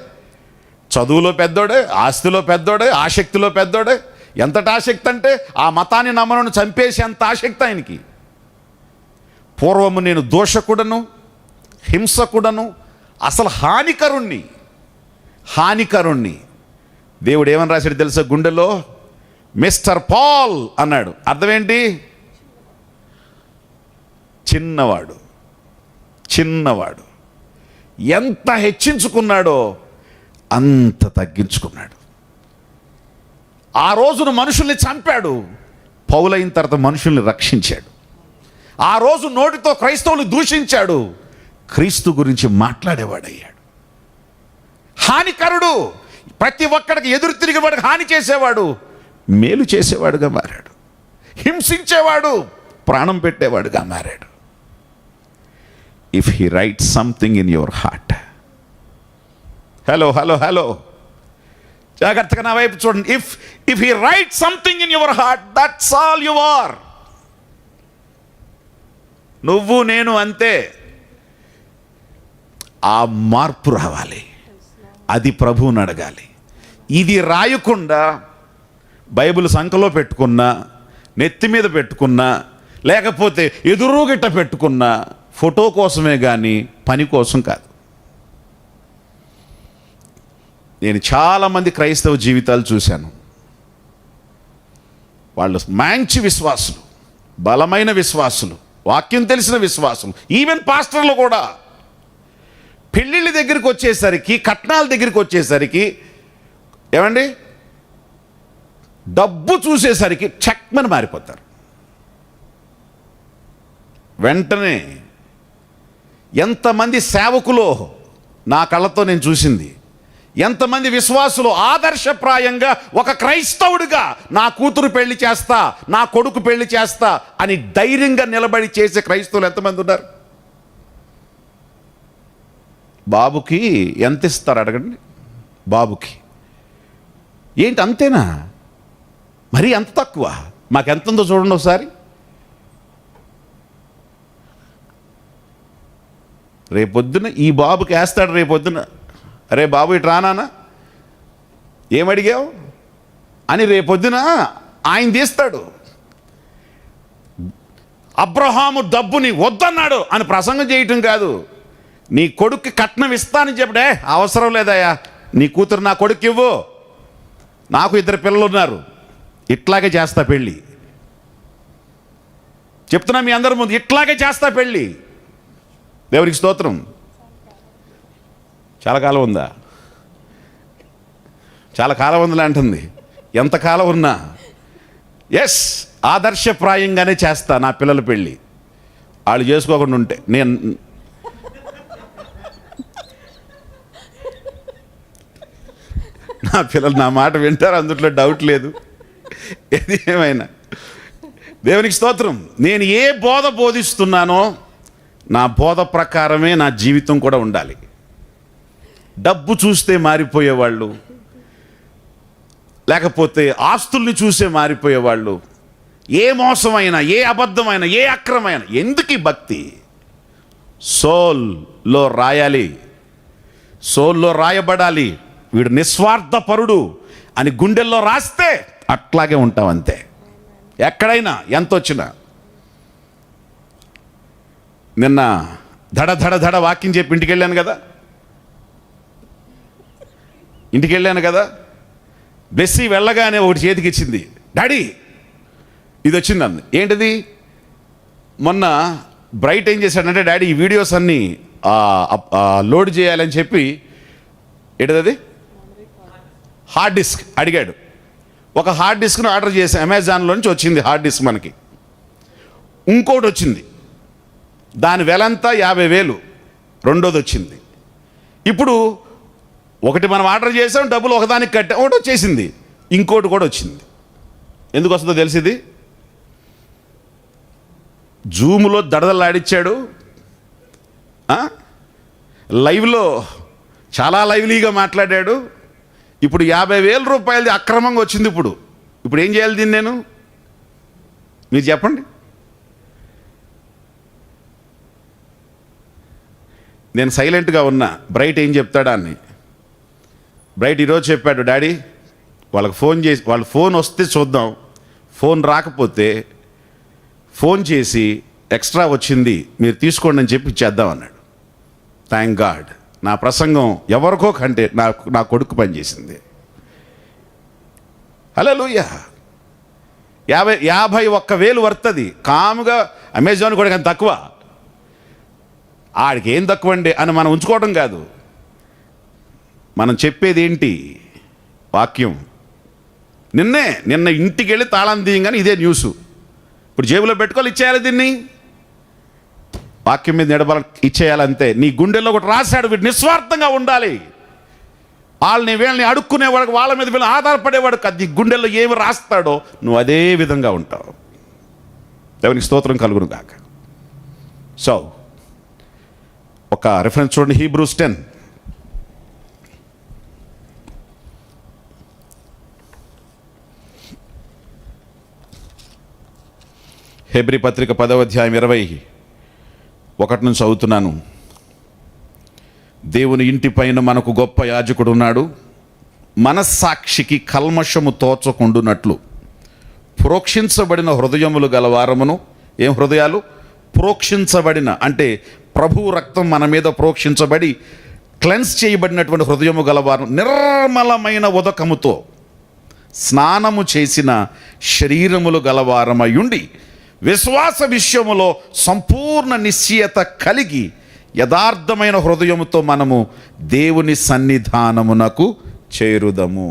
D: చదువులో పెద్దోడే, ఆస్తిలో పెద్దోడే, ఆసక్తిలో పెద్దోడే. ఎంతటి ఆసక్తి అంటే ఆ మతాన్ని నమ్మను చంపేసి అంత ఆసక్తి ఆయనకి. పూర్వము నేను దోషకుడను, హింసకుడను, అసలు హానికరుణ్ణి. దేవుడు ఏమని రాశాడు తెలుసా? గుండెలో మిస్టర్ పాల్ అన్నాడు. అర్థం ఏంటి? చిన్నవాడు. ఎంత హెచ్చించుకున్నాడో అంత తగ్గించుకున్నాడు. ఆ రోజున మనుషుల్ని చంపాడు, పౌలైన తర్వాత మనుషుల్ని రక్షించాడు. ఆ రోజు నోటితో క్రైస్తవులు దూషించాడు, క్రీస్తు గురించి మాట్లాడేవాడయ్యాడు. హానికరుడు, ప్రతి ఒక్కడికి ఎదురు తిరిగేవాడికి హాని చేసేవాడు, మేలు చేసేవాడుగా మారాడు. హింసించేవాడు, ప్రాణం పెట్టేవాడుగా మారాడు. If he write something in your heart, hello జాగ్రత్తగా నా వైపు చూడండి. If he write something in your heart, that's all you are. నువ్వు నేను అంతే. ఆ మార్పు రావాలి, అది ప్రభువుని అడగాలి. ఇది రాయకుండా బైబిల్ సంకలో పెట్టుకున్నా, నెత్తి మీద పెట్టుకున్నా, లేకపోతే ఎదురుగిట్ట పెట్టుకున్నా ఫోటో కోసమే కానీ పని కోసం కాదు. నేను చాలామంది క్రైస్తవ జీవితాలు చూశాను. వాళ్ళు మంచి విశ్వాసులు, బలమైన విశ్వాసులు, వాక్యం తెలిసిన విశ్వాసులు, ఈవెన్ పాస్టర్లు కూడా పెళ్ళిళ్ళ దగ్గరికి వచ్చేసరికి, కట్నాల దగ్గరికి వచ్చేసరికి, ఏమండి డబ్బు చూసేసరికి చెక్మని మారిపోతారు. వెంటనే ఎంతమంది సేవకులో నా కళ్ళతో నేను చూసింది, ఎంతమంది విశ్వాసులు ఆదర్శప్రాయంగా ఒక క్రైస్తవుడిగా నా కూతురు పెళ్లి చేస్తా, నా కొడుకు పెళ్లి చేస్తా అని ధైర్యంగా నిలబడి చేసే క్రైస్తవులు ఎంతమంది ఉన్నారు? బాబుకి ఎంత ఇస్తారు అడగండి. బాబుకి ఏంటి అంతేనా? మరీ అంత తక్కువ? మాకెంత ఉందో చూడండి ఒకసారి. రేపొద్దున ఈ బాబుకి వేస్తాడు. రేపొద్దున అరే బాబు ఇటు రానా, ఏమడిగావు అని రేపొద్దున ఆయన తీస్తాడు. అబ్రహాము డబ్బుని వద్దన్నాడు అని ప్రసంగం చేయటం కాదు, నీ కొడుక్కి కట్నం ఇస్తానని చెప్పడే, అవసరం లేదయ్యా, నీ కూతురు నా కొడుకు ఇవ్వు, నాకు 2 పిల్లలు ఉన్నారు, ఇట్లాగే చేస్తా పెళ్ళి. చెప్తున్నా మీ అందరి ముందు, ఇట్లాగే చేస్తా పెళ్ళి. దేవునికి స్తోత్రం. చాలా కాలం ఉందా? చాలా కాలం ఉందిలే అంటుంది. ఎంతకాలం ఉన్నా ఎస్, ఆదర్శప్రాయంగానే చేస్తా నా పిల్లల పెళ్ళి. వాళ్ళు చేసుకోకుండా ఉంటే నా పిల్లలు నా మాట వింటారు, అందులో డౌట్ లేదు. ఏది ఏమైనా దేవునికి స్తోత్రం. నేను ఏ బోధ బోధిస్తున్నానో నా బోధ ప్రకారమే నా జీవితం కూడా ఉండాలి. డబ్బు చూస్తే మారిపోయేవాళ్ళు, లేకపోతే ఆస్తుల్ని చూసే మారిపోయేవాళ్ళు, ఏ మోసమైన, ఏ అబద్ధమైన, ఏ అక్రమైన. ఎందుకు ఈ భక్తి? సోల్లో రాయాలి, సోల్లో రాయబడాలి. వీడు నిస్వార్థపరుడు అని గుండెల్లో రాస్తే అట్లాగే ఉంటాం అంతే. ఎక్కడైనా ఎంత వచ్చినా. నిన్న ధడ ధడ ధడ వాక్యం చెప్పి ఇంటికి వెళ్ళాను కదా. బ్లెస్సీ వెళ్ళగానే ఒకటి చేతికి ఇచ్చింది. డాడీ ఇది వచ్చింది అన్న. ఏంటిది? మొన్న బ్రైట్ ఏం చేశాడంటే, డాడీ ఈ వీడియోస్ అన్నీ లోడ్ చేయాలని చెప్పి ఏంటిది హార్డ్ డిస్క్ అడిగాడు. ఒక హార్డ్ డిస్క్ను ఆర్డర్ చేసాం, అమెజాన్లో నుంచి వచ్చింది హార్డ్ డిస్క్ మనకి. ఇంకోటి వచ్చింది, దాని వెలంతా 50,000. రెండోది వచ్చింది. ఇప్పుడు ఒకటి మనం ఆర్డర్ చేసాం, డబ్బులు ఒకదానికి కట్టాం, ఒకటి వచ్చేసింది, ఇంకోటి కూడా వచ్చింది. ఎందుకు వస్తుందో తెలిసింది? జూమ్లో దడదలాడిచ్చాడు, లైవ్లో చాలా లైవ్లీగా మాట్లాడాడు. ఇప్పుడు 50,000 రూపాయలది అక్రమంగా వచ్చింది. ఇప్పుడు ఏం చేయాలి దీన్ని? మీరు చెప్పండి. నేను సైలెంట్గా ఉన్నా, బ్రైట్ ఏం చెప్తాడా అని. బ్రైట్ ఈరోజు చెప్పాడు, డాడీ వాళ్ళకి ఫోన్ చేసి, వాళ్ళ ఫోన్ వస్తే చూద్దాం, ఫోన్ రాకపోతే ఫోన్ చేసి ఎక్స్ట్రా వచ్చింది మీరు తీసుకోండి అని చెప్పి ఇచ్చేద్దాం అన్నాడు. థ్యాంక్ గాడ్, నా ప్రసంగం ఎవరికో కంటే నా కొడుకు పనిచేసింది. హల్లెలూయా. 51,000 వర్తది. కాముగా అమెజాన్ కూడా కానీ తక్కువ. ఆడికి ఏం తక్కువ అండి అని మనం ఉంచుకోవడం కాదు. మనం చెప్పేది ఏంటి? వాక్యం. నిన్న ఇంటికి వెళ్ళి తాళం తీయంగానే ఇదే న్యూస్. ఇప్పుడు జేబులో పెట్టుకోవాలి, ఇచ్చేయాలి దీన్ని. వాక్యం మీద నిలబడ ఇచ్చేయాలంతే. నీ గుండెల్లో ఒకటి రాశాడు, వీడు నిస్వార్థంగా ఉండాలి. వీళ్ళని అడుక్కునేవాడు, వాళ్ళ మీద వీళ్ళని ఆధారపడేవాడు కాదు. నీ గుండెల్లో ఏమి రాస్తాడో నువ్వు అదే విధంగా ఉంటావు. దేవునికి స్తోత్రం కలుగును గాక. సో ఒక రిఫరెన్స్ చూడండి, హీబ్రూస్ 10. హెబ్రీ పత్రిక 10వ అధ్యాయం 21 నుంచి చదువుతున్నాను. దేవుని ఇంటిపైన మనకు గొప్ప యాజకుడు ఉన్నాడు. మనస్సాక్షికి కల్మషము తోచకుండునట్లు ప్రోక్షించబడిన హృదయములు గలవారమును. ఏం హృదయాలు? ప్రోక్షించబడిన అంటే ప్రభువు రక్తం మన మీద ప్రోక్షించబడి క్లెన్స్ చేయబడినటువంటి హృదయము గలవారు నిర్మలమైన ఉదకముతో స్నానము చేసిన శరీరములు గలవారమయుండి విశ్వాస విషయములో సంపూర్ణ నిశ్చయత కలిగి యథార్థమైన హృదయముతో మనము దేవుని సన్నిధానమునకు చేరుదము.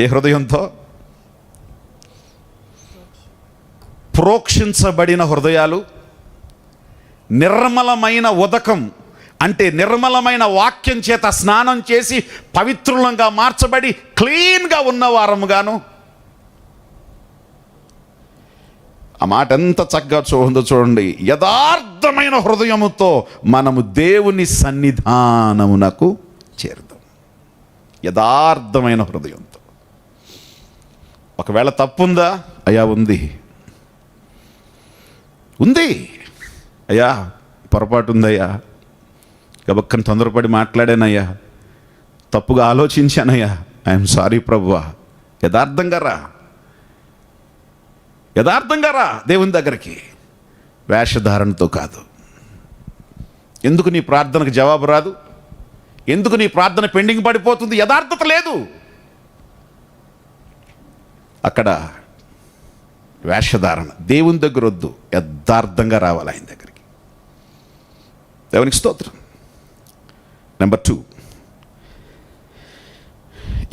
D: ఏ హృదయంతో? ప్రోక్షించబడిన హృదయాలు, నిర్మలమైన ఉదకం అంటే నిర్మలమైన వాక్యం చేత స్నానం చేసి పవిత్రులంగా మార్చబడి క్లీన్గా ఉన్నవారముగాను. ఆ మాట ఎంత చక్కగా ఉందో చూడండి. యథార్థమైన హృదయముతో మనము దేవుని సన్నిధానమునకు చేరుదాం. యథార్థమైన హృదయంతో. ఒకవేళ తప్పుందా? అయ్యా ఉంది అయ్యా, పొరపాటు ఉందయ్యా, గబక్కని తొందరపడి మాట్లాడానయ్యా, తప్పుగా ఆలోచించానయ్యా, ఐఎమ్ సారీ ప్రభువా. యథార్థంగా రా దేవుని దగ్గరికి, వేషధారణతో కాదు. ఎందుకు నీ ప్రార్థనకు జవాబు రాదు? ఎందుకు నీ ప్రార్థన పెండింగ్ పడిపోతుంది? యథార్థత లేదు అక్కడ. వేషధారణ దేవుని దగ్గర వద్దు, యథార్థంగా రావాలి ఆయన దగ్గరికి. దేవునికి స్తోత్రం. నెంబర్ 2,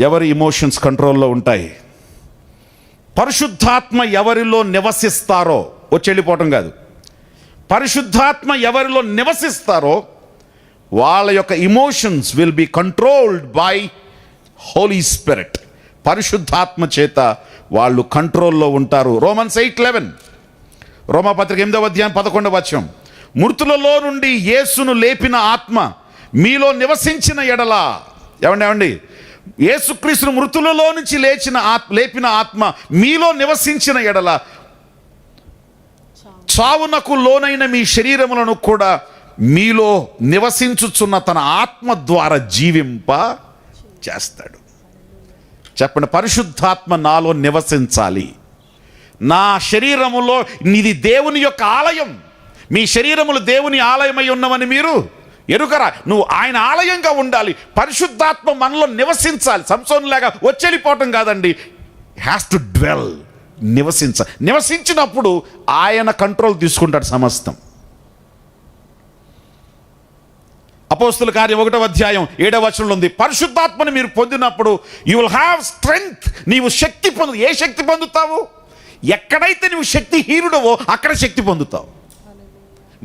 D: ఎవరి ఇమోషన్స్ కంట్రోల్లో ఉంటాయి? పరిశుద్ధాత్మ ఎవరిలో నివసిస్తారో, వచ్చి వెళ్ళిపోవటం కాదు, పరిశుద్ధాత్మ ఎవరిలో నివసిస్తారో వాళ్ళ యొక్క emotions will be controlled by Holy Spirit. పరిశుద్ధాత్మ చేత వాళ్ళు కంట్రోల్లో ఉంటారు. రోమన్స్ 8:11, రోమాపత్రిక 8వ అధ్యాయం 11వ వచనం, మృతులలో నుండి యేసును లేపిన ఆత్మ మీలో నివసించిన ఎడల, ఏమండి యేసుక్రీస్తును మృతులలో నుంచి లేపిన ఆత్మ మీలో నివసించిన ఎడల చావునకు లోనైన మీ శరీరములను కూడా మీలో నివసించుచున్న తన ఆత్మ ద్వారా జీవింప చేస్తాడు. చెప్పండి, పరిశుద్ధాత్మ నాలో నివసించాలి. నా శరీరములో, ఇది దేవుని యొక్క ఆలయం, మీ శరీరములు దేవుని ఆలయమై ఉన్నవని మీరు ఎరుగరా? నువ్వు ఆయన ఆలయంగా ఉండాలి. పరిశుద్ధాత్మ మనలో నివసించాలి. సంసోను లాగా వచ్చెళ్ళిపోవటం కాదండి, హ్యాస్ టు డ్వెల్, నివసించినప్పుడు ఆయన కంట్రోల్ తీసుకుంటాడు సమస్తం. అపోస్తుల కార్యం 1వ అధ్యాయం 7వ వచనంలో ఉంది, పరిశుద్ధాత్మని మీరు పొందినప్పుడు యు విల్ హ్యావ్ స్ట్రెంగ్త్. నీవు శక్తి ఏ శక్తి పొందుతావు? ఎక్కడైతే నువ్వు శక్తిహీనుడవో అక్కడ శక్తి పొందుతావు.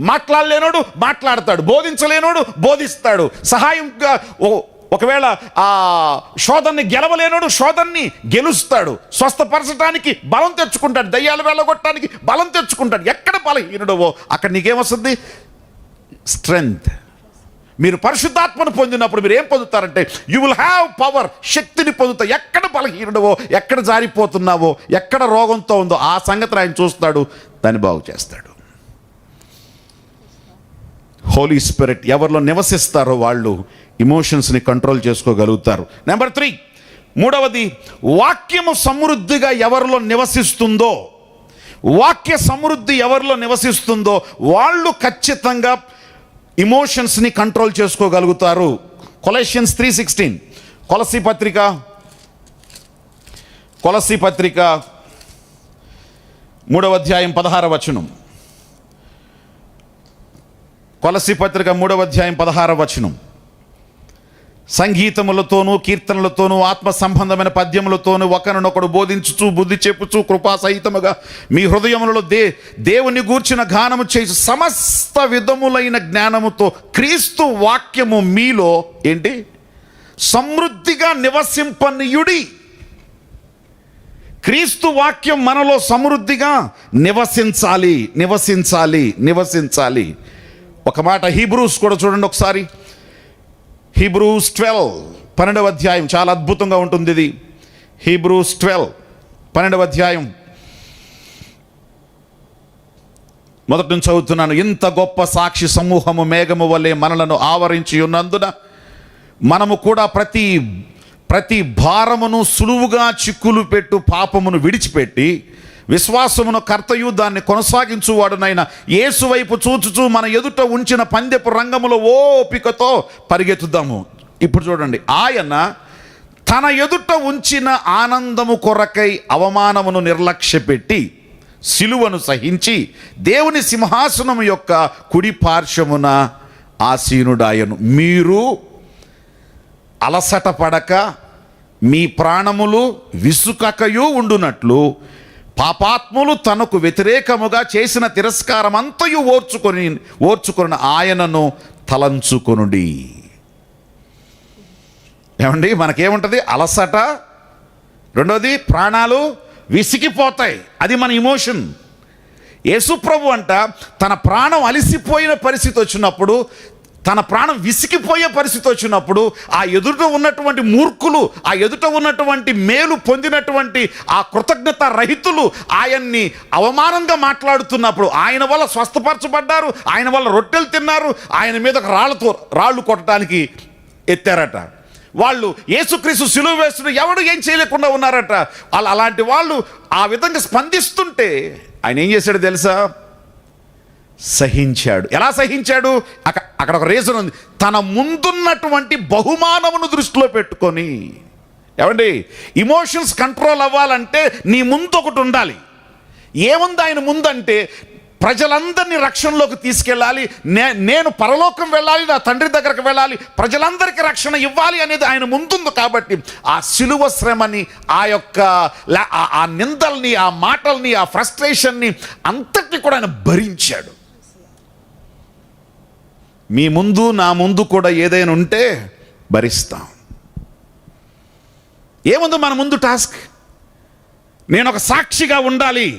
D: మాట్లాడలేనోడు మాట్లాడతాడు, బోధించలేనోడు బోధిస్తాడు, సహాయంగా ఒకవేళ ఆ శోధనని గెలవలేనోడు శోధనని గెలుస్తాడు, స్వస్థపరచడానికి బలం తెచ్చుకుంటాడు, దయ్యాలు వెళ్ళగొట్టడానికి బలం తెచ్చుకుంటాడు. ఎక్కడ బలహీనుడవో అక్కడ నీకేమొస్తుంది? స్ట్రెంగ్త్. మీరు పరిశుద్ధాత్మను పొందినప్పుడు మీరు ఏం పొందుతారంటే యు విల్ హ్యావ్ పవర్, శక్తిని పొందుతావు. ఎక్కడ బలహీనుడవో, ఎక్కడ జారిపోతున్నావో, ఎక్కడ రోగంతో ఉందో ఆ సంగతి ఆయన చూస్తాడు, దాన్ని బాగు చేస్తాడు. హోలీ స్పిరిట్ ఎవరిలో నివసిస్తారో వాళ్ళు ఎమోషన్స్ని కంట్రోల్ చేసుకోగలుగుతారు. నెంబర్ 3, మూడవది, వాక్యము సమృద్ధిగా ఎవరిలో నివసిస్తుందో, వాక్య సమృద్ధి ఎవరిలో నివసిస్తుందో వాళ్ళు ఖచ్చితంగా ఎమోషన్స్ని కంట్రోల్ చేసుకోగలుగుతారు. కొలెషియన్స్ 3:16, కొలస్సీ పత్రిక 3వ అధ్యాయం 16వ వచనం. కొలస్సీ పత్రిక 3వ అధ్యాయం 16వ వచనం. సంగీతములతోనూ కీర్తనలతోనూ ఆత్మ సంబంధమైన పద్యములతోనూ ఒకరినొకడు బోధించుచు బుద్ధి చెప్పుచు కృపాసహితముగా మీ హృదయములలో దేవుని గూర్చిన గానము చేసి సమస్త విధములైన జ్ఞానముతో క్రీస్తు వాక్యము మీలో ఏంటి? సమృద్ధిగా నివసింపనీయుడి. క్రీస్తు వాక్యం మనలో సమృద్ధిగా నివసించాలి. ఒక మాట హీబ్రూస్ కూడా చూడండి ఒకసారి. హీబ్రూస్ 12 12వ అధ్యాయం చాలా అద్భుతంగా ఉంటుంది ఇది. హీబ్రూస్ 12 12వ అధ్యాయం మొదటి నుంచి చదువుతున్నాను. ఇంత గొప్ప సాక్షి సమూహము మేఘము వలె మనలను ఆవరించి ఉన్నందున మనము కూడా ప్రతి భారమును సులువుగా చిక్కులు పెట్టు పాపమును విడిచిపెట్టి విశ్వాసమును కర్తయు దాన్ని కొనసాగించువాడునైన యేసు వైపు చూచుచూ మన ఎదుట ఉంచిన పందెపు రంగములో ఓపికతో పరిగెత్తుదాము. ఇప్పుడు చూడండి, ఆయన తన ఎదుట ఉంచిన ఆనందము కొరకై అవమానమును నిర్లక్ష్యపెట్టి సిలువను సహించి దేవుని సింహాసనము యొక్క కుడి పార్శ్వమున ఆసీనుడాయను. మీరు అలసట పడక మీ ప్రాణములు విసుకకయు ఉండునట్లు పాపాత్ములు తనకు వ్యతిరేకముగా చేసిన తిరస్కారం అంతయు ఓర్చుకొని ఆయనను తలంచుకొనుడి. ఏమండి, మనకేముంటుంది? అలసట, రెండోది ప్రాణాలు విసిగిపోతాయి. అది మన ఎమోషన్. యేసుప్రభు అంట తన ప్రాణం అలిసిపోయిన పరిస్థితి వచ్చినప్పుడు, తన ప్రాణం విసిగిపోయే పరిస్థితి వచ్చినప్పుడు ఆ ఎదుట ఉన్నటువంటి మూర్ఖులు, ఆ ఎదుట ఉన్నటువంటి మేలు పొందినటువంటి ఆ కృతజ్ఞత రహితులు ఆయన్ని అవమానంగా మాట్లాడుతున్నప్పుడు ఆయన వల్ల స్వస్థపరచబడ్డారు, ఆయన వల్ల రొట్టెలు తిన్నారు, ఆయన మీద రాళ్ళు కొట్టడానికి ఎత్తారట. వాళ్ళు యేసుక్రీస్తు సిలువ వేస్తున్న ఎవడు ఏం చేయలేకుండా ఉన్నారట. అలాంటి వాళ్ళు ఆ విధంగా స్పందిస్తుంటే ఆయన ఏం చేశాడు తెలుసా? సహించాడు. ఎలా సహించాడు? అక్కడ ఒక రీజన్ ఉంది. తన ముందున్నటువంటి బహుమానమును దృష్టిలో పెట్టుకొని. ఏమండి, ఇమోషన్స్ కంట్రోల్ అవ్వాలంటే నీ ముందు ఒకటి ఉండాలి. ఏముంది ఆయన ముందంటే ప్రజలందరినీ రక్షణలోకి తీసుకెళ్ళాలి, నేను పరలోకం వెళ్ళాలి, నా తండ్రి దగ్గరకు వెళ్ళాలి, ప్రజలందరికీ రక్షణ ఇవ్వాలి అనేది ఆయన ముందుంది. కాబట్టి ఆ సిలువ శ్రమని, ఆ నిందల్ని, ఆ మాటల్ని, ఆ ఫ్రస్ట్రేషన్ని అంతటిని కూడా ఆయన భరించాడు. మీ ముందు నా ముందు కూడా ఏదైనా ఉంటే భరిస్తాం. ఏముంది మన ముందు టాస్క్? నేను ఒక సాక్షిగా ఉండాలి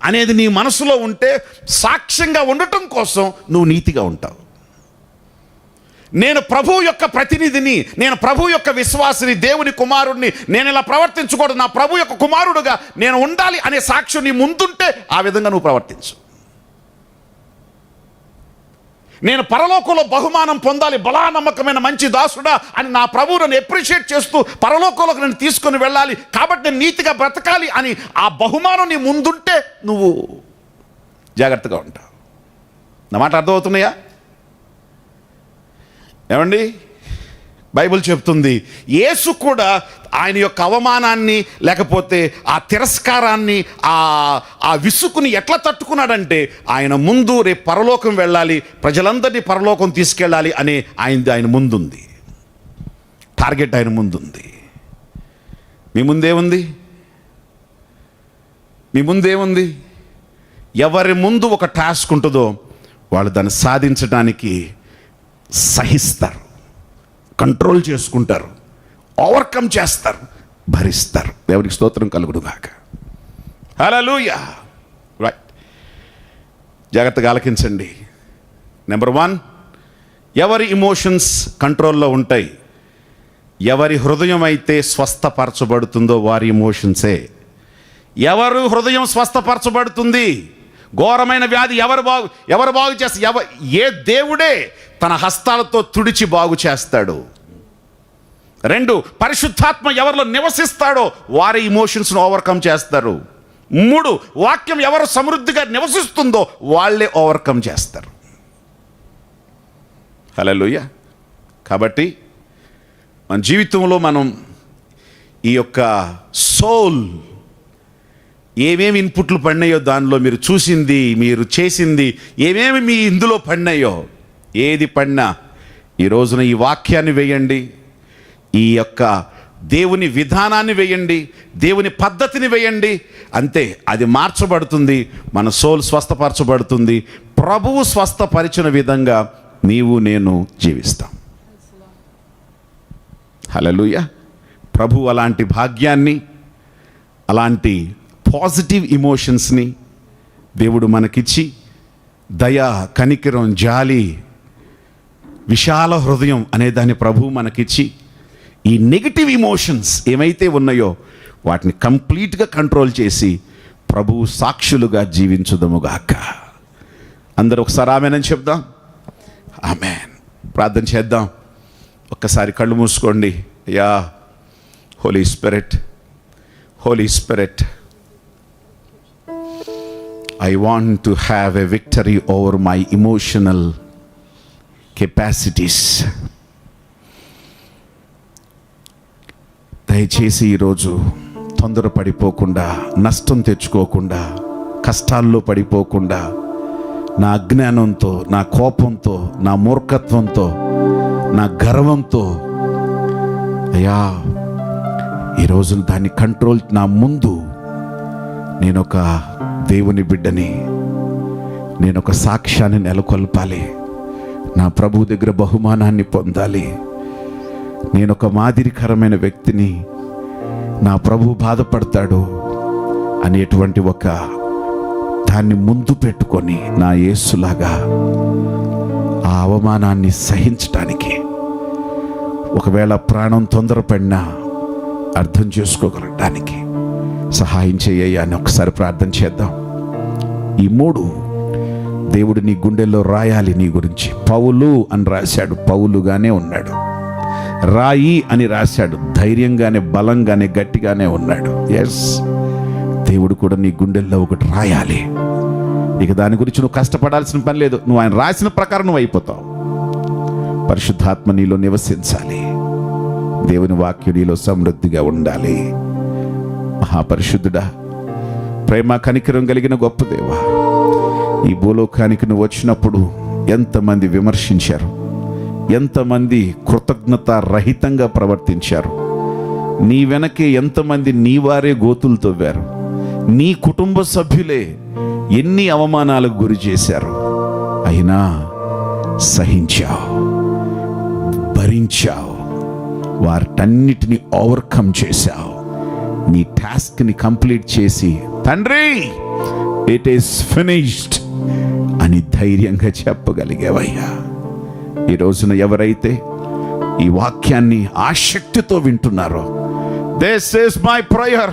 D: అనేది నీ మనసులో ఉంటే సాక్ష్యంగా ఉండటం కోసం నువ్వు నీతిగా ఉంటావు. నేను ప్రభువు యొక్క ప్రతినిధిని, నేను ప్రభు యొక్క విశ్వాసిని, దేవుని కుమారుడిని, నేను ఇలా ప్రవర్తించకూడదు, నా ప్రభు యొక్క కుమారుడుగా నేను ఉండాలి అనే సాక్ష్యం నీ ముందుంటే ఆ విధంగా నువ్వు ప్రవర్తించు. నేను పరలోకంలో బహుమానం పొందాలి, బలా నమ్మకమైన మంచి దాసుడా అని నా ప్రభువు నన్ను అప్రిషియేట్ చేస్తూ పరలోకంలోకి నేను తీసుకొని వెళ్ళాలి, కాబట్టి నేను నీతిగా బ్రతకాలి అని ఆ బహుమానం నీ ముందుంటే నువ్వు జాగ్రత్తగా ఉంటావు. నా మాట అర్థమవుతున్నాయా? ఏమండి, బైబిల్ చెప్తుంది యేసు కూడా ఆయన యొక్క అవమానాన్ని, లేకపోతే ఆ తిరస్కారాన్ని, ఆ విసుకుని ఎట్లా తట్టుకున్నాడంటే ఆయన ముందు రేపు పరలోకం వెళ్ళాలి, ప్రజలందరినీ పరలోకం తీసుకెళ్ళాలి అనే ఆయన ముందుంది, టార్గెట్ ఆయన ముందుంది. మీ ముందేముంది? మీ ముందేముంది? ఎవరి ముందు ఒక టాస్క్ ఉంటుందో వాళ్ళు దాన్ని సాధించడానికి సహిస్తారు, కంట్రోల్ చేసుకుంటారు, ఓవర్కమ్ చేస్తారు, భరిస్తారు. దేవునికి స్తోత్రం కలుగును గాక. హల్లెలూయా. రైట్, జాగ్రత్తగా ఆలకించండి. నెంబర్ 1, ఎవరి ఇమోషన్స్ కంట్రోల్లో ఉంటాయి? ఎవరి హృదయం అయితే స్వస్థపరచబడుతుందో వారి ఇమోషన్సే. ఎవరు హృదయం స్వస్థపరచబడుతుంది? ఘోరమైన వ్యాధి ఎవరు బాగు చేస్తారు? ఏ దేవుడే తన హస్తాలతో తుడిచి బాగు చేస్తాడు. 2, పరిశుద్ధాత్మ ఎవరిలో నివసిస్తాడో వారి ఇమోషన్స్ను ఓవర్కమ్ చేస్తారు. 3, వాక్యం ఎవరు సమృద్ధిగా నివసిస్తుందో వాళ్ళే ఓవర్కమ్ చేస్తారు. హల్లెలూయా. కాబట్టి మన జీవితంలో మనం ఈ యొక్క సోల్ ఏమేమి ఇన్పుట్లు పడినాయో, దానిలో మీరు చూసింది, మీరు చేసింది, ఏమేమి మీ ఇందులో పడినాయో, ఏది పడినా ఈ రోజున ఈ వాక్యాన్ని వేయండి, ఈ యొక్క దేవుని విధానాన్ని వేయండి, దేవుని పద్ధతిని వేయండి, అంతే. అది మార్చబడుతుంది, మన సోల్ స్వస్థపరచబడుతుంది. ప్రభువు స్వస్థపరిచిన విధంగా నీవు నేను జీవిస్తాం. హల్లెలూయా. ప్రభు అలాంటి భాగ్యాన్ని, అలాంటి పాజిటివ్ ఇమోషన్స్ని దేవుడు మనకిచ్చి, దయ, కనికరం, జాలి, విశాల హృదయం అనే దాన్ని ప్రభువు మనకిచ్చి, ఈ నెగిటివ్ ఇమోషన్స్ ఏమైతే ఉన్నాయో వాటిని కంప్లీట్గా కంట్రోల్ చేసి ప్రభువు సాక్షులుగా జీవించుదముగాక. అందరూ ఒకసారి ఆమేనని చెప్దాం. ఆమేన్. ప్రార్థన చేద్దాం. ఒక్కసారి కళ్ళు మూసుకోండి. Yeah Holy Spirit, Holy Spirit, I want to have a victory over my emotional capacities. దయచేసి ఈరోజు తొందరపడిపోకుండా, నష్టం తెచ్చుకోకుండా, కష్టాల్లో పడిపోకుండా, నా అజ్ఞానంతో, నా కోపంతో, నా మూర్ఖత్వంతో, నా గర్వంతో, అయ్యా ఈరోజు దాన్ని కంట్రోల్, నా ముందు నేనొక దేవుని బిడ్డని, నేనొక సాక్ష్యాన్ని నెలకొల్పాలి, నా ప్రభు దగ్గర బహుమానాన్ని పొందాలి, నేనొక మాదిరికరమైన వ్యక్తిని, నా ప్రభు బాధపడతాడు అనేటువంటి ఒక దాన్ని ముందు పెట్టుకొని నా యేసులాగా ఆ అవమానాన్ని సహించటానికి, ఒకవేళ ప్రాణం తొందరపడినా అర్థం చేసుకోగలగడానికి సహాయం చేయ్యా అని ఒకసారి ప్రార్థన చేద్దాం. ఈ 3 దేవుడు నీ గుండెల్లో రాయాలి. నీ గురించి పౌలు అని రాశాడు, పౌలుగానే ఉన్నాడు. రాయి అని రాశాడు, ధైర్యంగానే, బలంగానే, గట్టిగానే ఉన్నాడు. ఎస్, దేవుడు కూడా నీ గుండెల్లో ఒకటి రాయాలి. ఇక దాని గురించి నువ్వు కష్టపడాల్సిన పని లేదు. నువ్వు ఆయన రాసిన ప్రకారం నువ్వు అయిపోతావు. పరిశుద్ధాత్మ నీలో నివసించాలి. దేవుని వాక్యం నీలో సమృద్ధిగా ఉండాలి. మహాపరిశుద్ధుడా, ప్రేమ కనికరం కలిగిన గొప్ప దేవా, ఈ భూలోకానికి నువ్వు వచ్చినప్పుడు ఎంతమంది విమర్శించారు, ఎంతమంది కృతజ్ఞత రహితంగా ప్రవర్తించారు, నీ వెనకే ఎంతమంది నీ వారే గోతులు తవ్వారు, నీ కుటుంబ సభ్యులే ఎన్ని అవమానాలకు గురి చేశారు, అయినా సహించావు, భరించావు, వాటన్నిటిని ఓవర్కమ్ చేశావు. నీ టాస్క్ని కంప్లీట్ చేసి, తండ్రి ఇట్ ఈస్ ఫినిష్డ్ అని ధైర్యంగా చెప్పగలిగావయ్యా. ఈ రోజున ఎవరైతే ఈ వాక్యాన్ని ఆసక్తితో వింటున్నారో, this is my prayer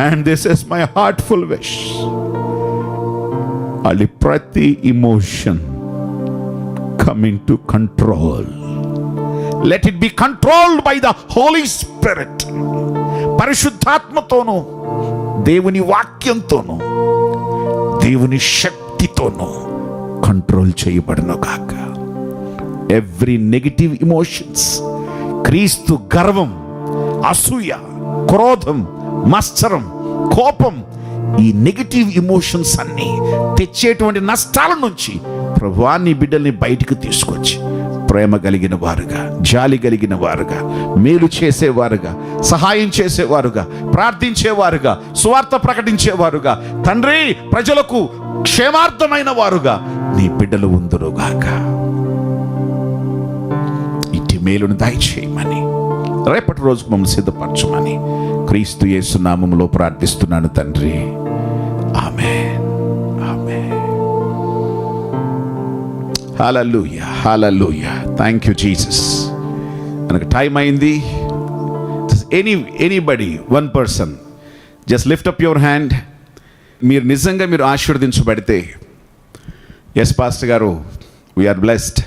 D: and this is my heartful wish. అది ప్రతి emotion coming to control. Let it be controlled by the Holi spirit. పరిశుద్ధాత్మతోనూ, దేవుని వాక్యంతోనూ, దేవుని శక్తితోనూ కంట్రోల్ చేయబడను గాక. ఎవ్రీ నెగటివ్ ఇమోషన్స్, క్రీస్తు గర్వం, అసూయ, క్రోధం, మత్సరం, కోపం, ఈ నెగటివ్ ఇమోషన్స్ అన్నీ తెచ్చేటువంటి నష్టాల నుంచి ప్రభువా నీ బిడ్డల్ని బయటికి తీసుకొచ్చి ప్రేమ కలిగిన వారుగా, జాలి కలిగిన వారుగా, మేలు చేసేవారుగా, సహాయం చేసేవారుగా, ప్రార్థించేవారుగా, సువార్త ప్రకటించేవారుగా, తండ్రి ప్రజలకు క్షేమార్థమైన వారుగా నీ బిడ్డలు ఉందురుగాక. ఇట్టి మేలును దయచేయమని, రేపటి రోజుకు మమ్మల్ని సిద్ధపరచమని క్రీస్తు యేసు నామములో ప్రార్థిస్తున్నాను తండ్రి. ఆమేన్, ఆమేన్. హల్లెలూయా, హల్లెలూయా. Thank you Jesus. మనకు టైం అయింది. Anybody, one person, just lift up your hand. మీరు నిజంగా మీరు ఆశీర్వదించబడితే, ఎస్ పాస్టర్ గారు వీఆర్ బ్లెస్డ్,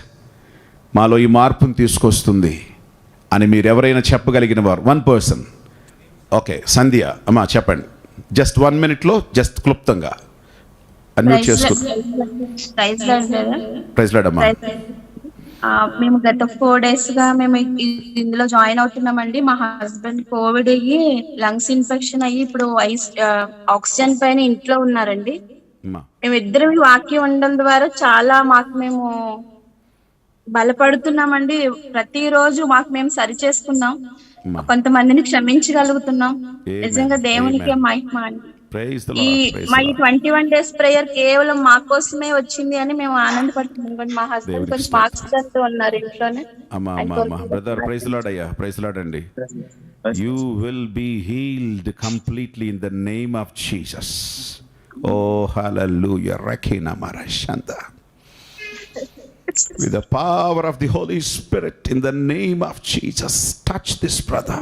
D: మాలో ఈ మార్పును తీసుకొస్తుంది అని మీరు ఎవరైనా చెప్పగలిగిన వారు, వన్ పర్సన్. ఓకే, సంధ్య అమ్మా చెప్పండి. జస్ట్ 1 minute జస్ట్ క్లుప్తంగా అన్మ్యూట్ చేసుకో. ప్రైజ్ లార్డ్ అమ్మా.
I: మేము గత 4 days గా మేము ఇందులో జాయిన్ అవుతున్నామండి. మా హస్బెండ్ కోవిడ్ అయ్యి లంగ్స్ ఇన్ఫెక్షన్ అయ్యి ఇప్పుడు ఆక్సిజన్ పైన ఇంట్లో ఉన్నారండి. మేమిద్దరం వాక్యం ఉండడం ద్వారా చాలా మేము బలపడుతున్నామండి. ప్రతిరోజు మేము సరి చేసుకున్నాం, కొంతమందిని క్షమించగలుగుతున్నాం. నిజంగా దేవునికి మహిమ అండి. ఈ మా 21 days ప్రేయర్ కేవలం మా కోసమే వచ్చింది అని మేము ఆనందపడుతున్నాం. మా హస్బెండ్ కొంచెం ఆక్సిజన్ తో ఉన్నారు ఇంట్లోనే.
D: బ్రదర్ ప్రైజ్ లార్డ్ అయ్యా, ప్రైజ్ లార్డ్ అండి. You will be healed completely in the name of Jesus. ఓ హల్లెలూయా. రకీనా మరషంత. With the power of the Holy Spirit, in the name of Jesus, touch this brother.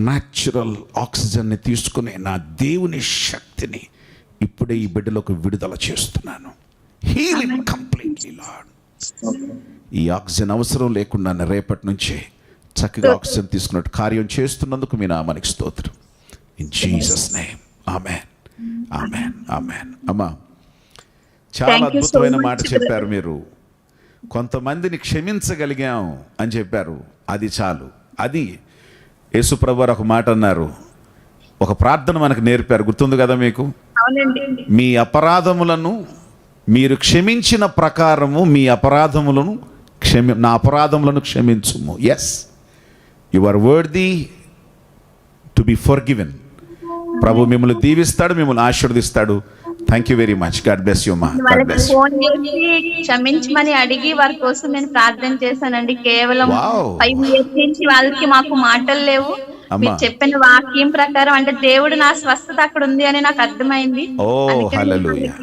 D: Natural oxygen ని తీసుకునే నా దేవుని శక్తిని ఇప్పుడే ఈ బిడ్డలకు విడుదల చేస్తున్నాను. Heal him completely, Lord. ఈ ఆక్సిజన్ అవసరం లేకుండా రేపటి నుంచే చక్కగా ఆక్సిజన్ తీసుకున్నట్టు కార్యం చేస్తున్నందుకు మీ నామానికి స్తోత్రం. ఇన్ జీసస్ నేమ్, ఆమేన్, ఆమేన్, ఆమేన్. అమ్మా, చాలా అద్భుతమైన మాట చెప్పారు మీరు. కొంతమందిని క్షమించగలిగాం అని చెప్పారు, అది చాలు. అది యేసు ప్రభువు ఒక మాట అన్నారు, ఒక ప్రార్థన మనకు నేర్పారు, గుర్తుంది కదా మీకు? మీ అపరాధములను మీరు క్షమించిన ప్రకారము మీ అపరాధములను నా అపరాధములను క్షమించుము. Yes, you are worthy to be forgiven. ప్రభు మిమ్మల్ని దీవిస్తాడు, మిమ్మల్ని ఆశీర్వదిస్తాడు. Thank you very much. God bless you మా. God bless.
I: ఫోన్ చేసి క్షమించమని అడిగి వారి కోసం నేను ప్రార్థన చేశానండి. కేవలం 5 years నుంచి వాళ్ళకి మాకు మాటలు లేవు. మీరు చెప్పిన వాక్యం ప్రకారం అంటే దేవుడు నా స్వస్థత అక్కడ ఉంది అని నాకు అర్థమైంది.
D: ఓ హల్లెలూయా.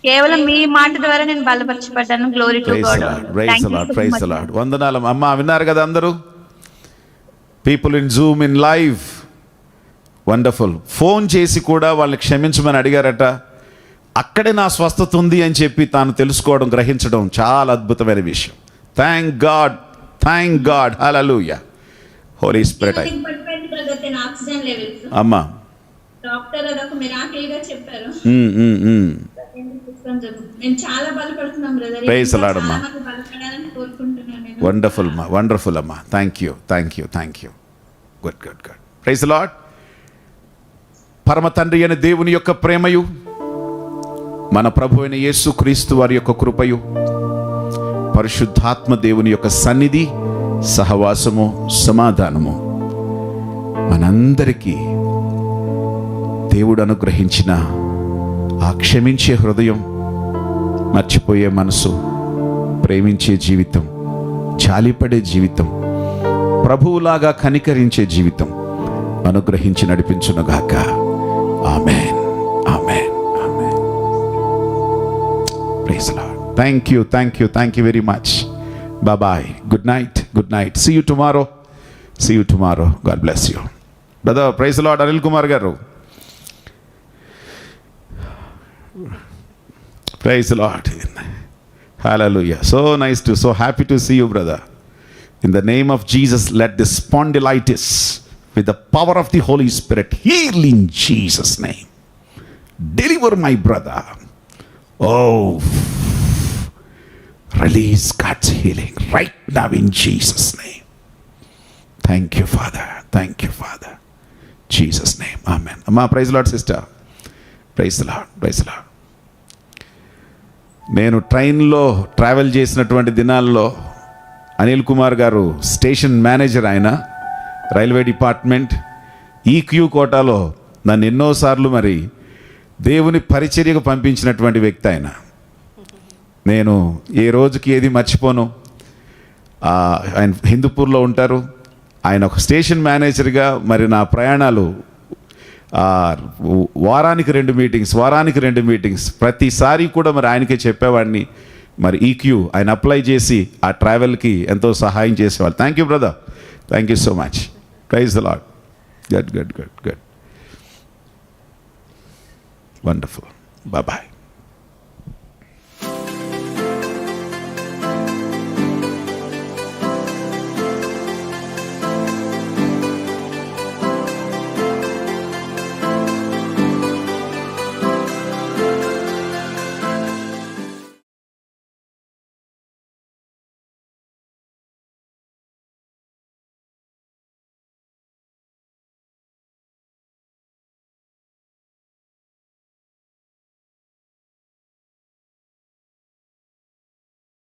I: కేవలం మీ మాట ద్వారా నేను బలపరచబడ్డాను. Glory to God.
D: Praise the Lord, praise the Lord. వందనాలు అమ్మా. విన్నారు కదా అందరూ? People in Zoom, in live, wonderful. Phone చేసి కూడా వాళ్ళని క్షమించమని అడిగారట. అక్కడే నా స్వస్థత ఉంది అని చెప్పి తాను తెలుసుకోవడం, గ్రహించడం చాలా అద్భుతమైన విషయం. Thank God, thank God. హల్లెలూయా. Holy spirit. అమ్మా
I: డాక్టర్ అదొక మిరాకిల్ గా చెప్పారు. నేను చాలా బలపడుతున్నాం బ్రదర్.
D: ప్రైజ్ ది లార్డ్ అమ్మా.
I: బలపడాలని కోరుకుంటున్నాను నేను.
D: వండర్ఫుల్ అమ్మా, వండర్ఫుల్ అమ్మా. Thank you, thank you, thank you. Good, good, good. Praise the Lord. పరమ తండ్రి అయిన దేవుని యొక్క ప్రేమయు, మన ప్రభు అయిన యేసు క్రీస్తు వారి యొక్క కృపయు, పరిశుద్ధాత్మ దేవుని యొక్క సన్నిధి, సహవాసము, సమాధానము మనందరికీ దేవుడు అనుగ్రహించిన ఆ క్షమించే హృదయం, మర్చిపోయే మనసు, ప్రేమించే జీవితం, జాలిపడే జీవితం, ప్రభువులాగా కనికరించే జీవితం అనుగ్రహించి నడిపించునుగాక. ఆమేన్, ఆమేన్, ఆమేన్. Praise the Lord. Thank you very much. Bye. Good night. See you tomorrow. God bless you. Brother, praise the Lord. Anil Kumar garu. Praise the Lord. Hallelujah. So happy to see you, brother. In the name of Jesus, let this spondylitis, with the power of the Holy Spirit, heal in Jesus' name. Deliver my brother. Oh, release God's healing right now in Jesus' name. Thank you, Father. Jesus' name. Amen. Amma, praise the Lord, sister. Praise the Lord. నేను ట్రైన్లో travel చేసినటువంటి దినాల్లో అనిల్ కుమార్ గారు station manager, ఆయన railway department, EQ కోటాలో నన్ను ఎన్నోసార్లు మరి దేవుని పరిచర్యకు పంపించినటువంటి వ్యక్తి ఆయన. నేను ఏ రోజుకి ఏది మర్చిపోను. ఆయన హిందూపూర్లో ఉంటారు. ఆయన ఒక స్టేషన్ మేనేజర్గా మరి నా ప్రయాణాలు వారానికి 2 మీటింగ్స్ ప్రతిసారి కూడా మరి ఆయనకే చెప్పేవాడిని. మరి ఈక్యూ ఆయన అప్లై చేసి ఆ ట్రావెల్కి ఎంతో సహాయం చేసేవాళ్ళు. Thank you brother. Thank you so much. Praise the Lord. Good wonderful. Bye.